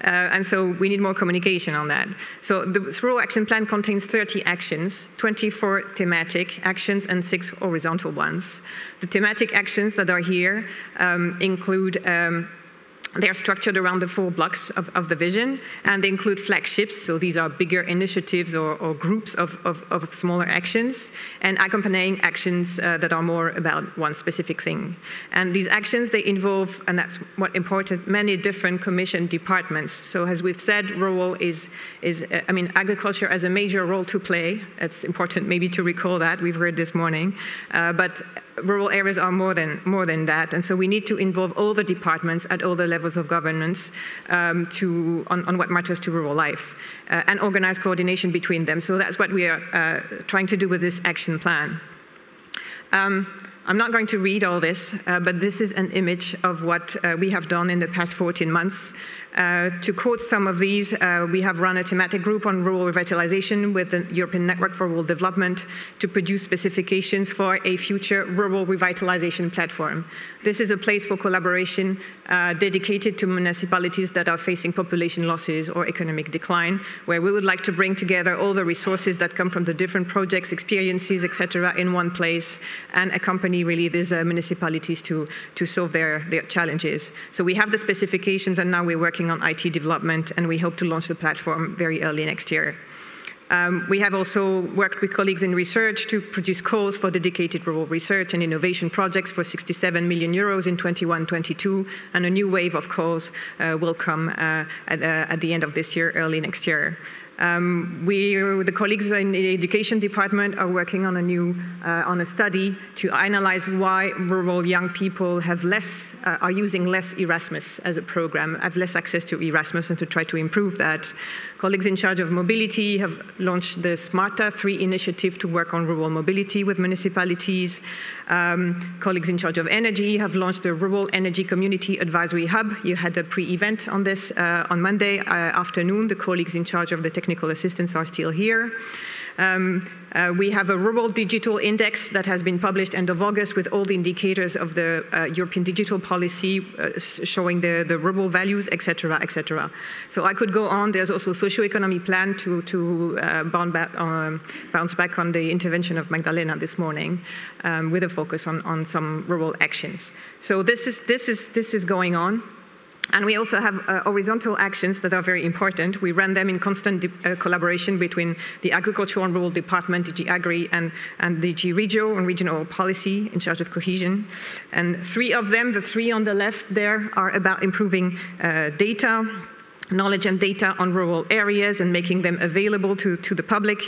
And so we need more communication on that. So the Rural Action Plan contains 30 actions, 24 thematic actions and 6 horizontal ones. The thematic actions that are here include they are structured around the 4 blocks of the vision, and they include flagships, so these are bigger initiatives or groups of smaller actions, and accompanying actions that are more about one specific thing. And these actions, they involve, and that's what important, many different Commission departments. So as we've said, rural agriculture has a major role to play. It's important maybe to recall that, we've heard this morning, but rural areas are more than that, and so we need to involve all the departments at all the levels of governance on what matters to rural life and organize coordination between them. So that's what we are trying to do with this action plan. I'm not going to read all this, but this is an image of what we have done in the past 14 months. To quote some of these, we have run a thematic group on rural revitalization with the European Network for Rural Development to produce specifications for a future rural revitalization platform. This is a place for collaboration dedicated to municipalities that are facing population losses or economic decline, where we would like to bring together all the resources that come from the different projects, experiences, etc., in one place and accompany really these municipalities to solve their challenges. So we have the specifications, and now we're working on IT development, and we hope to launch the platform very early next year. We have also worked with colleagues in research to produce calls for dedicated rural research and innovation projects for 67 million euros in 21-22, and a new wave of calls will come at the end of this year, early next year. The colleagues in the education department are working on a study to analyze why rural young people are using less Erasmus as a program, have less access to Erasmus, and to try to improve that. Colleagues in charge of mobility have launched the SMARTA 3 initiative to work on rural mobility with municipalities. Colleagues in charge of energy have launched the Rural Energy Community Advisory Hub. You had a pre-event on this on Monday afternoon. The colleagues in charge of the technical assistance are still here. We have a rural digital index that has been published end of August with all the indicators of the European digital policy showing the rural values, etc., etc. So I could go on. There's also a socio-economic plan to bounce back on the intervention of Magdalena this morning with a focus on some rural actions. So this is going on. And we also have horizontal actions that are very important. We run them in constant collaboration between the Agricultural and Rural Department, DG Agri, and DG Regio, and regional policy in charge of cohesion. And 3 of them, the 3 on the left there, are about improving knowledge and data on rural areas and making them available to the public.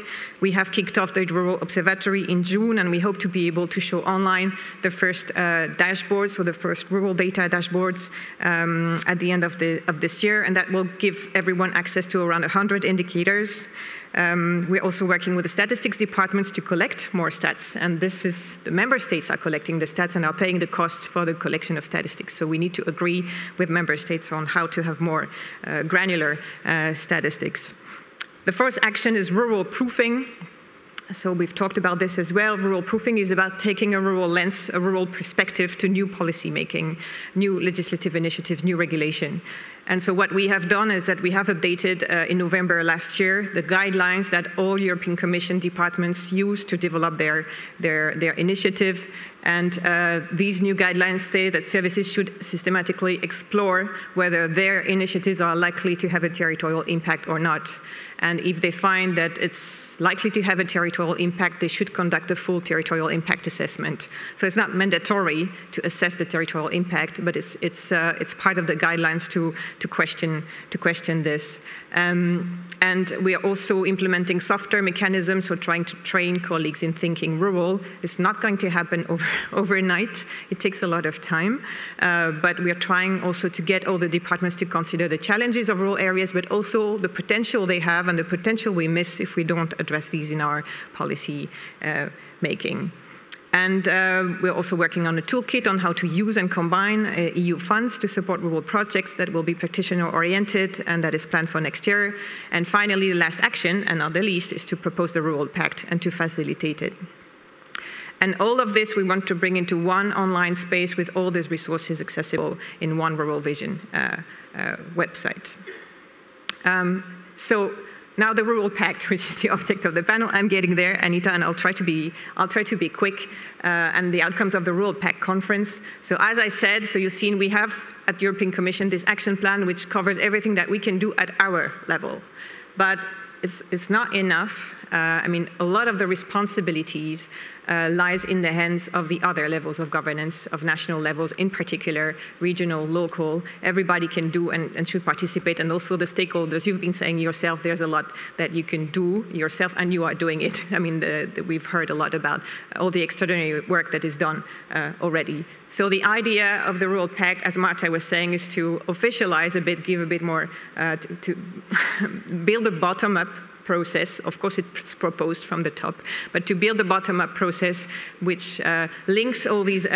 We have kicked off the Rural Observatory in June, and we hope to be able to show online the first dashboards, so the first rural data dashboards at the end of this year, and that will give everyone access to around 100 indicators. We're also working with the statistics departments to collect more stats, and the member states are collecting the stats and are paying the costs for the collection of statistics. So we need to agree with member states on how to have more granular statistics. The first action is rural proofing. So we've talked about this as well. Rural proofing is about taking a rural lens, a rural perspective to new policy making, new legislative initiatives, new regulation. And so what we have done is that we have updated in November last year the guidelines that all European Commission departments use to develop their initiative. And these new guidelines say that services should systematically explore whether their initiatives are likely to have a territorial impact or not. And if they find that it's likely to have a territorial impact, they should conduct a full territorial impact assessment. So it's not mandatory to assess the territorial impact, but it's part of the guidelines to question this. And we are also implementing software mechanisms, so trying to train colleagues in thinking rural. It's not going to happen overnight. It takes a lot of time. But we are trying also to get all the departments to consider the challenges of rural areas, but also the potential they have and the potential we miss if we don't address these in our policy making. And we're also working on a toolkit on how to use and combine EU funds to support rural projects that will be practitioner-oriented, and that is planned for next year. And finally, the last action, and not the least, is to propose the Rural Pact and to facilitate it. And all of this we want to bring into one online space with all these resources accessible in one Rural Vision website. So now the Rural Pact, which is the object of the panel. I'm getting there, Anita, and I'll try to be quick. And the outcomes of the Rural Pact conference. So as I said, so you've seen we have at the European Commission this action plan which covers everything that we can do at our level. But it's not enough. I mean, a lot of the responsibilities lies in the hands of the other levels of governance, of national levels, in particular, regional, local. Everybody can do and should participate, and also the stakeholders. You've been saying yourself, there's a lot that you can do yourself, and you are doing it. I mean, we've heard a lot about all the extraordinary work that is done already. So the idea of the Rural Pact, as Marta was saying, is to officialize a bit, give a bit more, to build a bottom-up process. Of course, it's proposed from the top, but to build a bottom-up process which links all these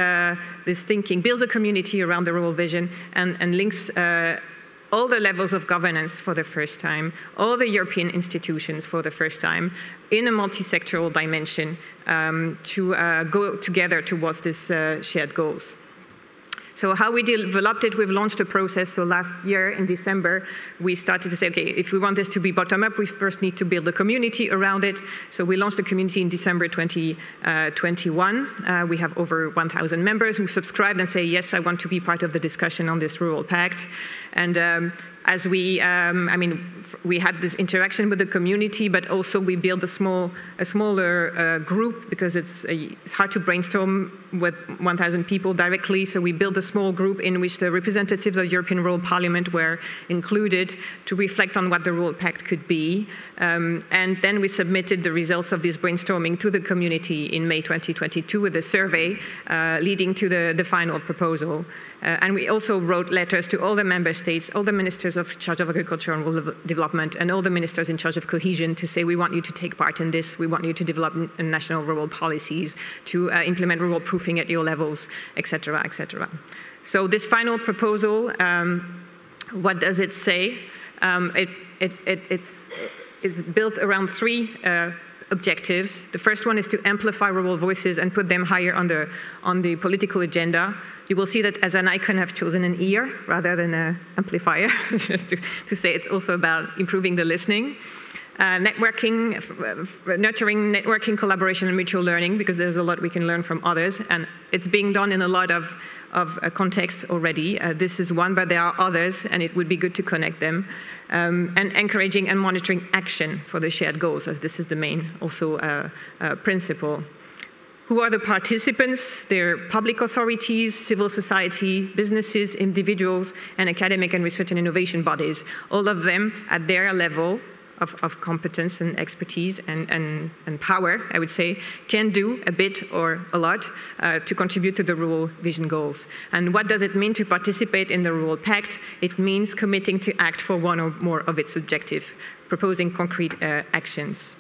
this thinking, builds a community around the rural vision, and links all the levels of governance for the first time, all the European institutions for the first time, in a multi-sectoral dimension to go together towards this shared goals. So how we developed it, we've launched a process. So last year in December, we started to say, okay, if we want this to be bottom-up, we first need to build a community around it. So we launched a community in December 2021. We have over 1,000 members who subscribed and say, yes, I want to be part of the discussion on this Rural Pact. And as we, I mean, we had this interaction with the community, but also we built a smaller group because it's hard to brainstorm with 1,000 people directly. So we built a small group in which the representatives of the European Rural Parliament were included to reflect on what the Rural Pact could be. And then we submitted the results of this brainstorming to the community in May 2022 with a survey leading to the final proposal. And we also wrote letters to all the member states, all the ministers in charge of agriculture and rural development, and all the ministers in charge of cohesion to say, we want you to take part in this, we want you to develop national rural policies, to implement rural proofing at your levels, et cetera, et cetera. So this final proposal, what does it say? It's built around three objectives. The first one is to amplify rural voices and put them higher on the political agenda. You will see that as an icon I've chosen an ear rather than an amplifier, just to say it's also about improving the listening. Networking, nurturing networking, collaboration, and mutual learning, because there's a lot we can learn from others, and it's being done in a lot of contexts already. This is one, but there are others, and it would be good to connect them. And encouraging and monitoring action for the shared goals, as this is the main also principle. Who are the participants? They're public authorities, civil society, businesses, individuals, and academic and research and innovation bodies. All of them at their level of competence and expertise and power, I would say, can do a bit or a lot to contribute to the rural vision goals. And what does it mean to participate in the Rural Pact? It means committing to act for one or more of its objectives, proposing concrete actions.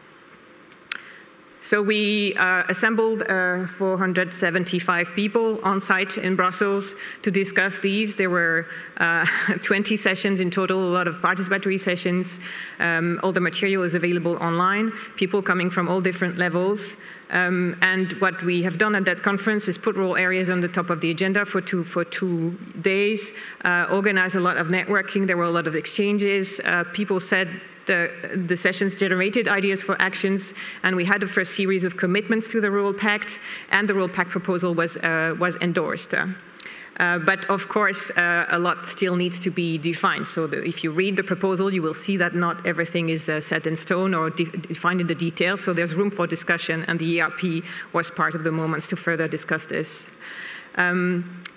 So we assembled 475 people on site in Brussels to discuss these. There were 20 sessions in total, a lot of participatory sessions. All the material is available online, people coming from all different levels. And what we have done at that conference is put rural areas on the top of the agenda for two days, organize a lot of networking. There were a lot of exchanges. People said the sessions generated ideas for actions, and we had the first series of commitments to the Rural Pact, and the Rural Pact proposal was endorsed. But of course, a lot still needs to be defined. So if you read the proposal, you will see that not everything is set in stone or defined in the details. So there's room for discussion, and the ERP was part of the moments to further discuss this.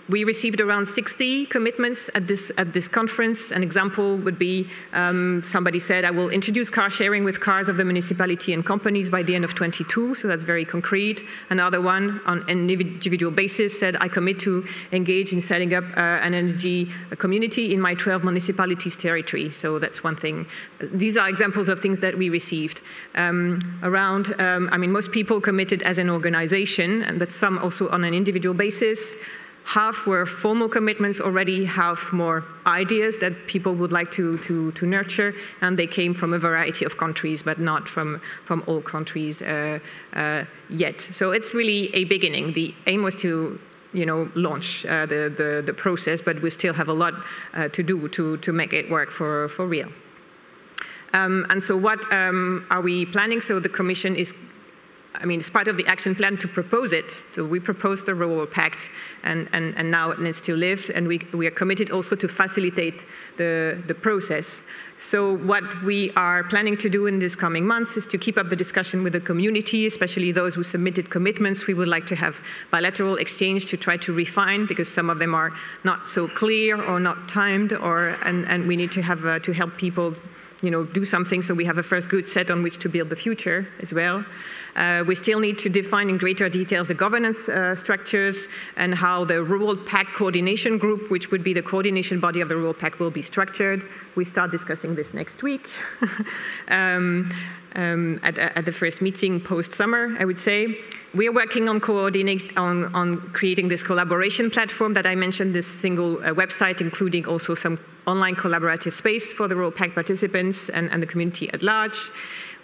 We received around 60 commitments at this conference. An example would be somebody said, I will introduce car sharing with cars of the municipality and companies by the end of 22, so that's very concrete. Another one on an individual basis said, I commit to engage in setting up an energy community in my 12 municipalities territory, so that's one thing. These are examples of things that we received. I mean, most people committed as an organization, but some also on an individual basis. Half were formal commitments already, half more ideas that people would like to nurture, and they came from a variety of countries, but not from all countries yet. So it's really a beginning. The aim was to launch the process, but we still have a lot to do to make it work for real. And so what are we planning? So the Commission is, it's part of the action plan to propose it. So we proposed the Rural Pact, and now it needs to live, and we are committed also to facilitate the process. So what we are planning to do in these coming months is to keep up the discussion with the community, especially those who submitted commitments. We would like to have bilateral exchange to try to refine, because some of them are not so clear or not timed, and we need to have to help people do something, so we have a first good set on which to build the future as well. We still need to define in greater details the governance structures and how the Rural Pact Coordination Group, which would be the coordination body of the Rural Pact, will be structured. We start discussing this next week at the first meeting post-summer, I would say. We are working on creating this collaboration platform that I mentioned, this single website, including also some online collaborative space for the Rural Pact participants and the community at large.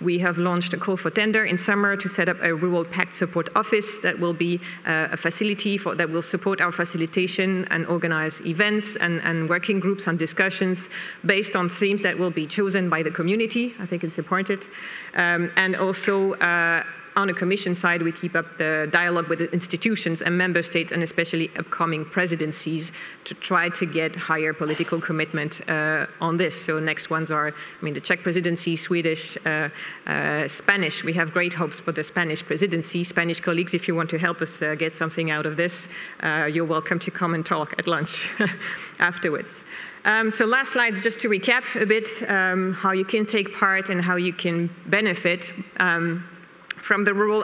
We have launched a call for tender in summer to set up a Rural Pact support office that will be a facility that will support our facilitation and organize events and working groups and discussions based on themes that will be chosen by the community. I think it's important. And also, on the Commission side, we keep up the dialogue with the institutions and member states, and especially upcoming presidencies, to try to get higher political commitment on this. So next ones are, the Czech presidency, Swedish, Spanish. We have great hopes for the Spanish presidency. Spanish colleagues, if you want to help us get something out of this, you're welcome to come and talk at lunch afterwards. So last slide, just to recap a bit how you can take part and how you can benefit from the Rural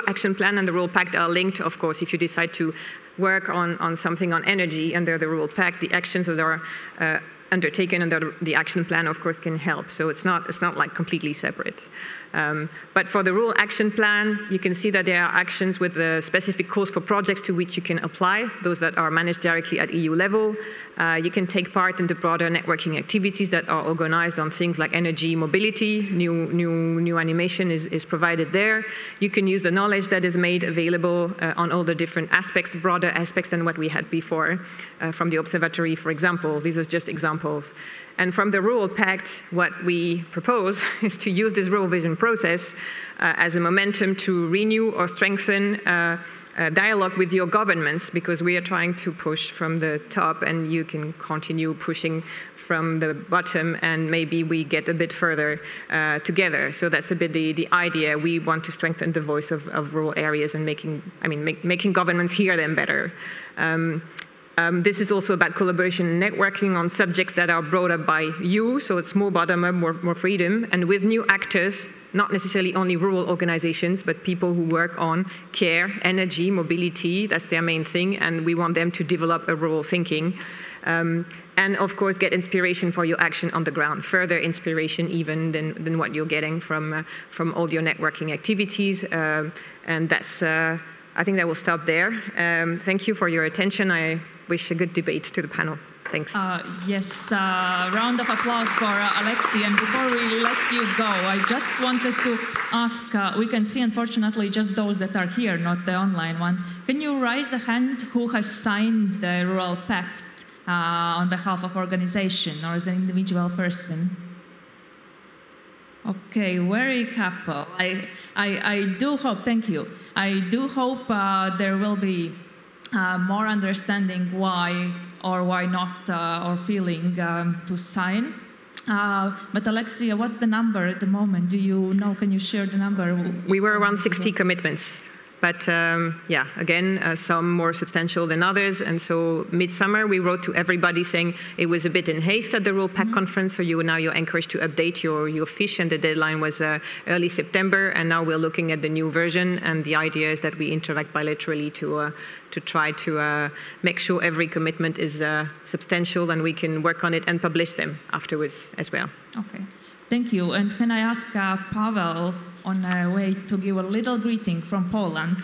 Action Plan and the Rural Pact are linked, of course. If you decide to work on something on energy under the Rural Pact, the actions that are undertaken under the action plan, of course, can help. So it's not like completely separate. But for the Rural Action Plan, you can see that there are actions with specific calls for projects to which you can apply, those that are managed directly at EU level. You can take part in the broader networking activities that are organized on things like energy, mobility. New animation is provided there. You can use the knowledge that is made available on all the different aspects, broader aspects than what we had before. From the observatory, for example, these are just examples. And from the Rural Pact, what we propose is to use this rural vision process as a momentum to renew or strengthen dialogue with your governments, because we are trying to push from the top, and you can continue pushing from the bottom, and maybe we get a bit further together. So that's a bit the idea. We want to strengthen the voice of rural areas and making governments hear them better. This is also about collaboration and networking on subjects that are brought up by you, so it's more bottom-up, more freedom, and with new actors, not necessarily only rural organizations, but people who work on care, energy, mobility, that's their main thing, and we want them to develop a rural thinking. And of course, get inspiration for your action on the ground, further inspiration even than what you're getting from all your networking activities, and that's, I think that will stop there. Thank you for your attention. I wish a good debate to the panel. Thanks. Yes, round of applause for Alexi. And before we let you go, I just wanted to ask, we can see unfortunately just those that are here, not the online one. Can you raise a hand who has signed the Rural Pact on behalf of organization or as an individual person? Okay, very couple. I do hope, thank you. I do hope there will be more understanding why or why not, or feeling to sign. But Alexia, what's the number at the moment? Do you know? Can you share the number? We were around 60 commitments. But yeah, again, some more substantial than others. And so midsummer, we wrote to everybody saying it was a bit in haste at the Rural Pact conference. So now you're encouraged to update your fiche. And the deadline was early September. And now we're looking at the new version. And the idea is that we interact bilaterally to try to make sure every commitment is substantial and we can work on it and publish them afterwards as well. Okay. Thank you. And can I ask Pavel on a way to give a little greeting from Poland?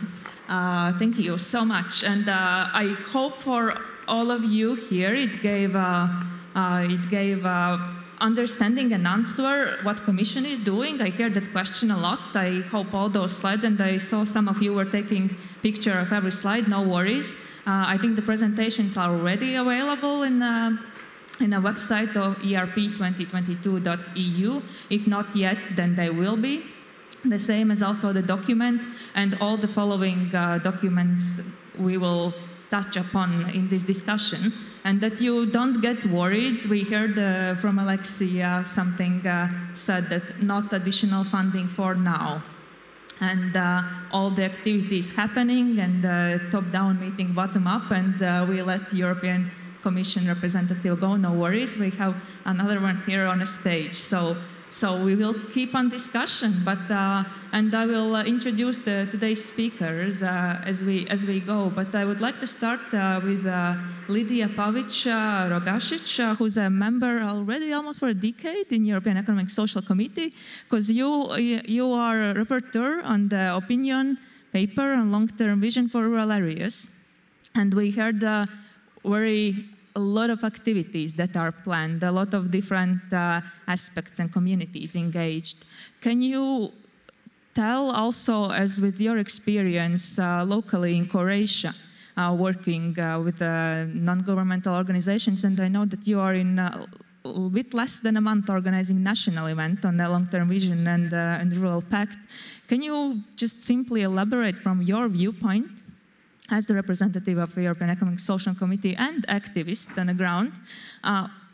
Thank you so much. And I hope for all of you here it gave understanding and answer what Commission is doing. I hear that question a lot. I hope all those slides, and I saw some of you were taking picture of every slide. No worries. I think the presentations are already available in a website of erp2022.eu. If not yet, then they will be. The same as also the document, and all the following documents we will touch upon in this discussion. And that you don't get worried. We heard from Alexia something said that not additional funding for now. And all the activities happening, and top-down meeting bottom-up, and we let the European Commission representative go, no worries. We have another one here on a stage. So we will keep on discussion, but and I will introduce today's speakers as we go. But I would like to start with Lidia Pavic-Rogasic, who's a member already almost for a decade in European Economic Social Committee, because you are a rapporteur on the opinion paper on long-term vision for rural areas, and we heard a lot of activities that are planned, a lot of different aspects and communities engaged. Can you tell also, as with your experience locally in Croatia, working with non-governmental organizations, and I know that you are in a bit less than a month organizing national event on the long-term vision and Rural Pact. Can you just simply elaborate from your viewpoint as the representative of the European Economic Social Committee and activist on the ground,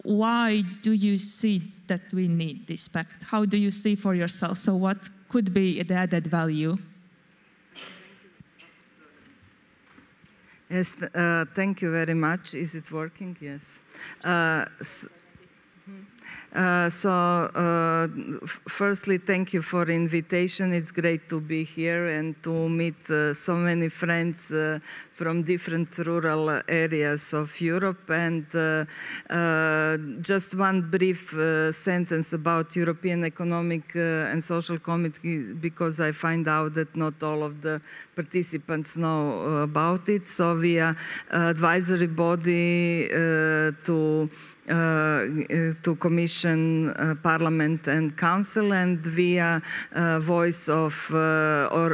why do you see that we need this pact? How do you see for yourself? So what could be the added value? Yes, thank you very much. Is it working? Yes. Firstly, thank you for the invitation. It's great to be here and to meet so many friends from different rural areas of Europe. And just one brief sentence about European Economic and Social Committee, because I find out that not all of the participants know about it. So we are advisory body to Commission, Parliament and Council, and via voice of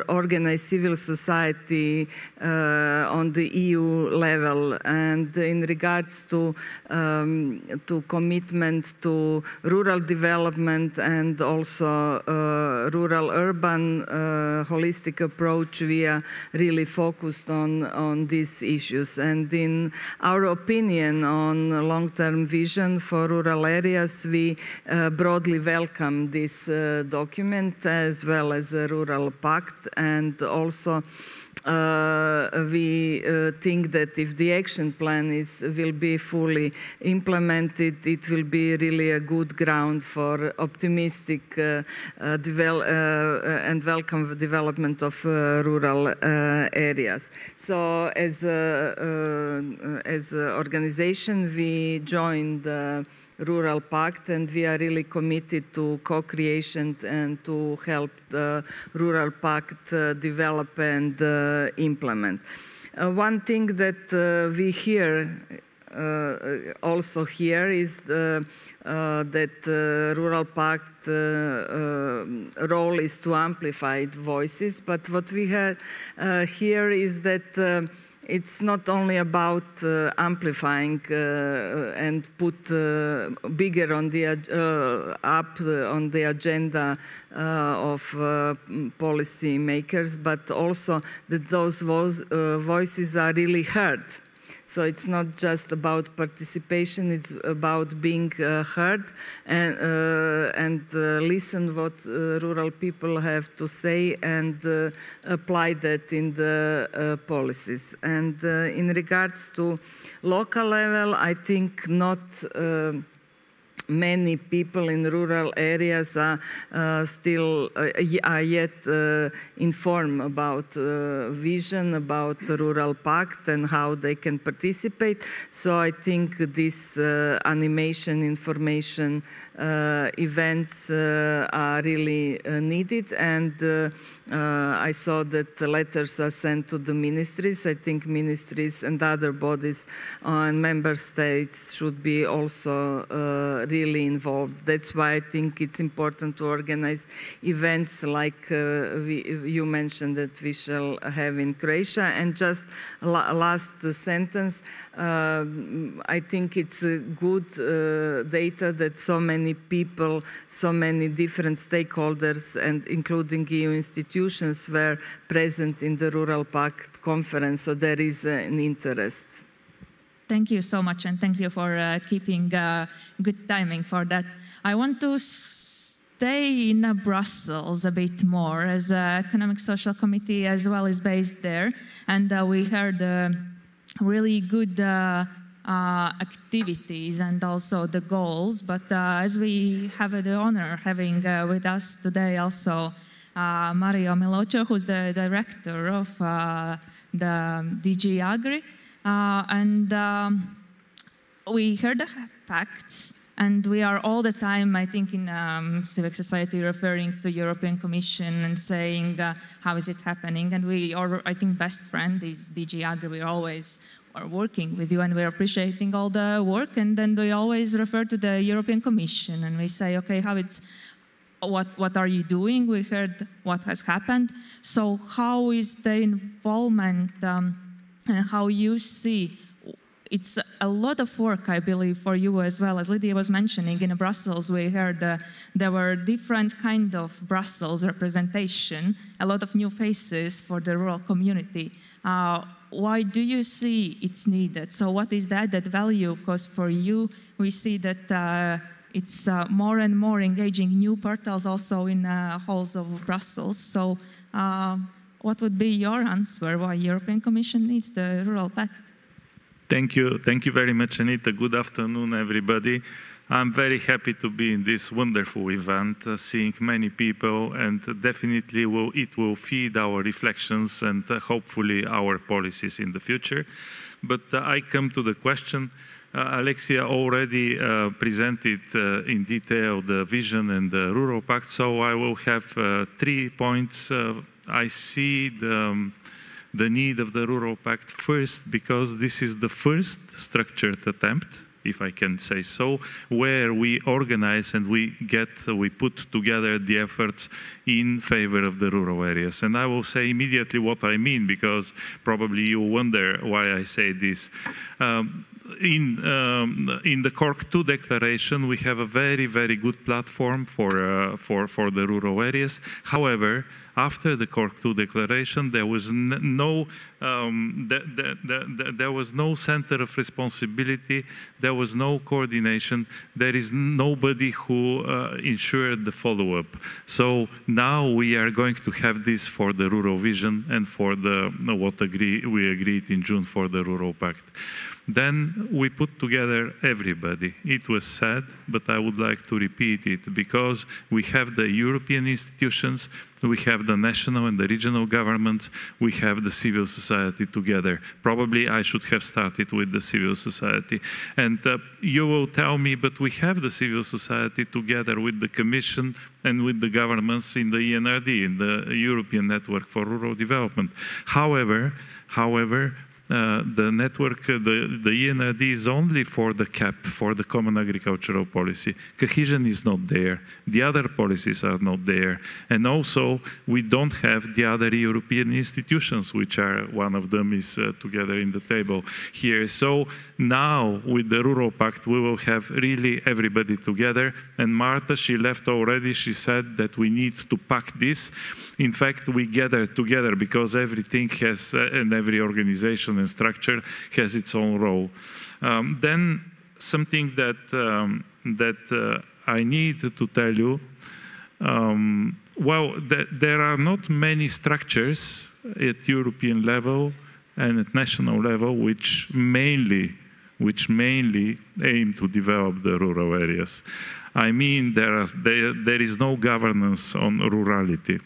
organized civil society on the EU level. And in regards to commitment to rural development and also rural-urban holistic approach, we are really focused on these issues. And in our opinion on long-term vision for rural areas, we broadly welcome this document as well as the Rural Pact, and also we think that if the action plan will be fully implemented, it will be really a good ground for optimistic and welcome development of rural areas. So as an organization, we joined the Rural Pact, and we are really committed to co-creation and to help the Rural Pact develop and implement. One thing that we hear also here is that Rural Pact role is to amplify voices, but what we have here is that it's not only about amplifying and put bigger on the up on the agenda of policy makers, but also that those voices are really heard. So it's not just about participation, it's about being heard and listen what rural people have to say and apply that in the policies. And in regards to local level, I think not many people in rural areas are still yet informed about vision, about the Rural Pact and how they can participate. So I think this animation, information events are really needed. And I saw that the letters are sent to the ministries. I think ministries and other bodies and member states should be also really involved. That's why I think it's important to organize events like you mentioned that we shall have in Croatia. And just last sentence, I think it's good data that so many people, so many different stakeholders, and including EU institutions, were present in the Rural Pact conference, so there is an interest. Thank you so much, and thank you for keeping good timing for that. I want to stay in Brussels a bit more, as the Economic Social Committee as well is based there, and we heard really good activities and also the goals. But as we have the honor having with us today also Mario Milocho, who's the director of the DG Agri, and we heard the facts, and we are all the time, I think, in civic society referring to European Commission and saying, how is it happening? And I think best friend is DG Agri. We always are working with you, and we're appreciating all the work, and then we always refer to the European Commission, and we say, okay, what are you doing? We heard what has happened. So how is the involvement and how you see? It's a lot of work, I believe, for you as well. As Lydia was mentioning, in Brussels, we heard there were different kind of Brussels representation, a lot of new faces for the rural community. Why do you see it's needed? So what is the added value? Because for you, we see that it's more and more engaging new portals also in halls of Brussels. So what would be your answer why European Commission needs the Rural Pact? Thank you very much, Anita. Good afternoon, everybody. I'm very happy to be in this wonderful event, seeing many people, and definitely it will feed our reflections and hopefully our policies in the future. But I come to the question. Alexia already presented in detail the vision and the Rural Pact, so I will have 3 points. I see the need of the Rural Pact first, because this is the first structured attempt, if I can say so, where we organize and we put together the efforts in favor of the rural areas. And I will say immediately what I mean, because probably you wonder why I say this. In the Cork II Declaration, we have a very, very good platform for the rural areas. However, after the Cork II Declaration, there was no center of responsibility, there was no coordination, there is nobody who ensured the follow-up. So now we are going to have this for the Rural Vision and for we agreed in June for the Rural Pact. Then we put together everybody. It was said, but I would like to repeat it, because we have the European institutions, we have the national and the regional governments, we have the civil society together. Probably I should have started with the civil society. And you will tell me, but we have the civil society together with the Commission and with the governments in the ENRD, in the European Network for Rural Development. However, the network, the ENRD is only for the CAP, for the Common Agricultural Policy. Cohesion is not there. The other policies are not there. And also, we don't have the other European institutions, which are, one of them is together in the table here. So now, with the Rural Pact, we will have really everybody together. And Marta, she left already, she said that we need to pack this. In fact, we gather together because everything has, and every organization and structure has its own role. Then something that I need to tell you, well, there are not many structures at European level and at national level which mainly aim to develop the rural areas. I mean, there is no governance on rurality.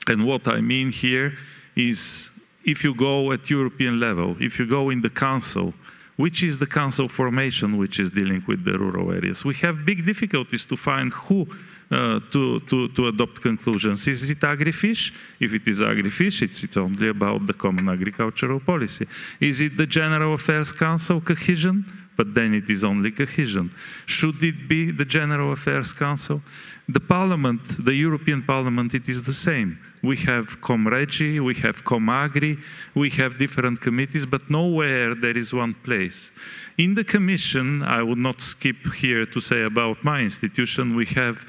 And what I mean here is, if you go at European level, if you go in the Council, which is the Council formation which is dealing with the rural areas, we have big difficulties to find who to adopt conclusions. Is it agri-fish? If it is agri-fish, it's only about the Common Agricultural Policy. Is it the General Affairs Council cohesion? But then it is only cohesion. Should it be the General Affairs Council? The Parliament, the European Parliament, it is the same. We have ComRegi, we have ComAgri, we have different committees, but nowhere there is one place. In the Commission, I would not skip here to say about my institution, we have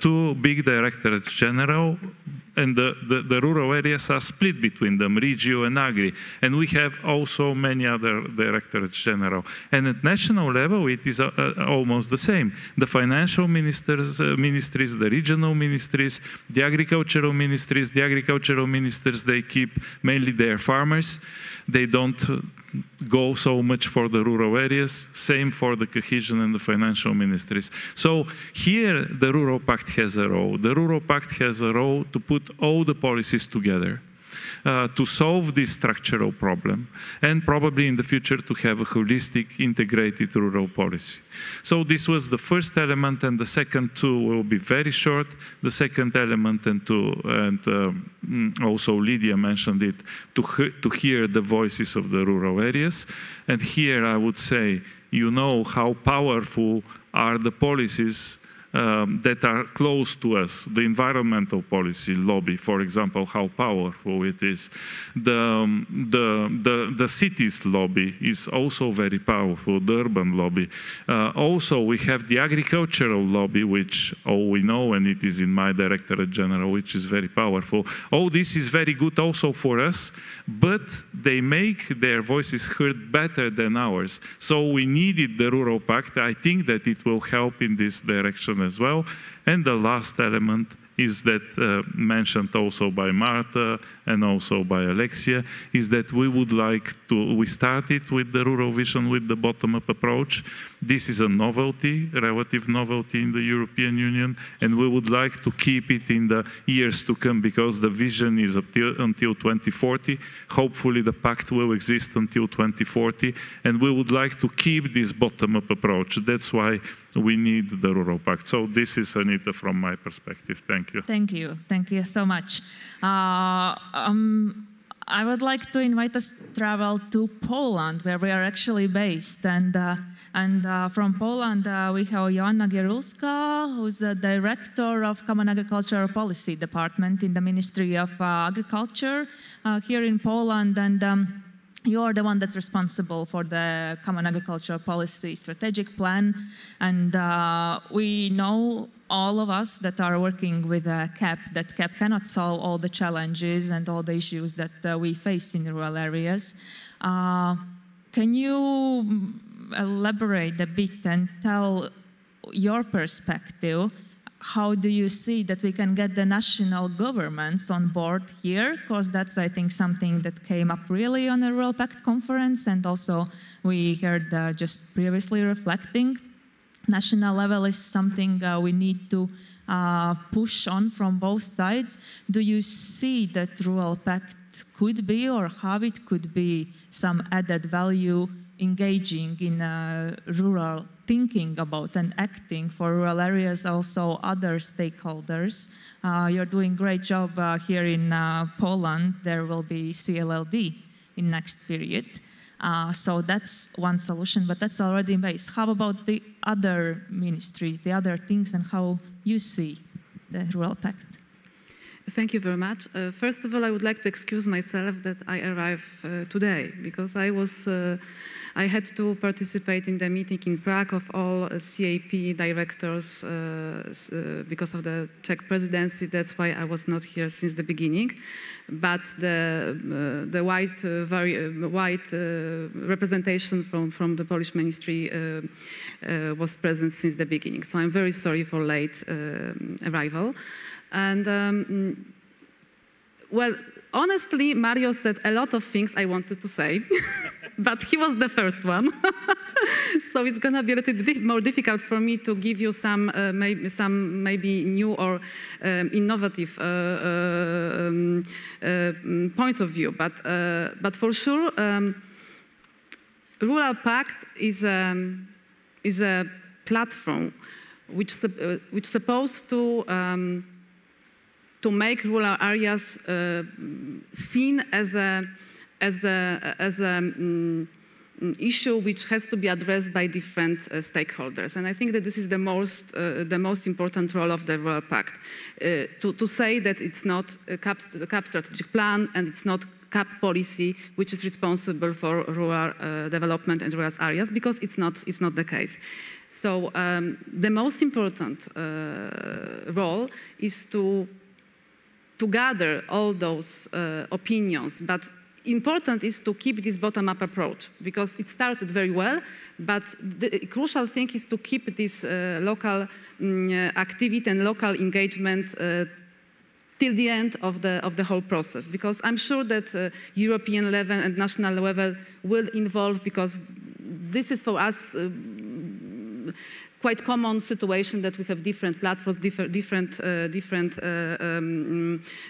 two big directorates general, and the rural areas are split between them, Regio and Agri. And we have also many other directorates general. And at national level, it is almost the same. The financial ministries, the regional ministries, the agricultural ministries, they keep mainly their farmers. They don't go so much for the rural areas, same for the cohesion and the financial ministries. So here the Rural Pact has a role. The Rural Pact has a role to put all the policies together, to solve this structural problem, and probably in the future to have a holistic, integrated rural policy. So this was the first element, and the second two will be very short. The second element, and also Lydia mentioned it, to hear the voices of the rural areas. And here I would say, you know how powerful are the policies that are close to us. The environmental policy lobby, for example, how powerful it is. The cities lobby is also very powerful, the urban lobby. Also, we have the agricultural lobby, which all we know, and it is in my Directorate General, which is very powerful. All this is very good also for us, but they make their voices heard better than ours. So we needed the Rural Pact. I think that it will help in this direction as well. And the last element is that mentioned also by Marta and also by Alexia, is that we would like to, we started with the rural vision with the bottom-up approach. This is a novelty, relative novelty in the European Union, and we would like to keep it in the years to come, because the vision is until 2040. Hopefully the pact will exist until 2040, and we would like to keep this bottom-up approach. That's why we need the Rural Pact. So this is, Anita, from my perspective. Thank you. Thank you. Thank you so much. I would like to invite us to travel to Poland, where we are actually based. And from Poland, we have Joanna Gierulska, who's the Director of Common Agricultural Policy Department in the Ministry of Agriculture here in Poland. And you are the one that's responsible for the Common Agricultural Policy Strategic Plan. And we know, all of us that are working with CAP, that CAP cannot solve all the challenges and all the issues that we face in rural areas. Can you elaborate a bit and tell your perspective? How do you see that we can get the national governments on board here? Because that's, I think, something that came up really on the Rural Pact conference, and also we heard just previously reflecting. National level is something we need to push on from both sides. Do you see that Rural Pact could be, or how it could be, some added value engaging in rural thinking about and acting for rural areas, also other stakeholders? You're doing a great job here in Poland. There will be CLLD in next period. So that's one solution, but that's already in place. How about the other ministries, the other things, and how you see the Rural Pact? Thank you very much. First of all, I would like to excuse myself that I arrived today because I had to participate in the meeting in Prague of all CAP directors because of the Czech presidency. That's why I was not here since the beginning. But the wide representation from the Polish ministry was present since the beginning. So I'm very sorry for late arrival. And well, honestly, Mario said a lot of things I wanted to say, but he was the first one. So it's going to be a little bit more difficult for me to give you some maybe new or innovative points of view. But for sure, Rural Pact is a platform which supposed to make rural areas seen as an issue which has to be addressed by different stakeholders. And I think that this is the most important role of the Rural Pact, to say that it's not a CAP strategic plan and it's not CAP policy which is responsible for rural development and rural areas, because it's not the case. So the most important role is to gather all those opinions, but important is to keep this bottom-up approach, because it started very well, but the crucial thing is to keep this local activity and local engagement till the end of the whole process, because I'm sure that European level and national level will involve, because this is for us quite common situation that we have different platforms, different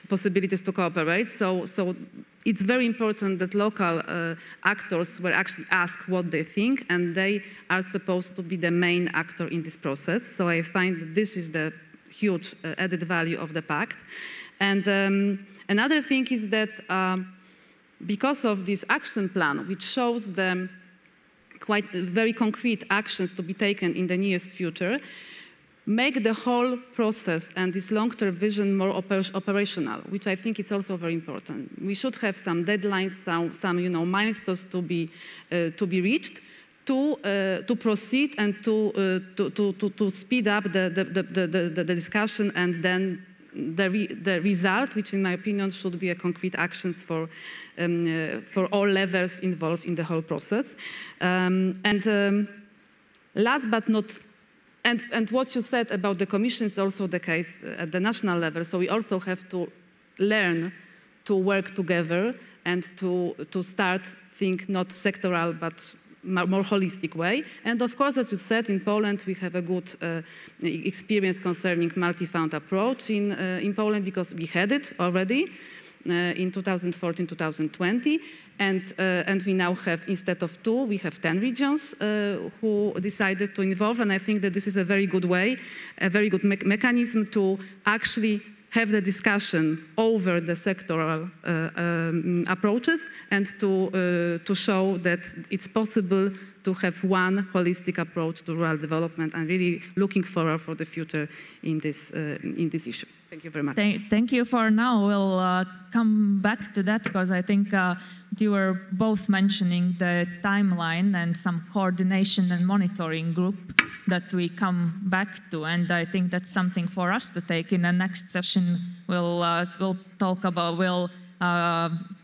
possibilities to cooperate. So it's very important that local actors were actually asked what they think, and they are supposed to be the main actor in this process. So I find that this is the huge added value of the Pact. And another thing is that because of this action plan, which shows the quite very concrete actions to be taken in the nearest future, make the whole process and this long-term vision more operational, which I think is also very important. We should have some deadlines, some milestones to be reached, to proceed and to speed up the discussion, and then the result, which in my opinion should be a concrete actions for all levels involved in the whole process. Last but not, and what you said about the Commission is also the case at the national level. So we also have to learn to work together and to start think not sectoral but more holistic way. And of course, as you said, in Poland we have a good experience concerning multi-fund approach in Poland, because we had it already in 2014-2020, and we now have, instead of 2, we have 10 regions who decided to involve, and I think that this is a very good way, a very good mechanism to actually have the discussion over the sectoral approaches, and to show that it's possible to have one holistic approach to rural development. I'm really looking forward for the future in this issue. Thank you very much. Thank you for now. We'll come back to that, because I think you were both mentioning the timeline and some coordination and monitoring group that we come back to, and I think that's something for us to take in the next session. We'll talk about, we'll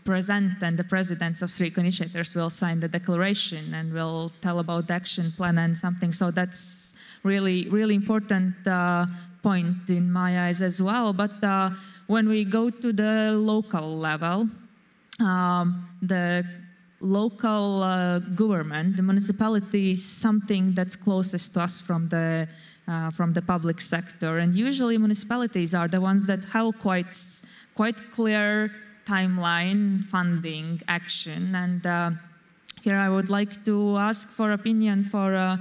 present, and the presidents of 3 co-initiators will sign the declaration, and we'll tell about the action plan and something. So that's really, really important point in my eyes as well. But when we go to the local level, the local government, the municipality, is something that's closest to us from the public sector, and usually municipalities are the ones that have quite clear timeline, funding, action. And here I would like to ask for opinion for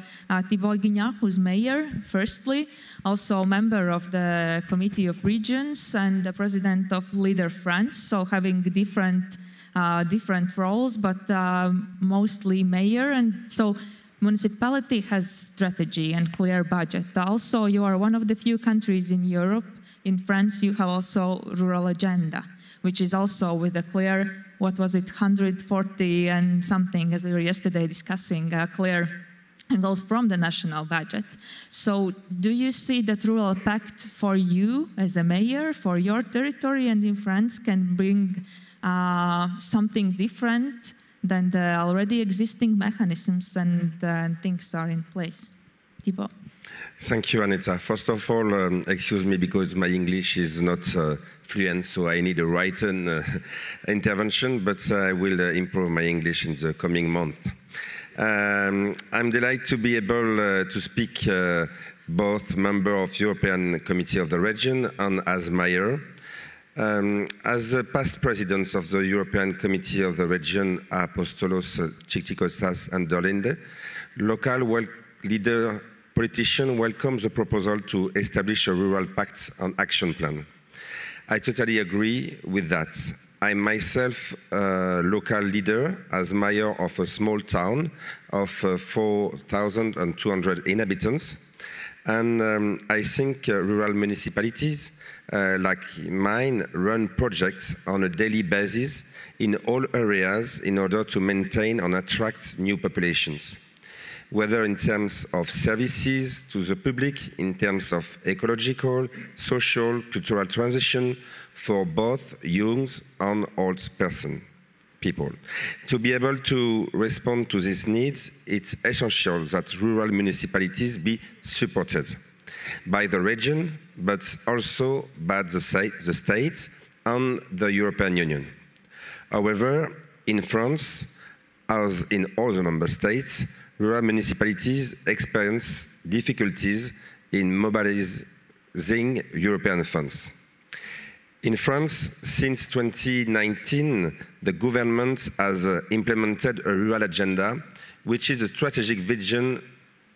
Thibault Guignard, who's mayor, firstly, also a member of the Committee of Regions and the president of Leader France, so having different different roles, but mostly mayor. And so municipality has strategy and clear budget. Also, you are one of the few countries in Europe. In France, you have also rural agenda, which is also with a clear, what was it, 140 and something, as we were yesterday discussing, clear goals from the national budget. So do you see that Rural Pact for you as a mayor, for your territory and in France can bring something different than the already existing mechanisms and things are in place? Thibaut. Thank you, Anita. First of all, excuse me because my English is not fluent, so I need a written intervention, but I will improve my English in the coming month. I'm delighted to be able to speak both member of European Committee of the Region and as mayor. As a past president of the European Committee of the Region, Apostolos Tsiktikostas and Derlinde, local leader politician welcomes the proposal to establish a rural pact and action plan. I totally agree with that. I'm myself a local leader as mayor of a small town of 4,200 inhabitants. And I think rural municipalities like mine run projects on a daily basis in all areas in order to maintain and attract new populations, whether in terms of services to the public, in terms of ecological, social, cultural transition for both young and old people. To be able to respond to these needs, it's essential that rural municipalities be supported by the region, but also by the state and the European Union. However, in France, as in all the member states, rural municipalities experience difficulties in mobilizing European funds. In France, since 2019, the government has implemented a rural agenda, which is a strategic vision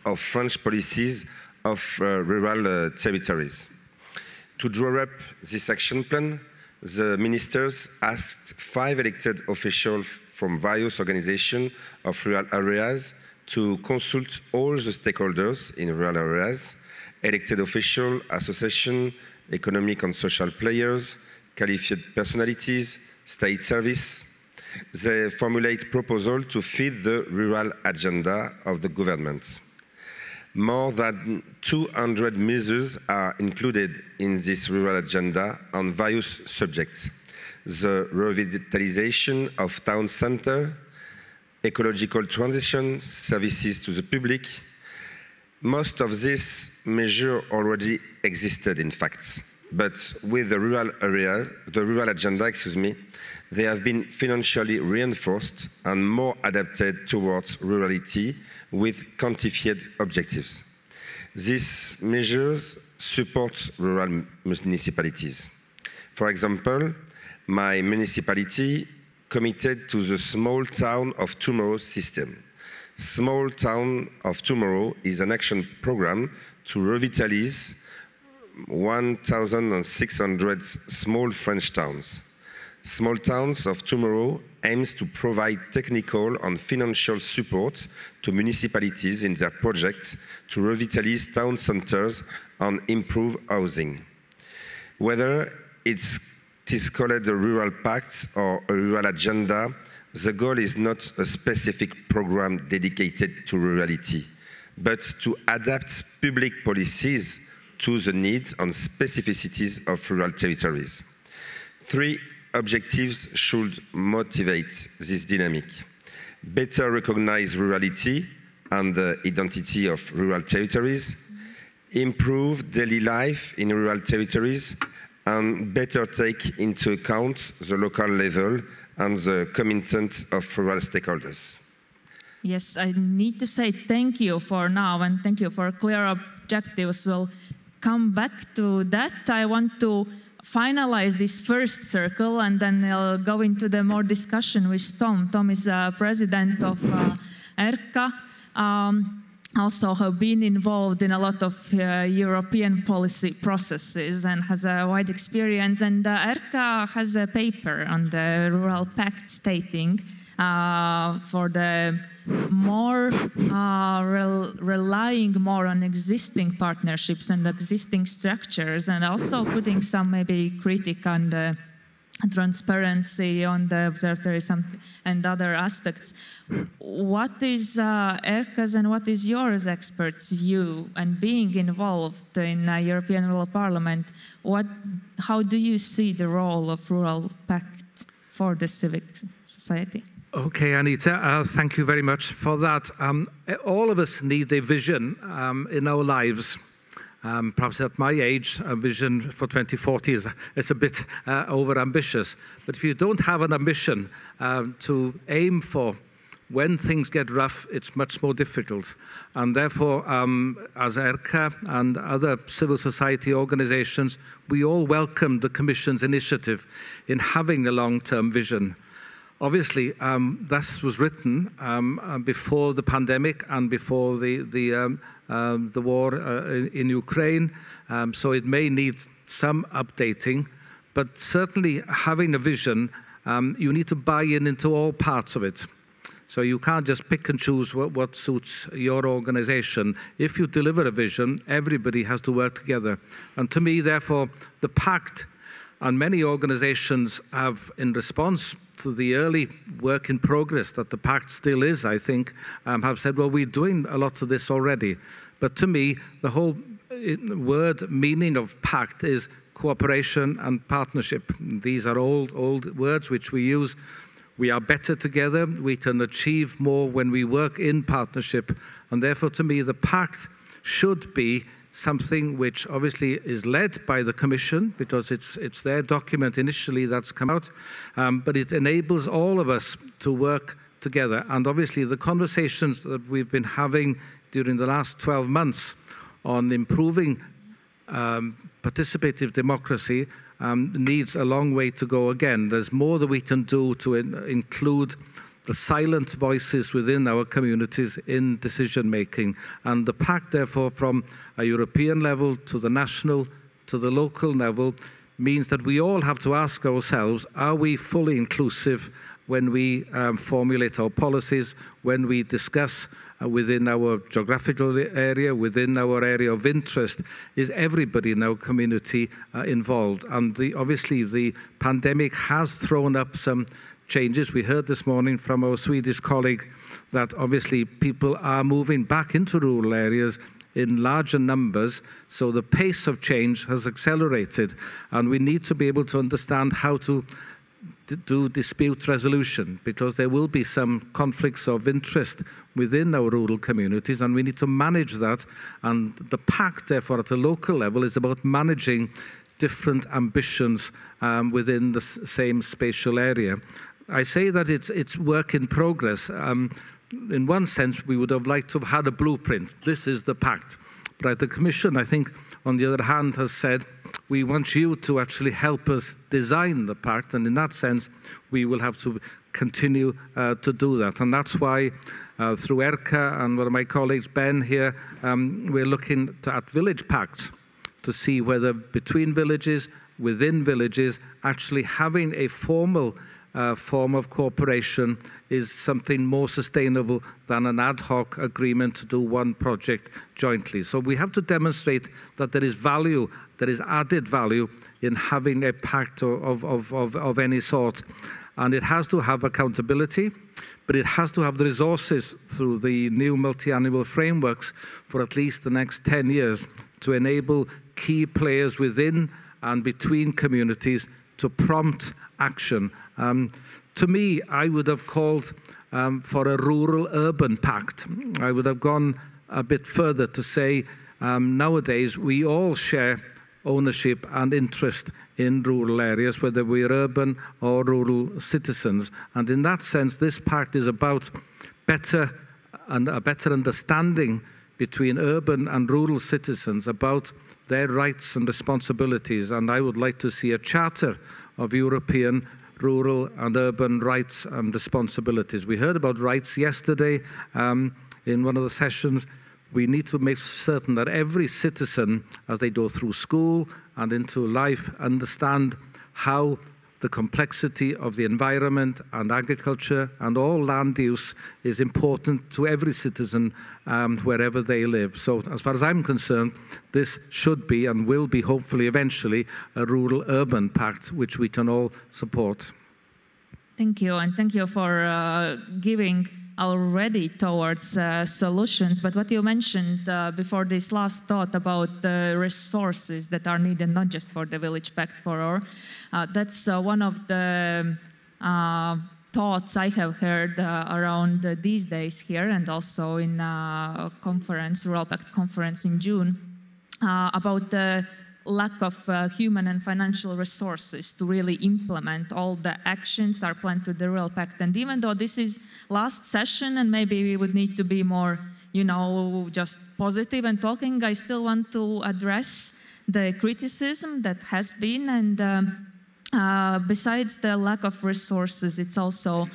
of French policies of rural territories. To draw up this action plan, the ministers asked 5 elected officials from various organizations of rural areas to consult all the stakeholders in rural areas, elected officials, associations, economic and social players, qualified personalities, state service. They formulate proposals to feed the rural agenda of the government. More than 200 measures are included in this rural agenda on various subjects. The revitalization of town centers, ecological transition, services to the public. Most of these measures already existed, in fact, but with the rural agenda, they have been financially reinforced and more adapted towards rurality with quantified objectives. These measures support rural municipalities. For example, my municipality committed to the Small Town of Tomorrow system. Small Town of Tomorrow is an action program to revitalize 1,600 small French towns. Small Towns of Tomorrow aims to provide technical and financial support to municipalities in their projects to revitalize town centers and improve housing. Whether it is called a Rural Pact or a Rural Agenda, the goal is not a specific program dedicated to rurality, but to adapt public policies to the needs and specificities of rural territories. 3 objectives should motivate this dynamic. Better recognize rurality and the identity of rural territories, improve daily life in rural territories, and better take into account the local level and the commitment of rural stakeholders. Yes, I need to say thank you for now and thank you for clear objectives. We'll come back to that. I want to finalize this first circle and then I'll go into the more discussion with Tom. Tom is president of ERKA. also have been involved in a lot of European policy processes and has a wide experience. And Erka has a paper on the Rural Pact stating for the more relying more on existing partnerships and existing structures, and also putting some maybe critique on the transparency on the observatories and other aspects. What is Erka's and what is yours experts' view, and being involved in European Rural Parliament, how do you see the role of Rural Pact for the civic society? Okay, Anita, thank you very much for that. All of us need a vision in our lives. Perhaps at my age, a vision for 2040 is a bit over-ambitious. But if you don't have an ambition to aim for, when things get rough, it's much more difficult. And therefore, as ERCA and other civil society organizations, we all welcome the Commission's initiative in having a long-term vision. Obviously, this was written before the pandemic and before the war in Ukraine, so it may need some updating, but certainly having a vision, you need to buy into all parts of it. So you can't just pick and choose what suits your organization. If you deliver a vision, everybody has to work together. And to me, therefore, the Pact, and many organizations have, in response to the early work in progress that the Pact still is, I think, have said, well, we're doing a lot of this already. But to me, the whole word meaning of Pact is cooperation and partnership. These are old words which we use. We are better together. We can achieve more when we work in partnership. And therefore, to me, the Pact should be something which obviously is led by the Commission, because it's their document initially that's come out, but it enables all of us to work together. And obviously the conversations that we've been having during the last 12 months on improving participative democracy needs a long way to go again. There's more that we can do to include the silent voices within our communities in decision-making. And the Pact, therefore, from a European level to the national, to the local level, means that we all have to ask ourselves, are we fully inclusive when we formulate our policies, when we discuss within our geographical area, within our area of interest, is everybody in our community involved? And obviously the pandemic has thrown up some changes. We heard this morning from our Swedish colleague that obviously people are moving back into rural areas in larger numbers, so the pace of change has accelerated, and we need to be able to understand how to do dispute resolution, because there will be some conflicts of interest within our rural communities, and we need to manage that. And the Pact, therefore, at a local level is about managing different ambitions within the same spatial area. I say that it's work in progress. In one sense, we would have liked to have had a blueprint. This is the Pact. But the Commission, I think, on the other hand, has said, we want you to actually help us design the Pact. And in that sense, we will have to continue to do that. And that's why, through ERCA and one of my colleagues, Ben, here, we're looking at village pacts to see whether between villages, within villages, actually having a formal form of cooperation is something more sustainable than an ad hoc agreement to do one project jointly. So we have to demonstrate that there is value, there is added value in having a pact of any sort. And it has to have accountability, but it has to have the resources through the new multi-annual frameworks for at least the next 10 years to enable key players within and between communities to prompt action. To me, I would have called for a rural-urban pact. I would have gone a bit further to say nowadays we all share ownership and interest in rural areas, whether we're urban or rural citizens. And in that sense, this pact is about a better understanding between urban and rural citizens about their rights and responsibilities. And I would like to see a charter of European rural and urban rights and responsibilities. We heard about rights yesterday in one of the sessions. we need to make certain that every citizen, as they go through school and into life, understand how the complexity of the environment and agriculture and all land use is important to every citizen wherever they live. So as far as I'm concerned, this should be and will be hopefully eventually a rural-urban pact which we can all support. Thank you, and thank you for giving already towards solutions. But what you mentioned before this last thought about the resources that are needed, not just for the Village Pact for all, that's one of the thoughts I have heard around these days here, and also in conference, Rural Pact conference in June, about the lack of human and financial resources to really implement all the actions are planned to the Rural Pact. And even though this is last session and maybe we would need to be more, you know, just positive and talking, I still want to address the criticism that has been. And besides the lack of resources, it's also,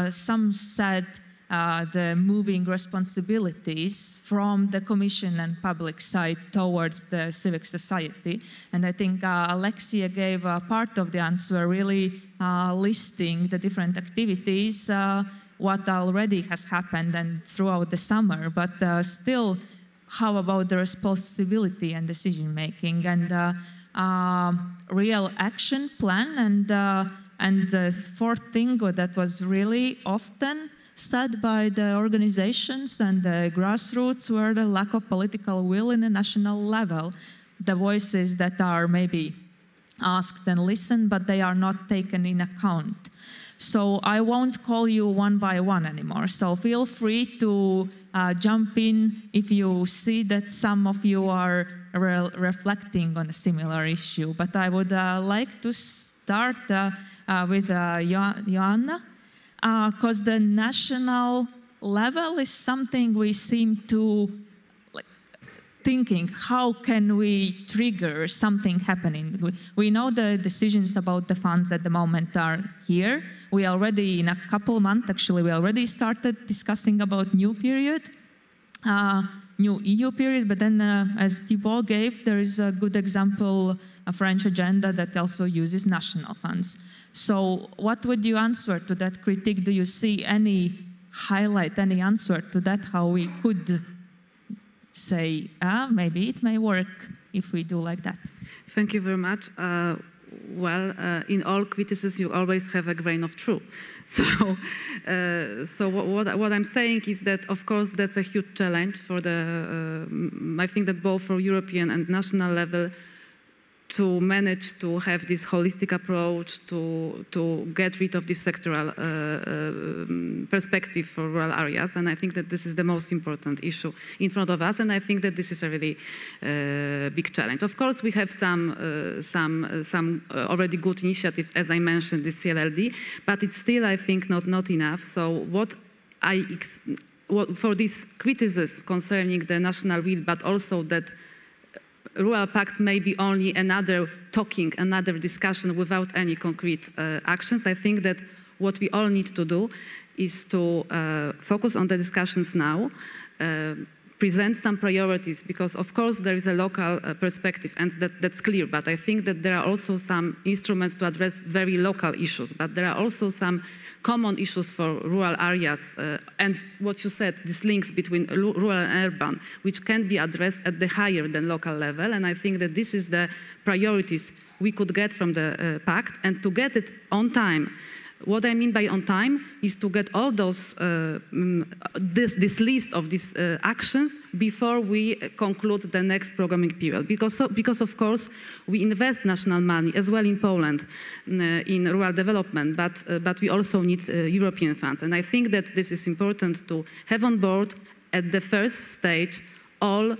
some said, the moving responsibilities from the Commission and public side towards the civic society. And I think Alexia gave part of the answer, really listing the different activities, what already has happened and throughout the summer. But still, how about the responsibility and decision making and real action plan? And the fourth thing that was really often said by the organizations and the grassroots were the lack of political will in the national level, the voices that are maybe asked and listened, but they are not taken in account. So I won't call you one by one anymore. So feel free to jump in if you see that some of you are reflecting on a similar issue. But I would like to start with Joanna. Because the national level is something we seem to thinking, how can we trigger something happening? We know the decisions about the funds at the moment are here. We already, in a couple months, actually, we already started discussing about new period, new EU period, but then as Thibault gave, there is a good example, a French agenda that also uses national funds. So what would you answer to that critique? Do you see any highlight, any answer to that, how we could say, maybe it may work if we do like that? Thank you very much. In all criticism, you always have a grain of truth. So what I'm saying is that, of course, that's a huge challenge for the, I think that both for European and national level, to manage to have this holistic approach to get rid of this sectoral perspective for rural areas. And I think that this is the most important issue in front of us. And I think that this is a really big challenge. Of course, we have some already good initiatives, as I mentioned, the CLLD, but it's still, I think, not enough. So for this criticism concerning the national will, but also that Rural Pact may be only another talking, another discussion without any concrete actions. I think that what we all need to do is to focus on the discussions now, present some priorities, because of course there is a local perspective, and that's clear, but I think that there are also some instruments to address very local issues, but there are also some common issues for rural areas, and what you said, these links between rural and urban, which can be addressed at the higher than local level, and I think that this is the priorities we could get from the Pact, and to get it on time. What I mean by on time is to get all those, this list of these actions before we conclude the next programming period. Because of course, we invest national money as well in Poland in rural development, but we also need European funds. And I think that this is important to have on board at the first stage all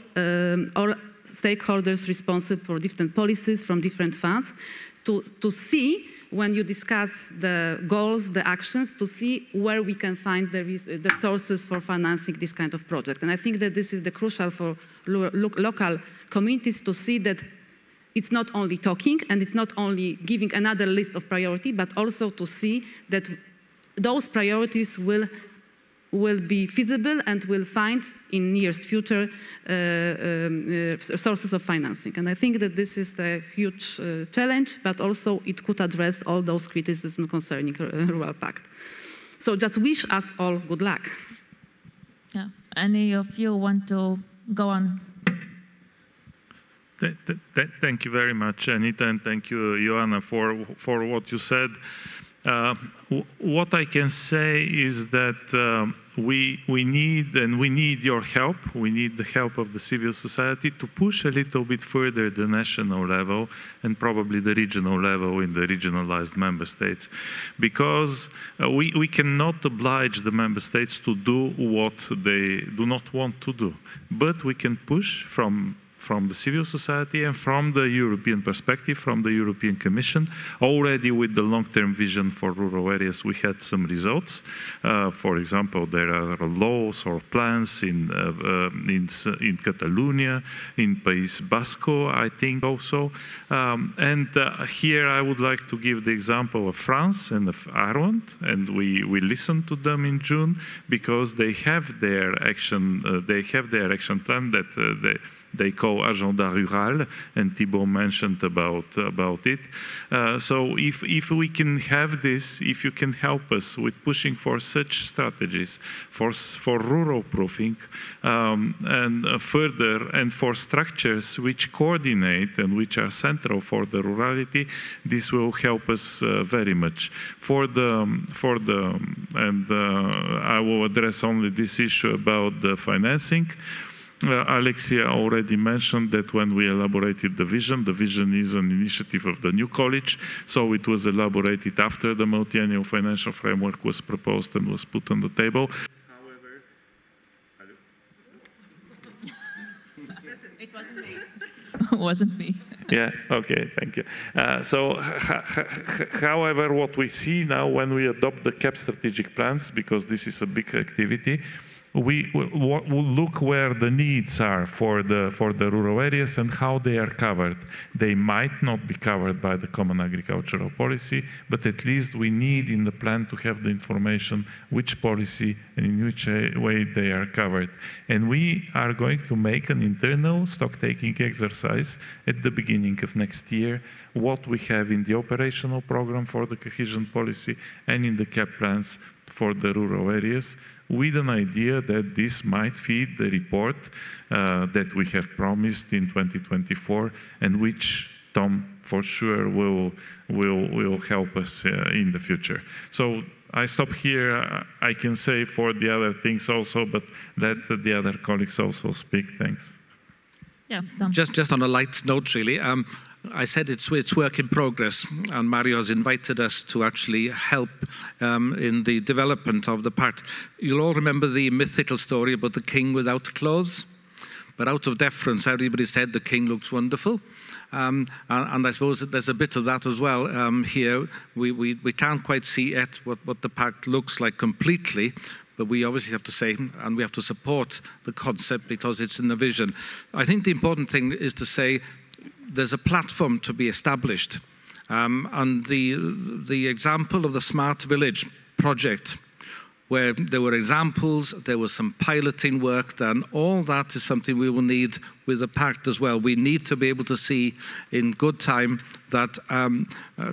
stakeholders responsible for different policies from different funds to see, when you discuss the goals, the actions, to see where we can find the sources for financing this kind of project. And I think that this is the crucial for local communities to see that it's not only talking and it's not only giving another list of priority, but also to see that those priorities will will be feasible and will find in nearest future sources of financing. And I think that this is the huge challenge, but also it could address all those criticisms concerning Rural Pact. So just wish us all good luck. Yeah. Any of you want to go on? Thank you very much, Anita, and thank you, Joanna, for what you said. What I can say is that we need your help. We need the help of the civil society to push a little bit further the national level and probably the regional level in the regionalized member states, because we cannot oblige the member states to do what they do not want to do, but we can push from the civil society and from the European perspective, from the European Commission. Already with the long-term vision for rural areas, we had some results. For example, there are laws or plans in Catalonia, in País Vasco, I think also. Here I would like to give the example of France and of Ireland, and we listened to them in June because they have their action plan that they call Agenda Rural, and Thibault mentioned about it. So if we can have this, if you can help us with pushing for such strategies, for rural proofing, and further, and for structures which coordinate and which are central for the rurality, this will help us very much. I will address only this issue about the financing. Alexia already mentioned that when we elaborated the vision is an initiative of the new college, so it was elaborated after the multi-annual financial framework was proposed and was put on the table. However, it wasn't me. It wasn't me. Yeah, okay, thank you. However, what we see now when we adopt the CAP strategic plans, because this is a big activity, we look where the needs are for the rural areas and how they are covered. They might not be covered by the common agricultural policy, but at least we need in the plan to have the information which policy and in which way they are covered. And we are going to make an internal stock-taking exercise at the beginning of next year, what we have in the operational program for the cohesion policy and in the CAP plans for the rural areas, with an idea that this might feed the report that we have promised in 2024, and which Tom for sure will help us in the future. So I stop here. I can say for the other things also, but let the other colleagues also speak. Thanks. Yeah, Tom. Just on a light note, really. I said it's work in progress, and Mario has invited us to actually help in the development of the Pact. You'll all remember the mythical story about the king without clothes, but out of deference, everybody said the king looks wonderful. And I suppose that there's a bit of that as well here. We can't quite see yet what the Pact looks like completely, but we obviously have to say, and we have to support the concept because it's in the vision. I think the important thing is to say, there's a platform to be established. And the example of the Smart Village project, where there were examples, there was some piloting work done, all that is something we will need with the Pact as well. We need to be able to see in good time that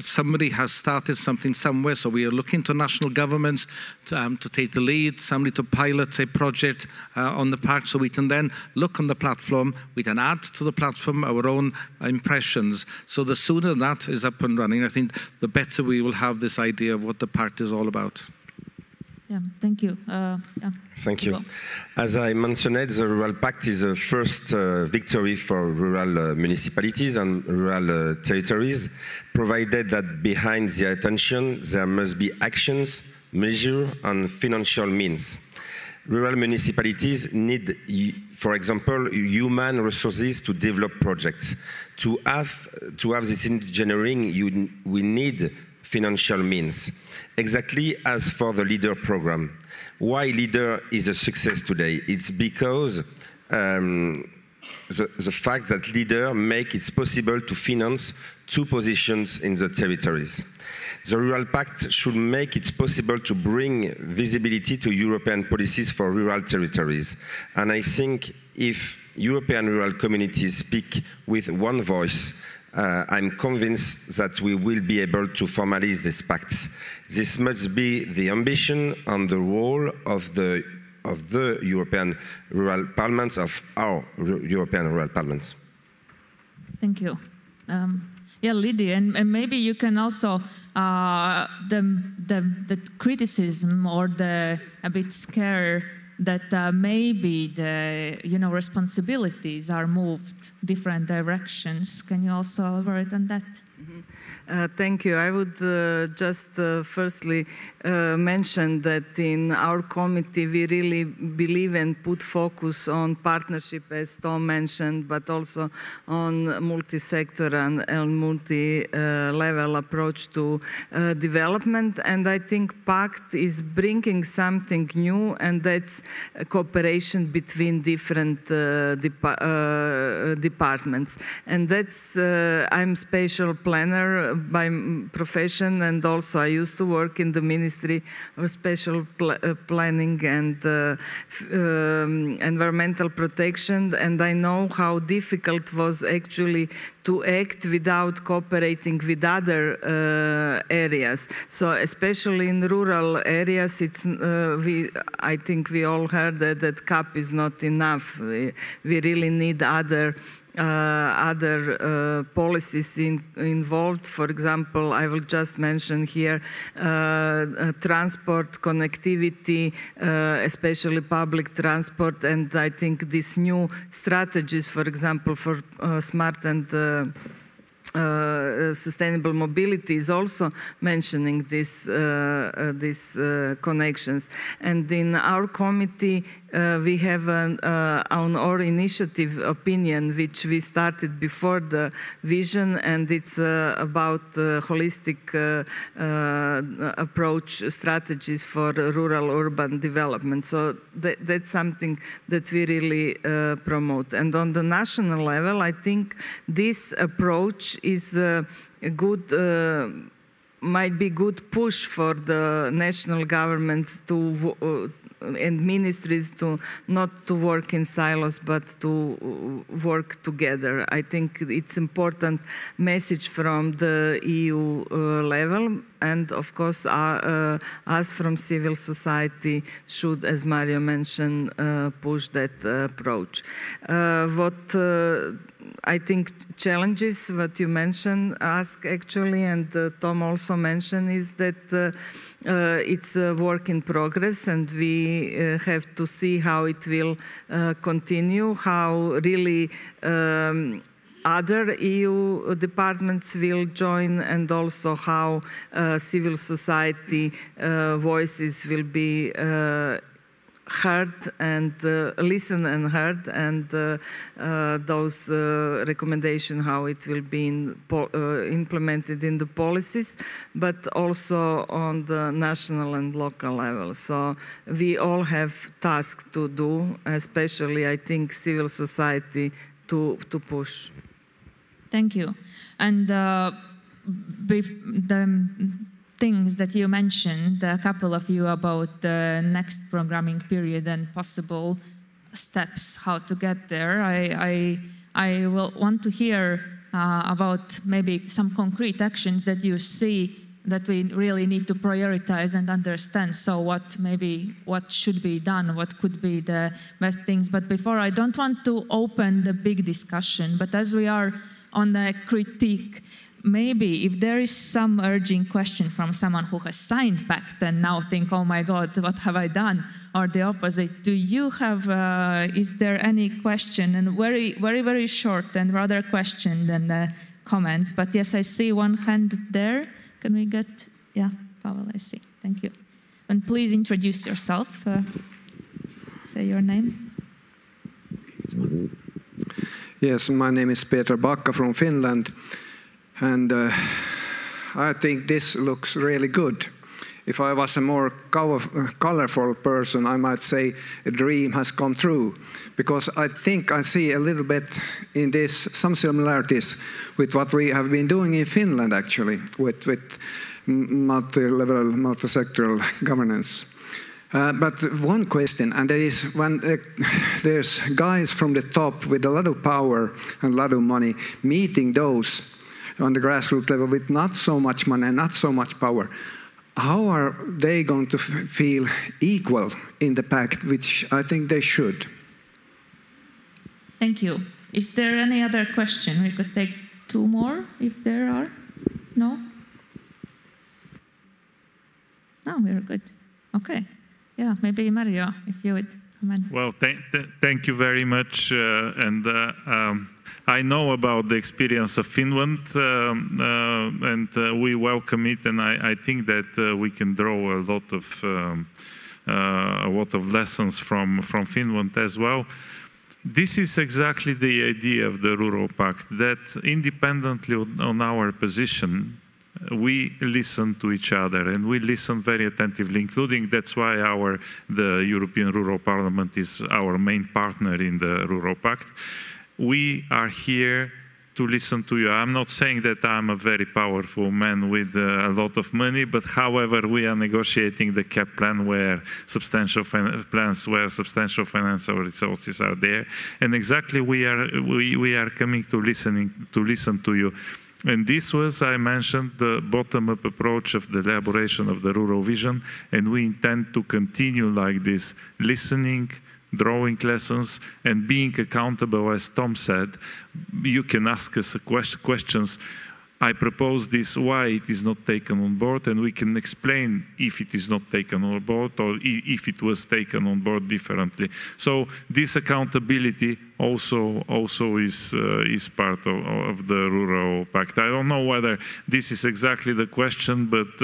somebody has started something somewhere, so we are looking to national governments to take the lead, somebody to pilot a project on the Pact, so we can then look on the platform, we can add to the platform our own impressions. So the sooner that is up and running, I think the better we will have this idea of what the Pact is all about. Yeah, thank you. Yeah. Thank you. As I mentioned, the Rural Pact is the first victory for rural municipalities and rural territories, provided that behind the attention there must be actions, measures, and financial means. Rural municipalities need, for example, human resources to develop projects. To have this engineering, we need financial means, exactly as for the LEADER program. Why LEADER is a success today? It's because the fact that LEADER makes it possible to finance two positions in the territories. The Rural Pact should make it possible to bring visibility to European policies for rural territories. And I think if European rural communities speak with one voice, I'm convinced that we will be able to formalize this pact. This must be the ambition and the role of the European rural parliaments, of our European rural parliaments. Thank you. Yeah, Lydia, and maybe you can also the criticism or the a bit scare that maybe the responsibilities are moved different directions. Can you also elaborate on that? Thank you. I would just firstly mention that in our committee we really believe and put focus on partnership, as Tom mentioned, but also on multi-sector and multi-level approach to development. And I think Pact is bringing something new, and that's cooperation between different departments. And that's, I'm special planner by profession, and also I used to work in the Ministry of Special Planning and Environmental Protection, and I know how difficult was actually to act without cooperating with other areas. So especially in rural areas, it's, I think we all heard that CAP is not enough. We really need other policies involved. For example, I will just mention here transport, connectivity, especially public transport, and I think these new strategies, for example, for smart and sustainable mobility is also mentioning these connections. And in our committee, we have on our initiative opinion, which we started before the vision, and it's about holistic approach strategies for rural-urban development. So that's something that we really promote. And on the national level, I think this approach is a good, might be good push for the national governments to and ministries to not to work in silos but to work together. I think it's important message from the EU level, and of course us from civil society should, as Mario mentioned, push that approach. What I think challenges, what you mentioned, ask actually, and Tom also mentioned, is that it's a work in progress, and we have to see how it will continue, how really other EU departments will join, and also how civil society voices will be heard and listened and heard, and those recommendations, how it will be implemented in the policies, but also on the national and local level. So we all have tasks to do, especially I think civil society to push. Thank you. And the things that you mentioned, a couple of you, about the next programming period and possible steps how to get there. I will want to hear about maybe some concrete actions that you see that we really need to prioritize and understand. So what should be done, what could be the best things. But before, I don't want to open the big discussion, but as we are on the critique, maybe if there is some urging question from someone who has signed Pact and now think, oh my God, what have I done? Or the opposite, do you have, is there any question? And very, very, very short and rather question than comments. But yes, I see one hand there. Can we get, yeah, Pavel, I see. Thank you. And please introduce yourself. Say your name. Yes, my name is Peter Bakka from Finland. And I think this looks really good. If I was a more colorful person, I might say a dream has come true, because I think I see a little bit in this some similarities with what we have been doing in Finland, actually, with multi-level, multi-sectoral governance. But one question, and that is when there's guys from the top with a lot of power and a lot of money meeting those on the grassroots level with not so much money and not so much power, how are they going to feel equal in the pact, which I think they should? Thank you. Is there any other question? We could take 2 more if there are. No? No, we're good. Okay. Yeah, maybe Mario, if you would comment. Well, thank you very much. I know about the experience of Finland, and we welcome it. And I think that we can draw a lot of lessons from Finland as well. This is exactly the idea of the Rural Pact, that independently on our position, we listen to each other, and we listen very attentively, including that's why the European Rural Parliament is our main partner in the Rural Pact. We are here to listen to you. I'm not saying that I'm a very powerful man with a lot of money, but however, we are negotiating the CAP plan where substantial financial resources are there, and exactly we are coming to listen to you. And this was, I mentioned, the bottom-up approach of the elaboration of the rural vision, and we intend to continue like this, listening, drawing lessons, and being accountable. As Tom said, you can ask us questions. I propose this, why it is not taken on board, and we can explain if it is not taken on board or if it was taken on board differently. So this accountability also is part of the Rural Pact. I don't know whether this is exactly the question, but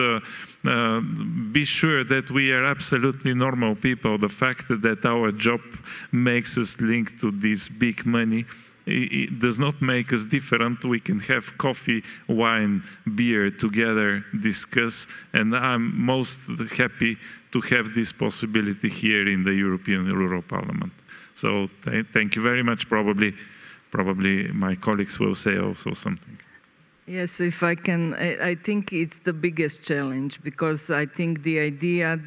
be sure that we are absolutely normal people. The fact that our job makes us linked to this big money, it does not make us different. We can have coffee, wine, beer together, discuss, and I'm most happy to have this possibility here in the European Rural Parliament. So thank you very much. Probably my colleagues will say also something. Yes, if I can, I think it's the biggest challenge, because I think the idea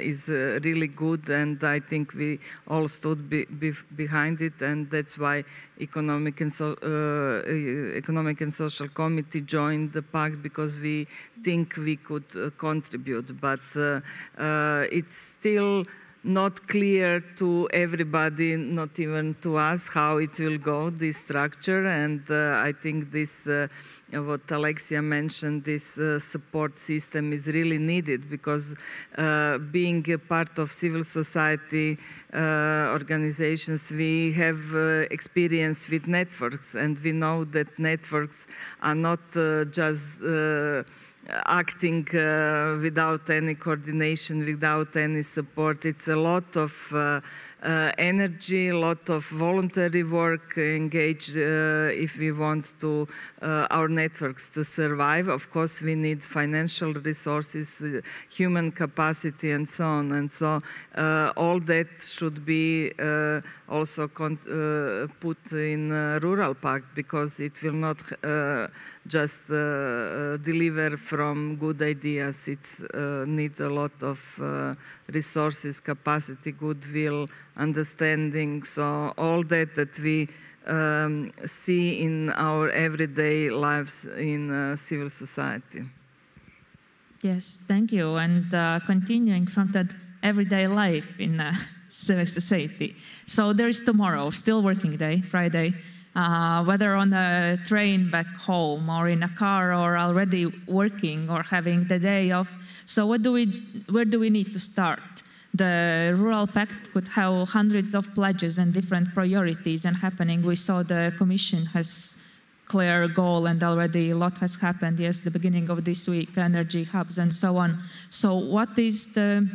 is really good, and I think we all stood behind it, and that's why Economic and Social Committee joined the Pact, because we think we could contribute, but it's still not clear to everybody, not even to us, how it will go, this structure. And I think this, what Alexia mentioned, this support system is really needed, because being a part of civil society organizations, we have experience with networks, and we know that networks are not just acting without any coordination, without any support. It's a lot of energy, a lot of voluntary work engaged if we want to our networks to survive. Of course, we need financial resources, human capacity, and so on. And so all that should be also put in Rural Pact, because it will not just deliver from good ideas. It's need a lot of resources, capacity, goodwill, understanding. So all that we see in our everyday lives in civil society. Yes, thank you. And continuing from that everyday life in civil society. So there is tomorrow, still working day, Friday. Whether on a train back home or in a car or already working or having the day off. So where do we need to start? The Rural Pact could have hundreds of pledges and different priorities and happening. We saw the Commission has clear goal, and already a lot has happened. Yes, the beginning of this week, energy hubs and so on. So what is the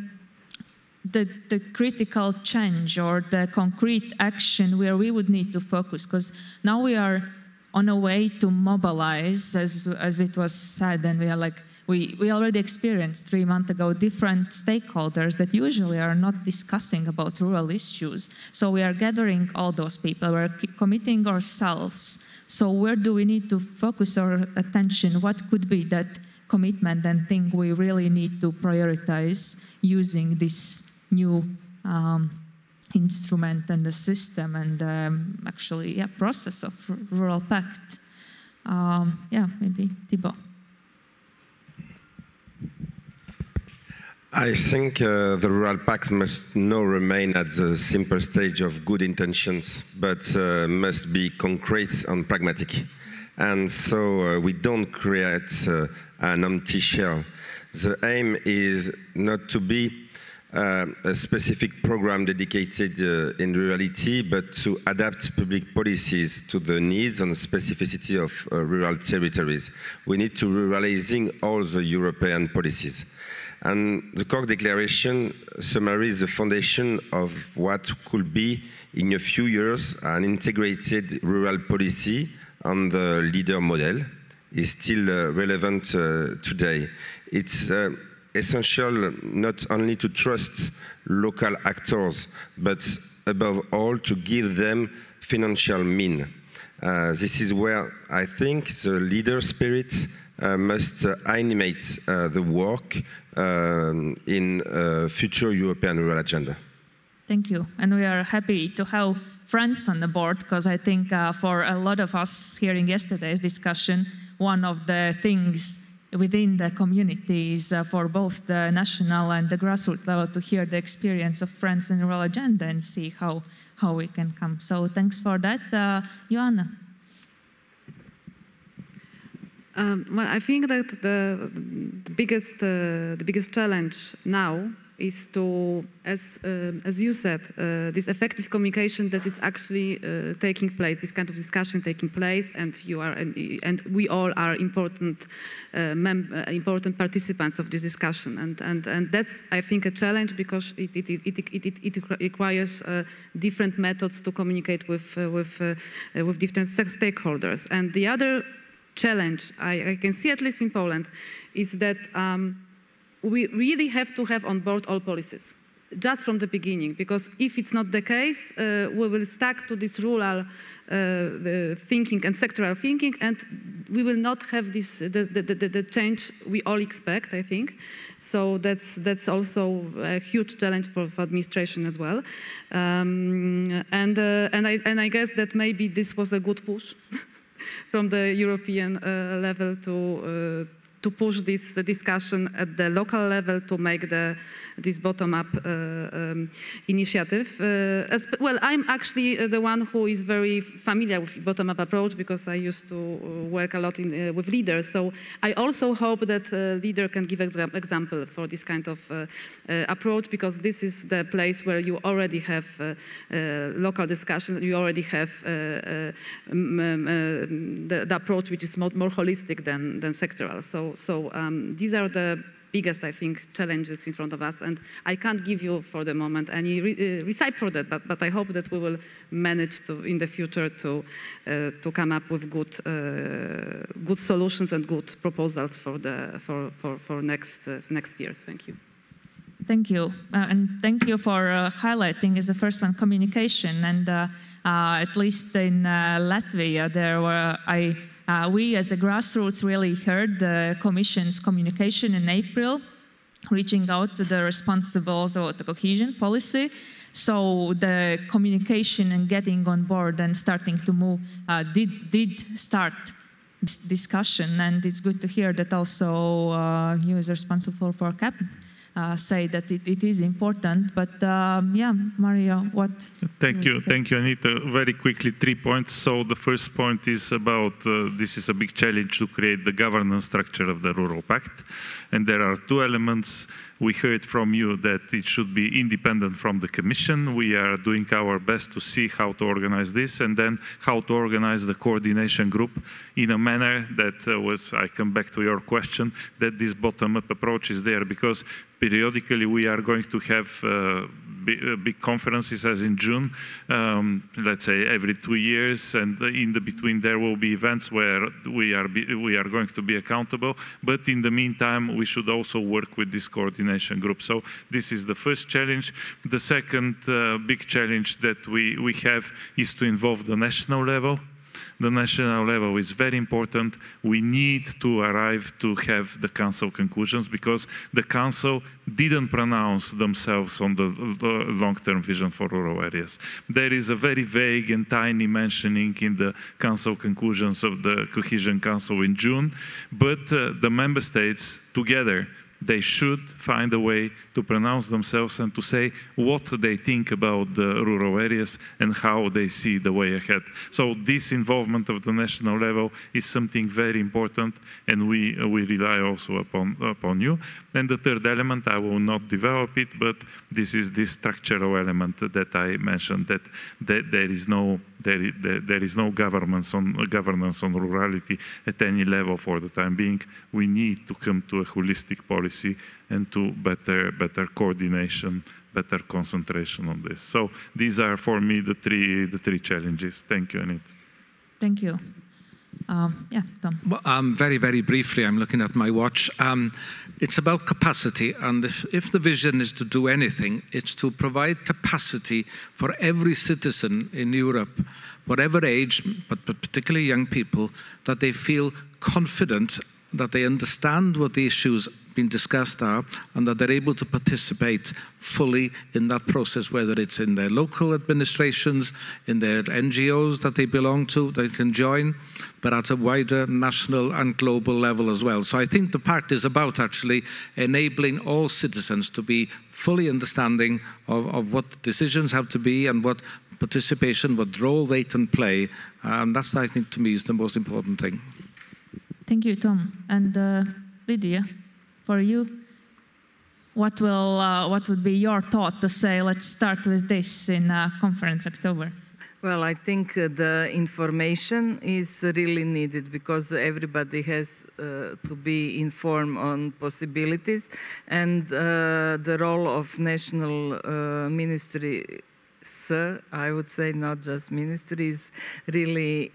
critical change or the concrete action where we would need to focus? Because now we are on a way to mobilize, as it was said, and we are like we already experienced 3 months ago different stakeholders that usually are not discussing about rural issues. So we are gathering all those people, we're committing ourselves. So where do we need to focus our attention? What could be that commitment and thing we really need to prioritize using this new instrument and the system and actually, process of Rural Pact? Maybe Thibaut. I think the Rural Pact must now remain at the simple stage of good intentions, but must be concrete and pragmatic. And so we don't create an empty shell. The aim is not to be a specific program dedicated in rurality, but to adapt public policies to the needs and specificity of rural territories. We need to ruralizing all the European policies. And the Kielce Declaration summarizes the foundation of what could be, in a few years, an integrated rural policy, and the leader model is still relevant today. It's essential not only to trust local actors, but above all to give them financial means. This is where I think the leader spirit must animate the work in future European rural agenda. Thank you. And we are happy to have friends on the board, because I think for a lot of us hearing yesterday's discussion, one of the things within the community is for both the national and the grassroots level to hear the experience of friends in the rural agenda and see how we can come. So thanks for that. Joanna. Well, I think that the biggest challenge now is to, as you said, this effective communication that it's actually taking place, this kind of discussion taking place, and we all are important participants of this discussion, and that's, I think, a challenge, because it requires different methods to communicate with different stakeholders. And the other challenge I can see, at least in Poland, is that we really have to have on board all policies, just from the beginning, because if it's not the case, we will stuck to this rural thinking and sectoral thinking, and we will not have this the change we all expect, I think. So that's also a huge challenge for administration as well. And I guess that maybe this was a good push from the European level to push this discussion at the local level to make this bottom-up initiative. Well, I'm actually the one who is very familiar with bottom-up approach, because I used to work a lot with leaders. So I also hope that leader can give example for this kind of approach, because this is the place where you already have local discussion, you already have the approach which is more holistic than sectoral. So these are the biggest, I think, challenges in front of us, and I can't give you for the moment any recipe for that, but I hope that we will manage to, in the future, to come up with good solutions and good proposals for next years. Thank you. Thank you, and thank you for highlighting as the first one communication. And at least in Latvia, there were we as a grassroots really heard the Commission's communication in April, reaching out to the responsibles of the cohesion policy. So the communication and getting on board and starting to move did start this discussion, and it's good to hear that also you as responsible for CAP say that it is important. But yeah, Mario, what? Thank you, Anita. Very quickly, 3 points. So the first point is about this is a big challenge to create the governance structure of the Rural Pact, and there are 2 elements. We heard from you that it should be independent from the Commission. We are doing our best to see how to organize this, and then how to organize the coordination group in a manner that I come back to your question, that this bottom-up approach is there, because periodically we are going to have big conferences as in June, let's say every 2 years, and in the between there will be events where we are going to be accountable. But in the meantime, we should also work with this coordination group. So this is the first challenge. The second big challenge that we have is to involve the national level. The national level is very important. We need to arrive to have the Council conclusions, because the Council didn't pronounce themselves on the long-term vision for rural areas. There is a very vague and tiny mentioning in the Council conclusions of the Cohesion Council in June, but the Member States together, they should find a way to pronounce themselves and to say what they think about the rural areas and how they see the way ahead. So this involvement of the national level is something very important, and we rely also upon you. And the third element, I will not develop it, but this is this structural element that I mentioned, that there is no governance on rurality at any level for the time being. We need to come to a holistic policy and to better coordination, better concentration on this. So these are for me the three challenges. Thank you, Anita. Thank you. Yeah, Tom. Very, very briefly, I'm looking at my watch. It's about capacity, and if the vision is to do anything, it's to provide capacity for every citizen in Europe, whatever age, but particularly young people, that they feel confident, that they understand what the issues being discussed are, and that they're able to participate fully in that process, whether it's in their local administrations, in their NGOs that they belong to, they can join, but at a wider national and global level as well. So I think the Pact is about actually enabling all citizens to be fully understanding of what decisions have to be and what participation, what role they can play. And that's, I think, to me, is the most important thing. Thank you, Tom. And Lydia, for you, what would be your thought to say, let's start with this in conference October? Well, I think the information is really needed, because everybody has to be informed on possibilities, and the role of national ministry, I would say, not just ministry, is really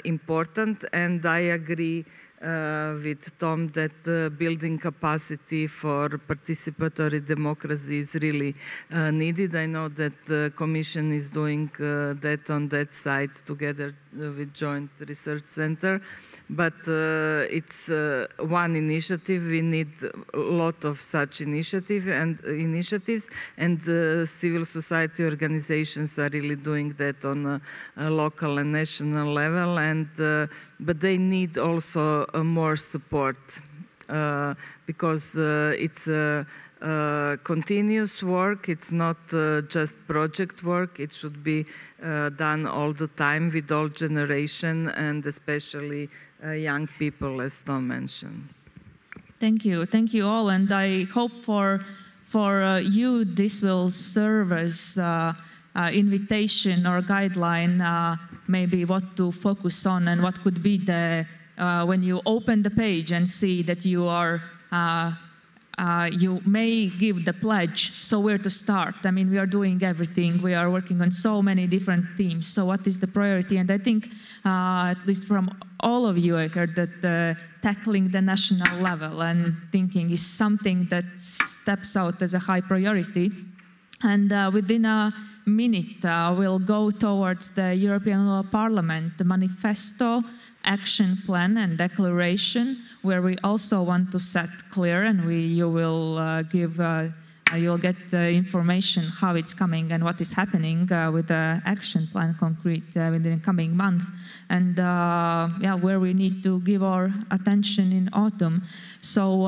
important. And I agree with Tom that building capacity for participatory democracy is really needed. I know that the Commission is doing that on that side together with Joint Research Center, but it's one initiative. We need a lot of such initiatives, and civil society organizations are really doing that on a local and national level, and but they need also more support, because it's continuous work. It's not just project work. It should be done all the time with all generation, and especially young people, as Tom mentioned. Thank you all, and I hope for you this will serve as invitation or guideline, maybe what to focus on and what could be the when you open the page and see that you are you may give the pledge, so where to start? I mean, we are doing everything. We are working on so many different themes. So what is the priority? And I think, at least from all of you, I heard that tackling the national level and thinking is something that steps out as a high priority. And within a minute, we'll go towards the European Parliament, the manifesto, action plan and declaration, where we also want to set clear, and you will you'll get information how it's coming and what is happening with the action plan concrete within the coming month, and yeah, where we need to give our attention in autumn. So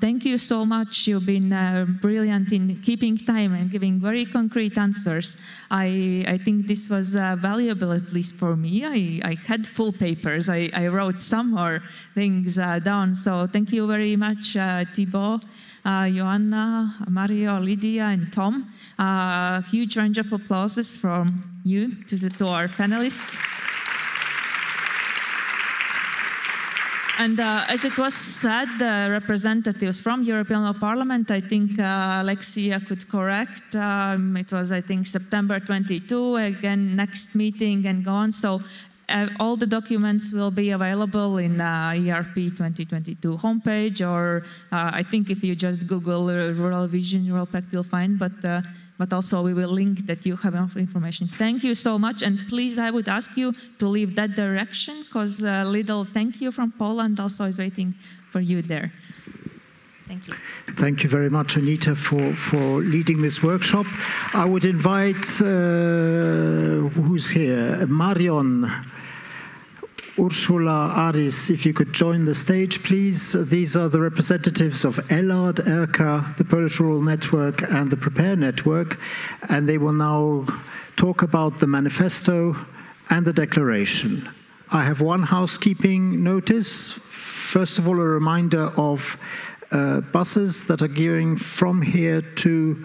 thank you so much. You've been brilliant in keeping time and giving very concrete answers. I think this was valuable, at least for me. I had full papers. I wrote some more things down. So thank you very much, Thibaut, Joanna, Mario, Lydia, and Tom. Huge range of applauses from you to our panelists. And as it was said, the representatives from European Parliament, I think Alexia could correct, it was, I think, September 22, again, next meeting and go on. So all the documents will be available in ERP 2022 homepage, or I think if you just Google Rural Vision, Rural Pact, you'll find, but also we will link that you have enough information. Thank you so much, and please, I would ask you to leave that direction, because a little thank you from Poland also is waiting for you there. Thank you. Thank you very much, Anita, for leading this workshop. I would invite, who's here? Marion, Ursula, Aris, if you could join the stage, please. These are the representatives of ELAD, ERCA, the Polish Rural Network, and the Prepare Network, and they will now talk about the manifesto and the declaration. I have one housekeeping notice. First of all, a reminder of buses that are gearing from here to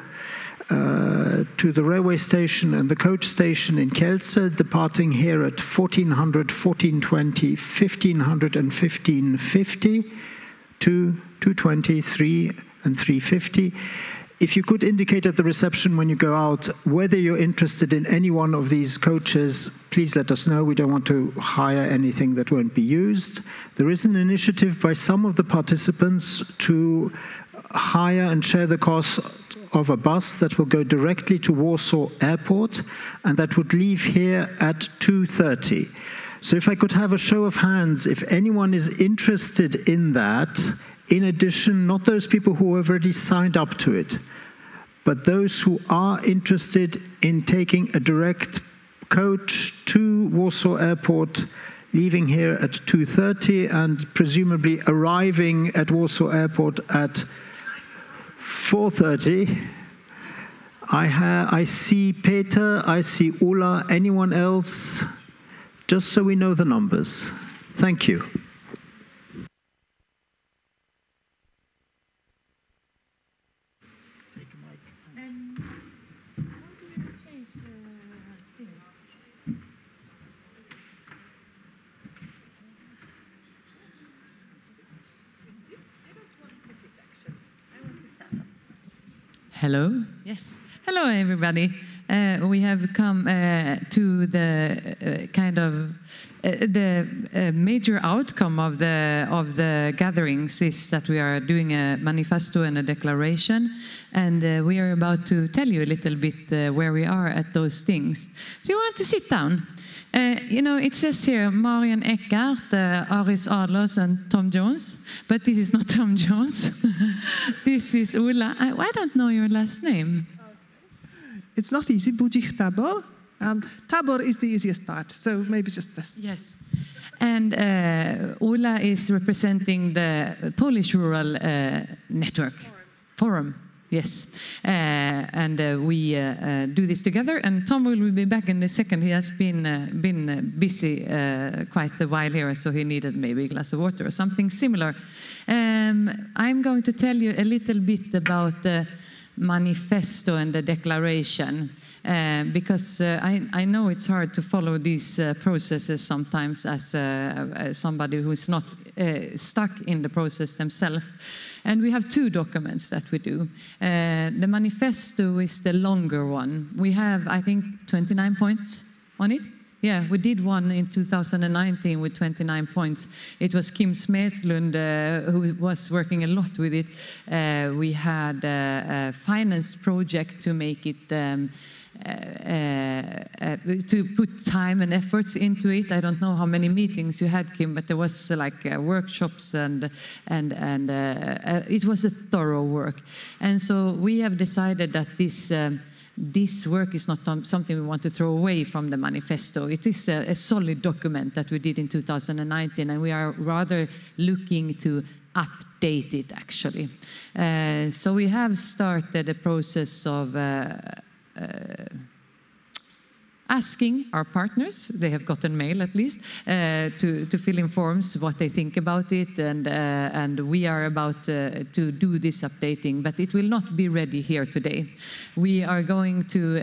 the railway station and the coach station in Kielce, departing here at 1400, 1420, 1500 and 1550 to 220, 3 and 350. If you could indicate at the reception when you go out whether you're interested in any one of these coaches, please let us know. We don't want to hire anything that won't be used. There is an initiative by some of the participants to hire and share the cost of a bus that will go directly to Warsaw Airport, and that would leave here at 2:30. So if I could have a show of hands, if anyone is interested in that, in addition, not those people who have already signed up to it, but those who are interested in taking a direct coach to Warsaw Airport, leaving here at 2:30 and presumably arriving at Warsaw Airport at 4:30. I see Peter, I see Ula. Anyone else? Just so we know the numbers. Thank you. Hello. Yes. Hello, everybody. We have come to the kind of the major outcome of the gatherings is that we are doing a manifesto and a declaration, and we are about to tell you a little bit where we are at those things. Do you want to sit down? You know, it says here Marian Eckart, Aris Adlers, and Tom Jones, but this is not Tom Jones. This is Ula. I don't know your last name. It's not easy, Budzik Tabor. Tabor is the easiest part, so maybe just this. Yes. And Ula is representing the Polish Rural Network Forum. Yes, and we do this together, and Tom will be back in a second. He has been busy quite a while here, so he needed maybe a glass of water or something similar. I'm going to tell you a little bit about the manifesto and the declaration, because I know it's hard to follow these processes sometimes as somebody who's not stuck in the process themselves. And we have two documents that we do. The manifesto is the longer one. We have, I think, 29 points on it. Yeah, we did one in 2019 with 29 points. It was Kim Smedslund who was working a lot with it. We had a finance project to make it to put time and efforts into it. I don't know how many meetings you had, Kim, but there was like workshops and it was a thorough work. And so we have decided that this work is not something we want to throw away from the manifesto. It is a solid document that we did in 2019, and we are rather looking to update it, actually. So we have started a process of asking our partners, they have gotten mail at least, to fill in forms what they think about it, and we are about to do this updating, but it will not be ready here today. We are going to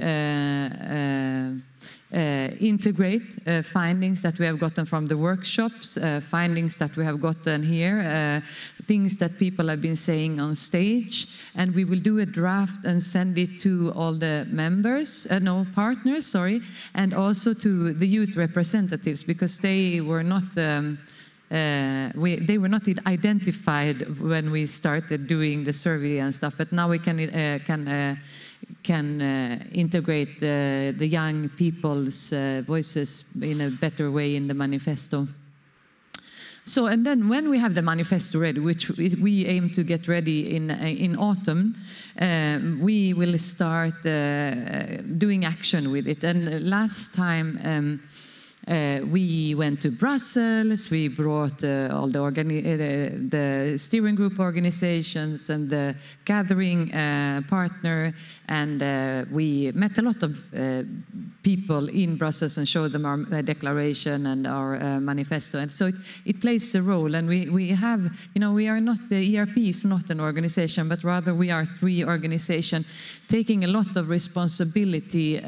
integrate findings that we have gotten from the workshops, findings that we have gotten here, things that people have been saying on stage, and we will do a draft and send it to all the members, partners, sorry, and also to the youth representatives, because they were not they were not identified when we started doing the survey and stuff, but now we can integrate the young people's voices in a better way in the manifesto. So, and then when we have the manifesto ready, which we aim to get ready in autumn, we will start doing action with it. And last time we went to Brussels, we brought all the steering group organizations and the gathering partner, and we met a lot of people in Brussels and showed them our declaration and our manifesto. And so it plays a role, and we have, we are not, the ERP is not an organization, but rather we are 3 organizations taking a lot of responsibility,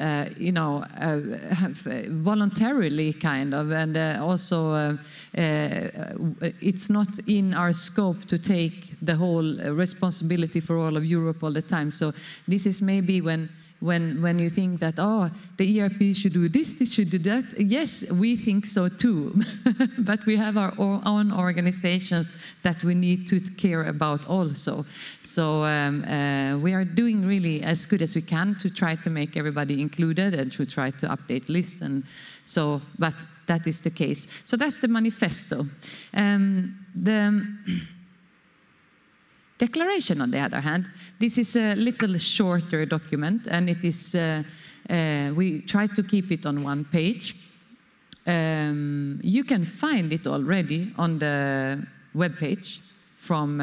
voluntarily, kind of, and also it's not in our scope to take the whole responsibility for all of Europe all the time. So this is maybe when you think that, oh, the ERP should do this, it should do that. Yes, we think so too, but we have our own organizations that we need to care about also. So we are doing really as good as we can to try to make everybody included and to try to update lists, and so, but that is the case. So that's the manifesto. The declaration, on the other hand, this is a little shorter document, and it is, we try to keep it on 1 page. You can find it already on the webpage from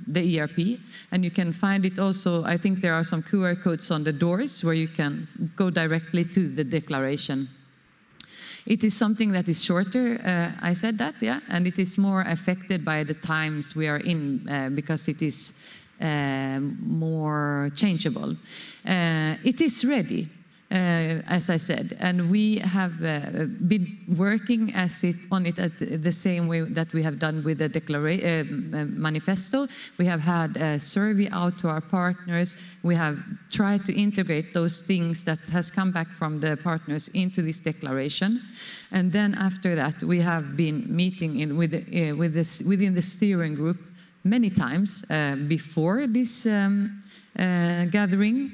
the ERP, and you can find it also, I think there are some QR codes on the doors where you can go directly to the declaration. It is something that is shorter, I said that, yeah, and it is more affected by the times we are in because it is more changeable. It is ready, as I said, and we have been working on it at the same way that we have done with the manifesto. We have had a survey out to our partners. We have tried to integrate those things that has come back from the partners into this declaration. And then after that, we have been meeting within the steering group many times before this gathering,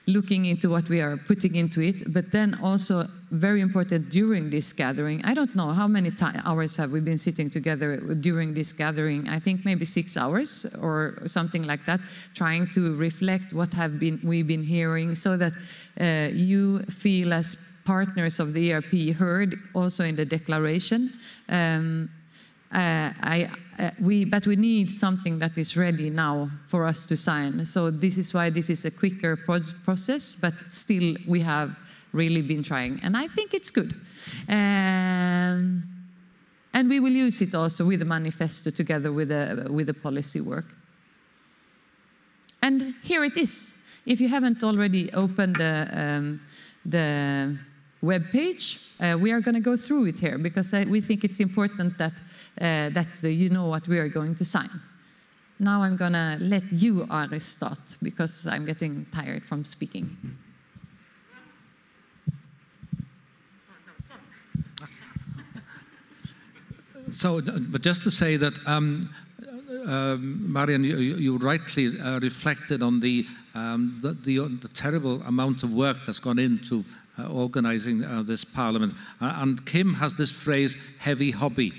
looking into what we are putting into it, but then also very important during this gathering. I don't know how many hours have we been sitting together during this gathering. I think maybe 6 hours or something like that, trying to reflect what we've been hearing, so that you feel as partners of the ERP heard also in the declaration. But we need something that is ready now for us to sign. So this is why this is a quicker process, but still we have really been trying. And I think it's good. And we will use it also with the manifesto together with the policy work. And here it is. If you haven't already opened the web page, we are going to go through it here, because we think it's important that you know what we are going to sign. Now I'm going to let you, Ari, start, because I'm getting tired from speaking. So, but just to say that, Marian, you rightly reflected on the terrible amount of work that's gone into organizing this parliament. And Kim has this phrase, heavy hobby,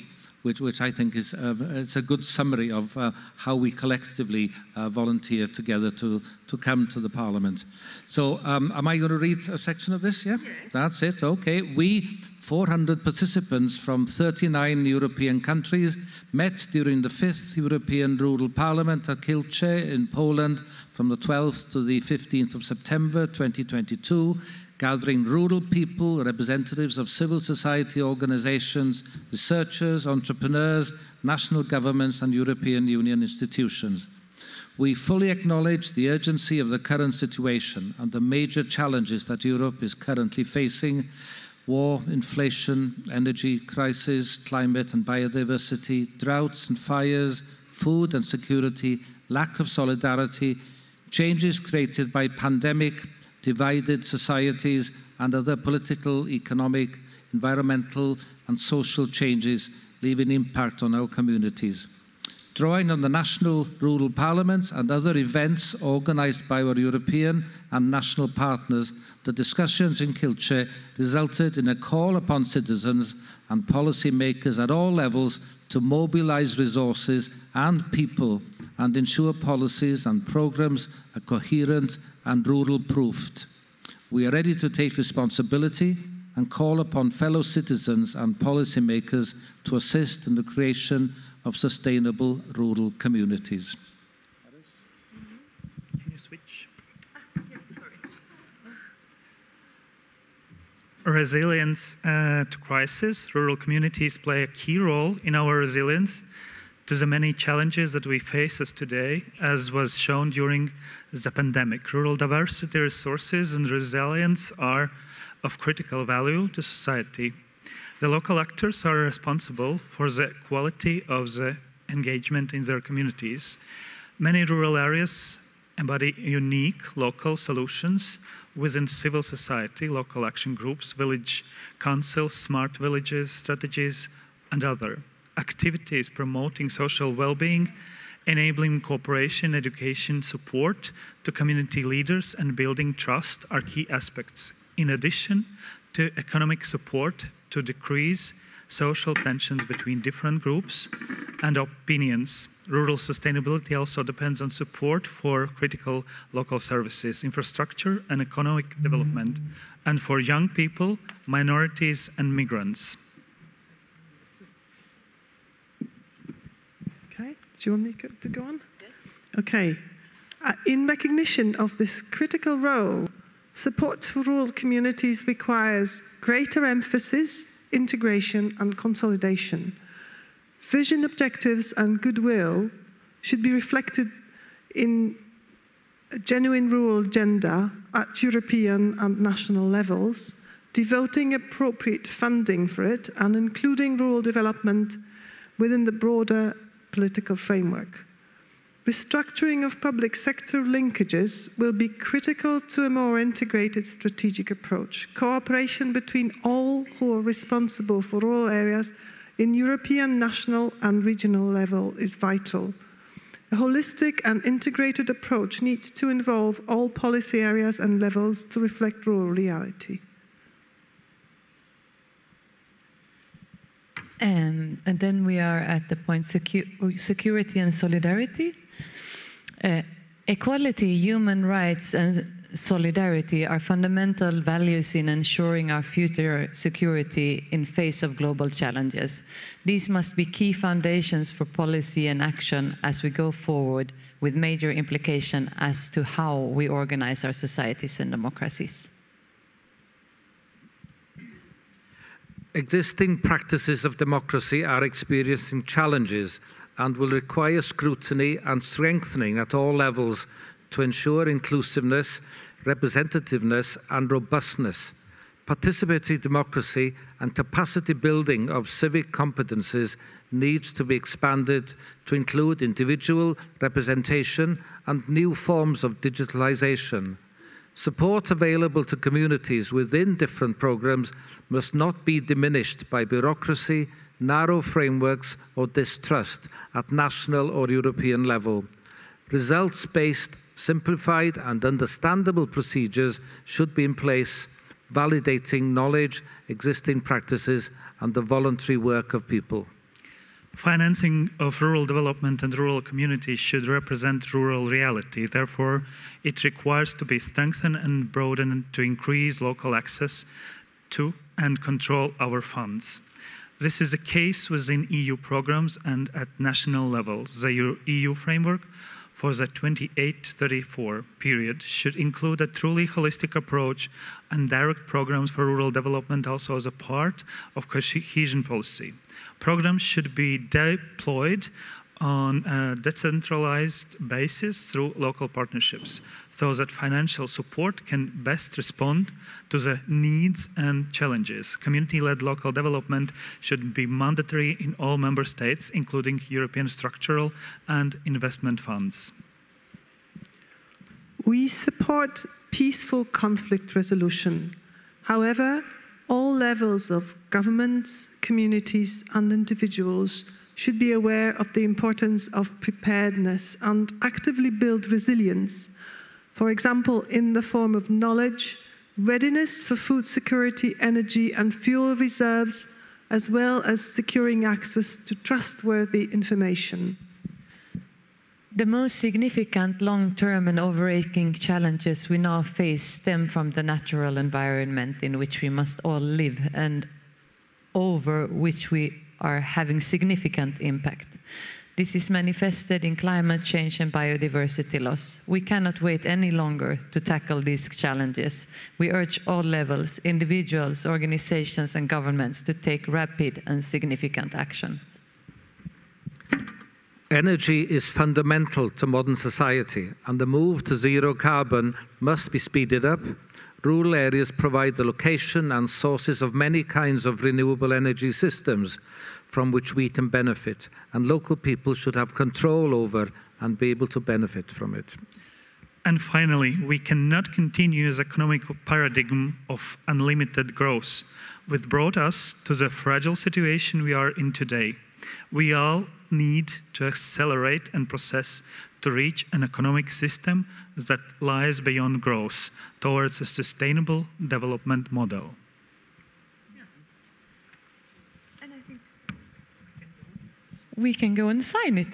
which I think is it's a good summary of how we collectively volunteer together to come to the Parliament. So am I going to read a section of this? Yeah? Yes. That's it. Okay. We, 400 participants from 39 European countries, met during the 5th European Rural Parliament at Kielce in Poland from the 12th to the 15th of September 2022, gathering rural people, representatives of civil society organizations, researchers, entrepreneurs, national governments, and European Union institutions. We fully acknowledge the urgency of the current situation and the major challenges that Europe is currently facing: war, inflation, energy crisis, climate and biodiversity, droughts and fires, food and security, lack of solidarity, changes created by pandemic, divided societies, and other political, economic, environmental and social changes leaving impact on our communities. Drawing on the national rural parliaments and other events organised by our European and national partners, the discussions in Kielce resulted in a call upon citizens and policy makers at all levels to mobilise resources and people and ensure policies and programmes are coherent and rural-proofed. We are ready to take responsibility and call upon fellow citizens and policy makers to assist in the creation of sustainable rural communities. Can you switch? Yes, sorry. Resilience to crisis. Rural communities play a key role in our resilience to the many challenges that we face as today, as was shown during the pandemic. Rural diversity, resources, and resilience are of critical value to society. The local actors are responsible for the quality of the engagement in their communities. Many rural areas embody unique local solutions within civil society, local action groups, village councils, smart villages, strategies, and other activities promoting social well-being, enabling cooperation, education, support to community leaders, and building trust are key aspects, in addition to economic support to decrease social tensions between different groups and opinions. Rural sustainability also depends on support for critical local services, infrastructure, and economic development, and for young people, minorities, and migrants. Okay, do you want me to go on? Yes. Okay. In recognition of this critical role, support for rural communities requires greater emphasis, integration and consolidation. Vision, objectives and goodwill should be reflected in a genuine rural agenda at European and national levels, devoting appropriate funding for it and including rural development within the broader political framework. Restructuring of public sector linkages will be critical to a more integrated strategic approach. Cooperation between all who are responsible for rural areas in European, national and regional level is vital. A holistic and integrated approach needs to involve all policy areas and levels to reflect rural reality. And then we are at the point security and solidarity. Equality, human rights, and solidarity are fundamental values in ensuring our future security in face of global challenges. These must be key foundations for policy and action as we go forward, with major implication as to how we organize our societies and democracies. Existing practices of democracy are experiencing challenges and will require scrutiny and strengthening at all levels to ensure inclusiveness, representativeness and robustness. Participatory democracy and capacity building of civic competences needs to be expanded to include individual representation and new forms of digitalization. Support available to communities within different programs must not be diminished by bureaucracy, narrow frameworks or distrust at national or European level. Results-based, simplified and understandable procedures should be in place, validating knowledge, existing practices and the voluntary work of people. Financing of rural development and rural communities should represent rural reality. Therefore, it requires to be strengthened and broadened to increase local access to and control our funds. This is the case within EU programs and at national level. The EU framework for the 28-34 period should include a truly holistic approach and direct programs for rural development also as a part of cohesion policy. Programs should be deployed on a decentralized basis through local partnerships, so that financial support can best respond to the needs and challenges. Community-led local development should be mandatory in all member states, including European structural and investment funds. We support peaceful conflict resolution. However, all levels of governments, communities, and individuals should be aware of the importance of preparedness and actively build resilience, for example, in the form of knowledge, readiness for food security, energy, and fuel reserves, as well as securing access to trustworthy information. The most significant long-term and overarching challenges we now face stem from the natural environment in which we must all live and over which we are having significant impact. This is manifested in climate change and biodiversity loss. We cannot wait any longer to tackle these challenges. We urge all levels, individuals, organizations, and governments to take rapid and significant action. Energy is fundamental to modern society, and the move to zero carbon must be speeded up. Rural areas provide the location and sources of many kinds of renewable energy systems from which we can benefit, and local people should have control over and be able to benefit from it. And finally, we cannot continue the economic paradigm of unlimited growth, which brought us to the fragile situation we are in today. We all need to accelerate and process to reach an economic system that lies beyond growth towards a sustainable development model. And I think we can go and sign it.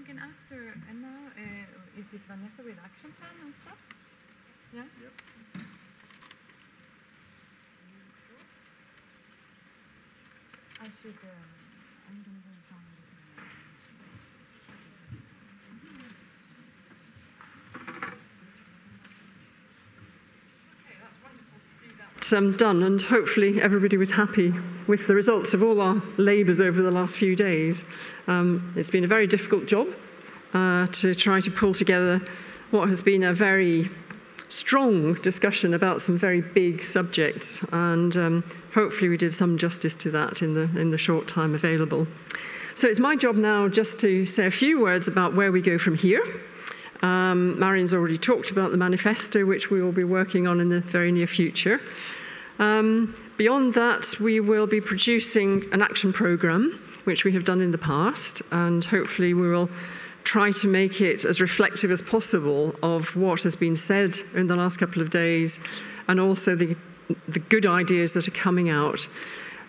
And after, and now, is it Vanessa with action plan and stuff? Yeah? Yep. I should, I'm going to go down. Done, and hopefully everybody was happy with the results of all our labours over the last few days. It's been a very difficult job to try to pull together what has been a very strong discussion about some very big subjects, and hopefully we did some justice to that in the short time available. So it's my job now just to say a few words about where we go from here. Marion's already talked about the manifesto, which we will be working on in the very near future. Beyond that, we will be producing an action programme, which we have done in the past, and hopefully we will try to make it as reflective as possible of what has been said in the last couple of days, and also the good ideas that are coming out.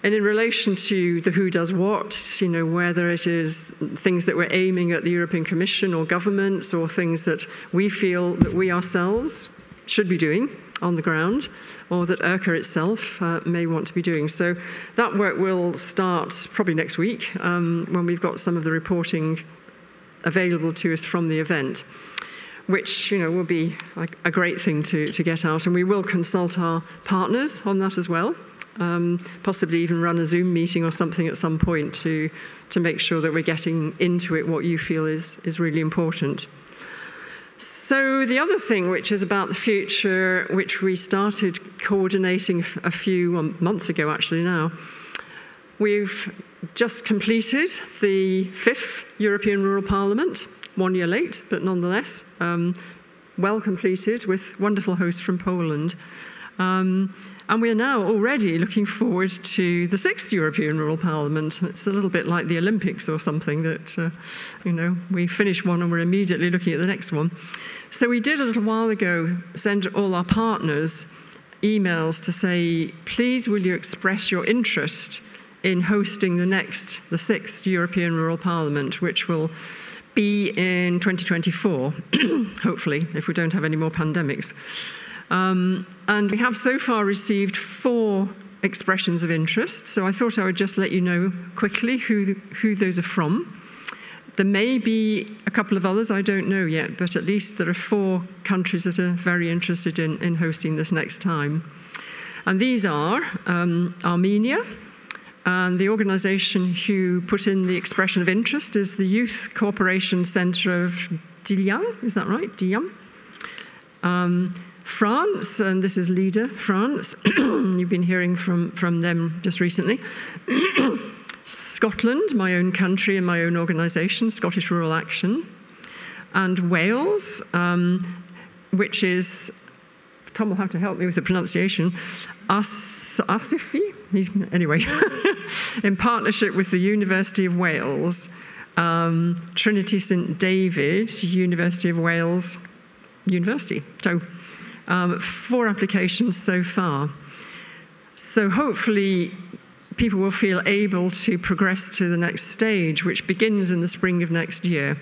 And in relation to the who does what, you know, whether it is things that we're aiming at the European Commission or governments, or things that we feel that we ourselves should be doing on the ground, or that ERCA itself may want to be doing. So that work will start probably next week when we've got some of the reporting available to us from the event, which will be a great thing to get out. And we will consult our partners on that as well, possibly even run a Zoom meeting or something at some point to make sure that we're getting into it what you feel is really important. So the other thing, which is about the future, which we started coordinating a few months ago actually now, we've just completed the 5th European Rural Parliament, 1 year late, but nonetheless, well completed with wonderful hosts from Poland. And we are now already looking forward to the 6th European Rural Parliament. It's a little bit like the Olympics or something that, we finish one and we're immediately looking at the next one. So we did a little while ago send all our partners emails to say, please will you express your interest in hosting the 6th European Rural Parliament, which will be in 2024, hopefully, if we don't have any more pandemics. And we have so far received 4 expressions of interest, so I thought I would just let you know quickly who those are from. There may be a couple of others, I don't know yet, but at least there are 4 countries that are very interested in hosting this next time. And these are Armenia, and the organisation who put in the expression of interest is the Youth Cooperation Centre of Dilian, is that right? Dilian. France, and this is LEADER France, you've been hearing from them just recently. Scotland, my own country and my own organisation, Scottish Rural Action. And Wales, which is, Tom will have to help me with the pronunciation, Asifi, anyway, in partnership with the University of Wales, Trinity St David, University of Wales, University. So 4 applications so far. So hopefully people will feel able to progress to the next stage, which begins in the spring of next year.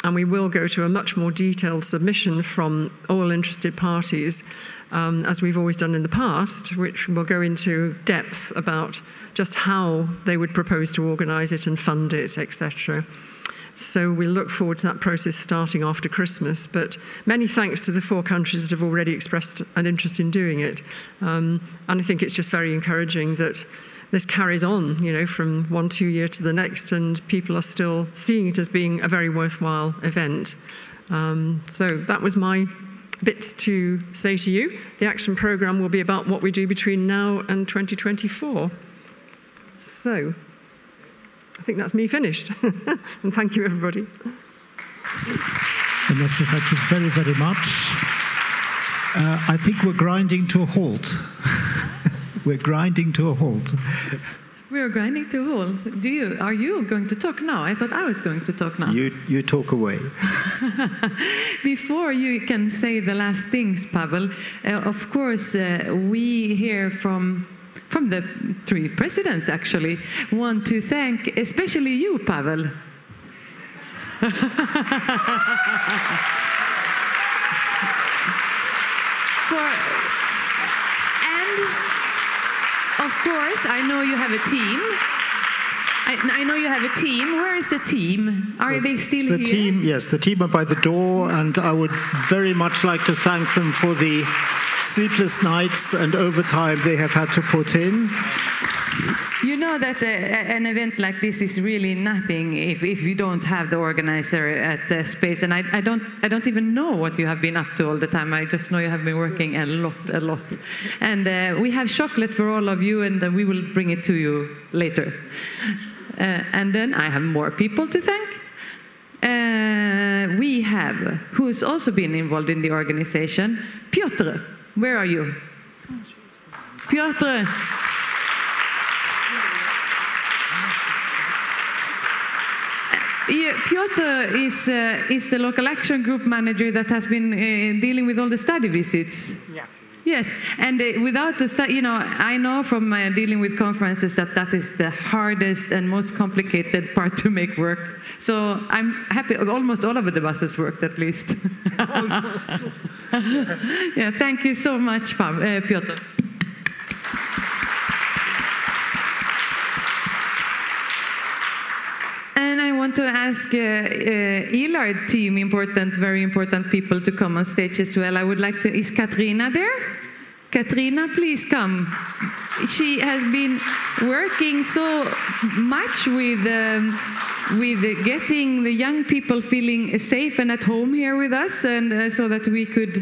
And we will go to a much more detailed submission from all interested parties, as we've always done in the past, which will go into depth about just how they would propose to organise it and fund it, etc. So we'll look forward to that process starting after Christmas. But many thanks to the 4 countries that have already expressed an interest in doing it. And I think it's just very encouraging that this carries on, from 1-2 year to the next, and people are still seeing it as being a very worthwhile event. So that was my bit to say to you. The action programme will be about what we do between now and 2024. So I think that's me finished. And thank you, everybody. Vanessa, thank you very, very much. I think we're grinding to a halt. We're grinding to a halt. We are grinding to a halt. Are you going to talk now? I thought I was going to talk now. You talk away. Before you can say the last things, Pavel, of course, we hear from the 3 presidents, actually, want to thank especially you, Pavel. Of course, I know you have a team. I know you have a team. Where is the team? Are they still here? The team, yes, the team are by the door, and I would very much like to thank them for the sleepless nights and overtime they have had to put in. You know that an event like this is really nothing if you don't have the organizer at the space. And I don't even know what you have been up to all the time. I just know you have been working a lot. And we have chocolate for all of you, and we will bring it to you later. And then I have more people to thank. We have, who has also been involved in the organization, Piotr. Where are you? Piotr. Piotr is the local action group manager that has been dealing with all the study visits. Yeah. Yes, and without the study, I know from dealing with conferences that is the hardest and most complicated part to make work. So I'm happy, almost all of the buses worked at least. Yeah, thank you so much, Piotr. And I want want to ask ELARD team, very important people, to come on stage as well. I would like to, is Katrina there? Katrina, please come. She has been working so much with getting the young people feeling safe and at home here with us, and so that we could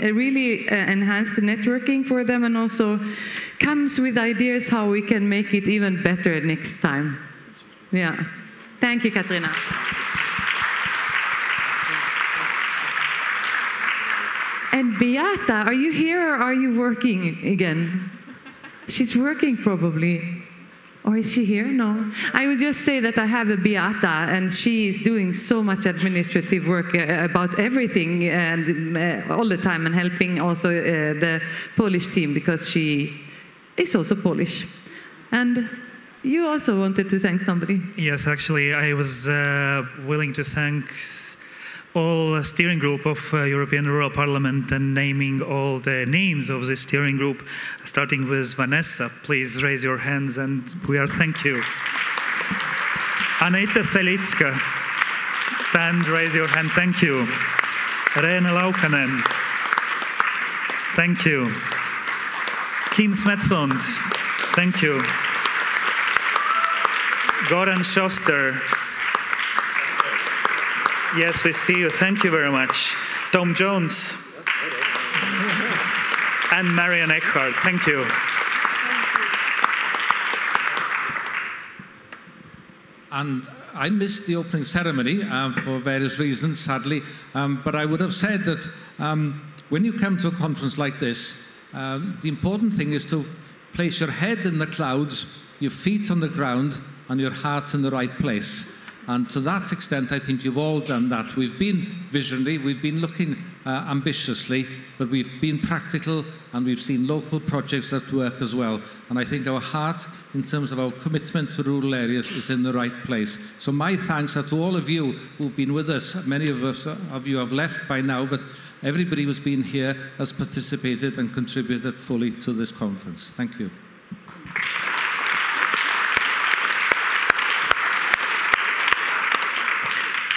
really enhance the networking for them, and also comes with ideas how we can make it even better next time. Yeah. Thank you, Katrina. And Beata, are you here or are you working again? She's working probably. Or is she here? No. I would just say that I have a Beata, and she is doing so much administrative work about everything and all the time, and helping also the Polish team, because she is also Polish. And you also wanted to thank somebody. Yes, actually, I was willing to thank all steering group of European Rural Parliament, and naming all the names of the steering group, starting with Vanessa. Please raise your hands, and we are thank you. Anita Selitska, stand, raise your hand, thank you. Reena Laukanen, thank you. Kim Smedslund, thank you. Goran Schuster. Yes, we see you. Thank you very much. Tom Jones and Marian Eckhart. Thank you. And I missed the opening ceremony for various reasons, sadly. But I would have said that when you come to a conference like this, the important thing is to place your head in the clouds, your feet on the ground, and your heart in the right place. And to that extent, I think you've all done that. We've been visionary, we've been looking ambitiously, but we've been practical, and we've seen local projects that work as well. And I think our heart, in terms of our commitment to rural areas, is in the right place. So my thanks are to all of you who've been with us. Many of you have left by now, but everybody who's been here has participated and contributed fully to this conference. Thank you.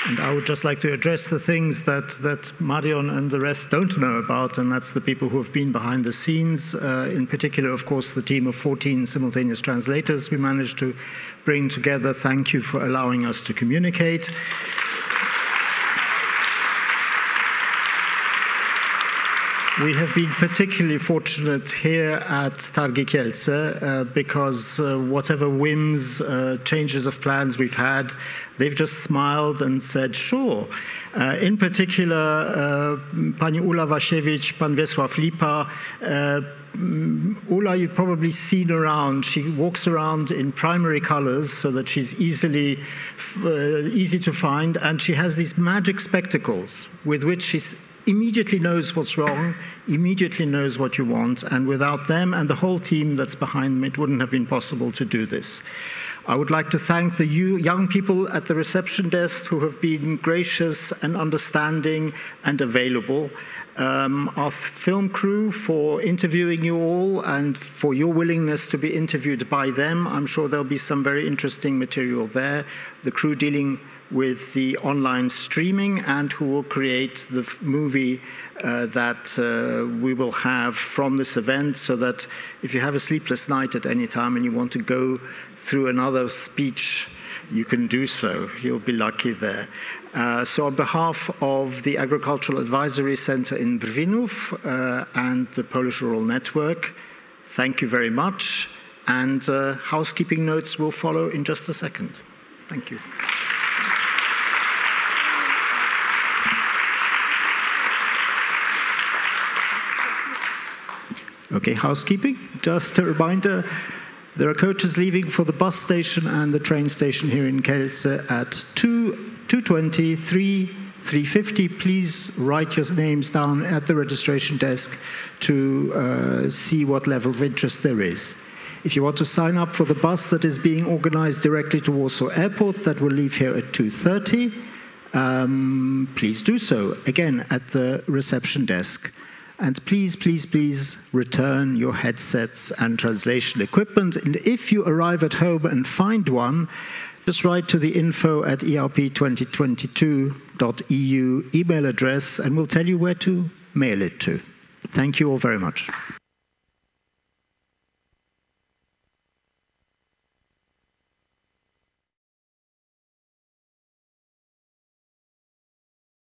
And I would just like to address the things that Marion and the rest don't know about, and that's the people who have been behind the scenes. In particular, of course, the team of 14 simultaneous translators we managed to bring together. Thank you for allowing us to communicate. We have been particularly fortunate here at Targi Kielce because whatever whims, changes of plans we've had, they've just smiled and said, sure. In particular, Pani Ula Wasiewicz, Pan Wiesław Lipa, Ula, you've probably seen around. She walks around in primary colors so that she's easy to find, and she has these magic spectacles with which she's immediately knows what's wrong, immediately knows what you want, and without them and the whole team that's behind them, it wouldn't have been possible to do this. I would like to thank the young people at the reception desk who have been gracious and understanding and available. Our film crew for interviewing you all and for your willingness to be interviewed by them. I'm sure there'll be some very interesting material there. The crew dealing with the online streaming and who will create the movie that we will have from this event, so that if you have a sleepless night at any time and you want to go through another speech, you can do so. You'll be lucky there. So on behalf of the Agricultural Advisory Center in Brwinów and the Polish Rural Network, thank you very much. And housekeeping notes will follow in just a second. Thank you. Okay, housekeeping. Just a reminder, there are coaches leaving for the bus station and the train station here in Kielce at 2:20, 3:50. Please write your names down at the registration desk to see what level of interest there is. If you want to sign up for the bus that is being organized directly to Warsaw Airport, that will leave here at 2:30, please do so, again, at the reception desk. And please, please, please return your headsets and translation equipment. And if you arrive at home and find one, just write to the info@erp2022.eu email address and we'll tell you where to mail it to. Thank you all very much.